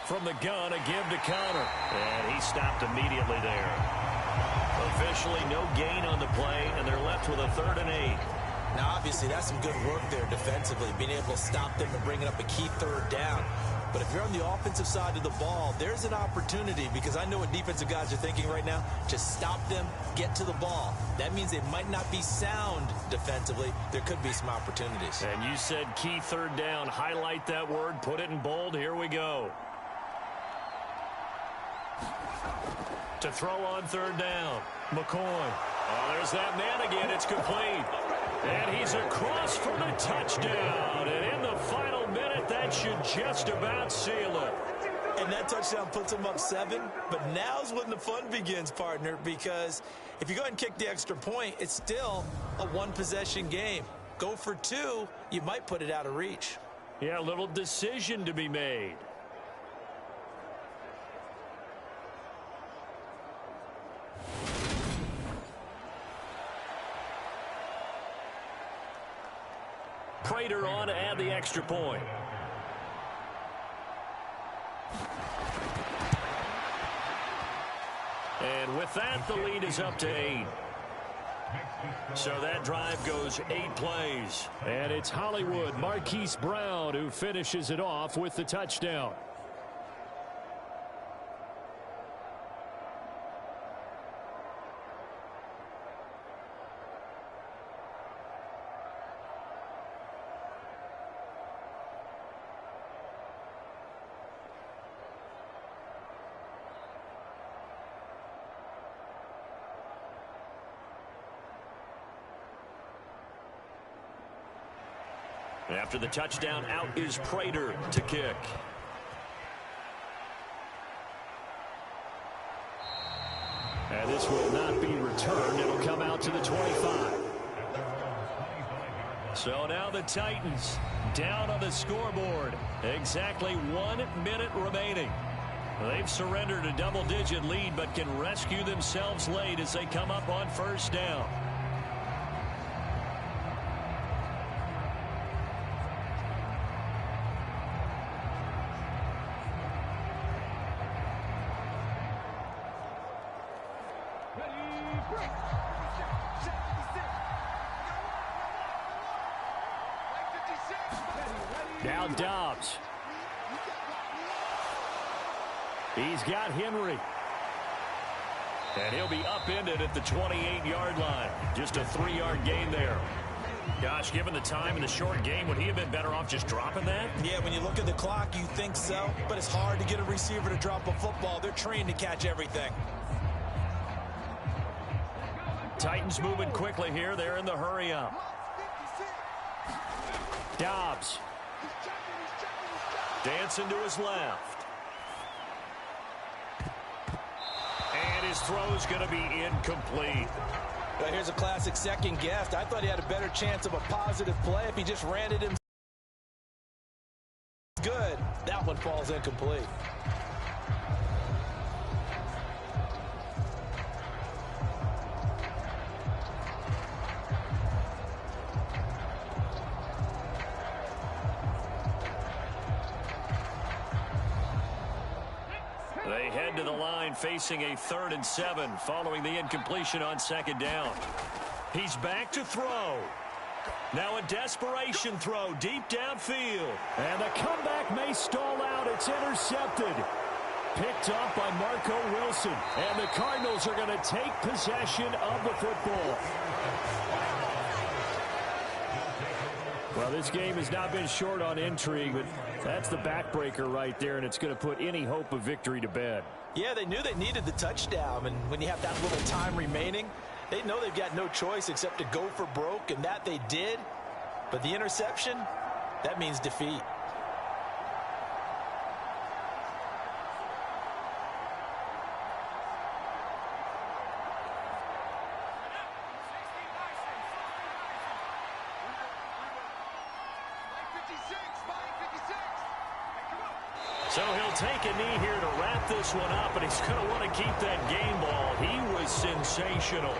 From the gun, a give to Conner. And he stopped immediately there. Officially no gain on the play, and they're left with a 3rd and 8. Now, obviously, that's some good work there defensively, being able to stop them and bringing up a key 3rd down. But if you're on the offensive side of the ball, there's an opportunity because I know what defensive guys are thinking right now. Just stop them, get to the ball. That means they might not be sound defensively. There could be some opportunities. And you said key 3rd down. Highlight that word. Put it in bold. Here we go. To throw on 3rd down. McCoy. Oh, there's that man again. It's complete. And he's across for the touchdown. And in the final minute, that should just about seal it. And that touchdown puts him up 7. But now's when the fun begins, partner, because if you go ahead and kick the extra point, it's still a 1-possession game. Go for 2, you might put it out of reach. Yeah, a little decision to be made. Prater on to add the extra point. And with that, the lead is up to 8. So that drive goes 8 plays. And it's Hollywood Marquise Brown who finishes it off with the touchdown. After the touchdown, out is Prater to kick. And this will not be returned. It'll come out to the 25. So now the Titans down on the scoreboard. Exactly 1 minute remaining. They've surrendered a double-digit lead, but can rescue themselves late as they come up on first down. Now Dobbs. He's got Henry. And he'll be upended at the 28-yard line. Just a 3-yard gain there. Gosh, given the time in the short game, would he have been better off just dropping that? Yeah, when you look at the clock, you think so. But it's hard to get a receiver to drop a football. They're trained to catch everything. Titans moving quickly here. They're in the hurry up. Dobbs. Dancing to his left. And his throw's going to be incomplete. Well, here's a classic second guess. I thought he had a better chance of a positive play if he just ran it himself. Good. That one falls incomplete. They head to the line facing a 3rd and 7 following the incompletion on second down. He's back to throw. Now a desperation throw deep downfield. And the comeback may stall out. It's intercepted. Picked off by Marco Wilson. And the Cardinals are going to take possession of the football. Well, this game has not been short on intrigue, but that's the backbreaker right there, and it's going to put any hope of victory to bed. Yeah, they knew they needed the touchdown, and when you have that little time remaining, they know they've got no choice except to go for broke, and that they did. But the interception, that means defeat. So he'll take a knee here to wrap this one up, and he's going to want to keep that game ball. He was sensational.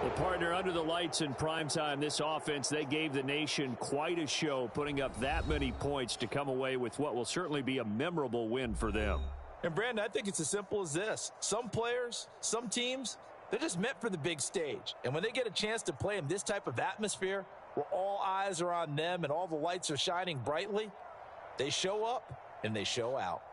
The partner under the lights in primetime, this offense, they gave the nation quite a show, putting up that many points to come away with what will certainly be a memorable win for them. And, Brandon, I think it's as simple as this. Some players, some teams, they're just meant for the big stage. And when they get a chance to play in this type of atmosphere where all eyes are on them and all the lights are shining brightly, they show up and they show out.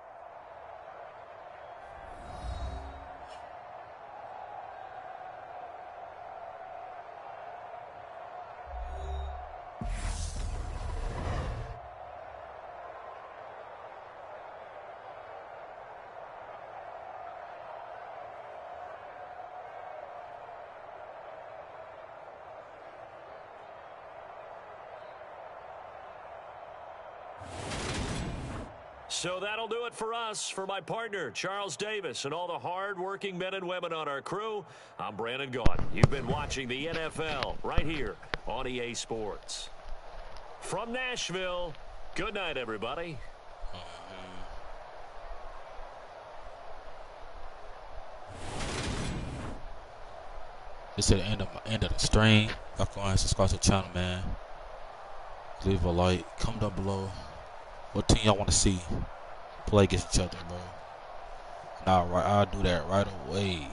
So that'll do it for us. For my partner, Charles Davis, and all the hard-working men and women on our crew, I'm Brandon Gaudin. You've been watching the NFL right here on EA Sports. From Nashville, good night, everybody. This is the end of the stream. Y'all go ahead and subscribe to the channel, man. Leave a like. Comment down below. What team y'all want to see play against each other, bro? Nah, right. I'll do that right away.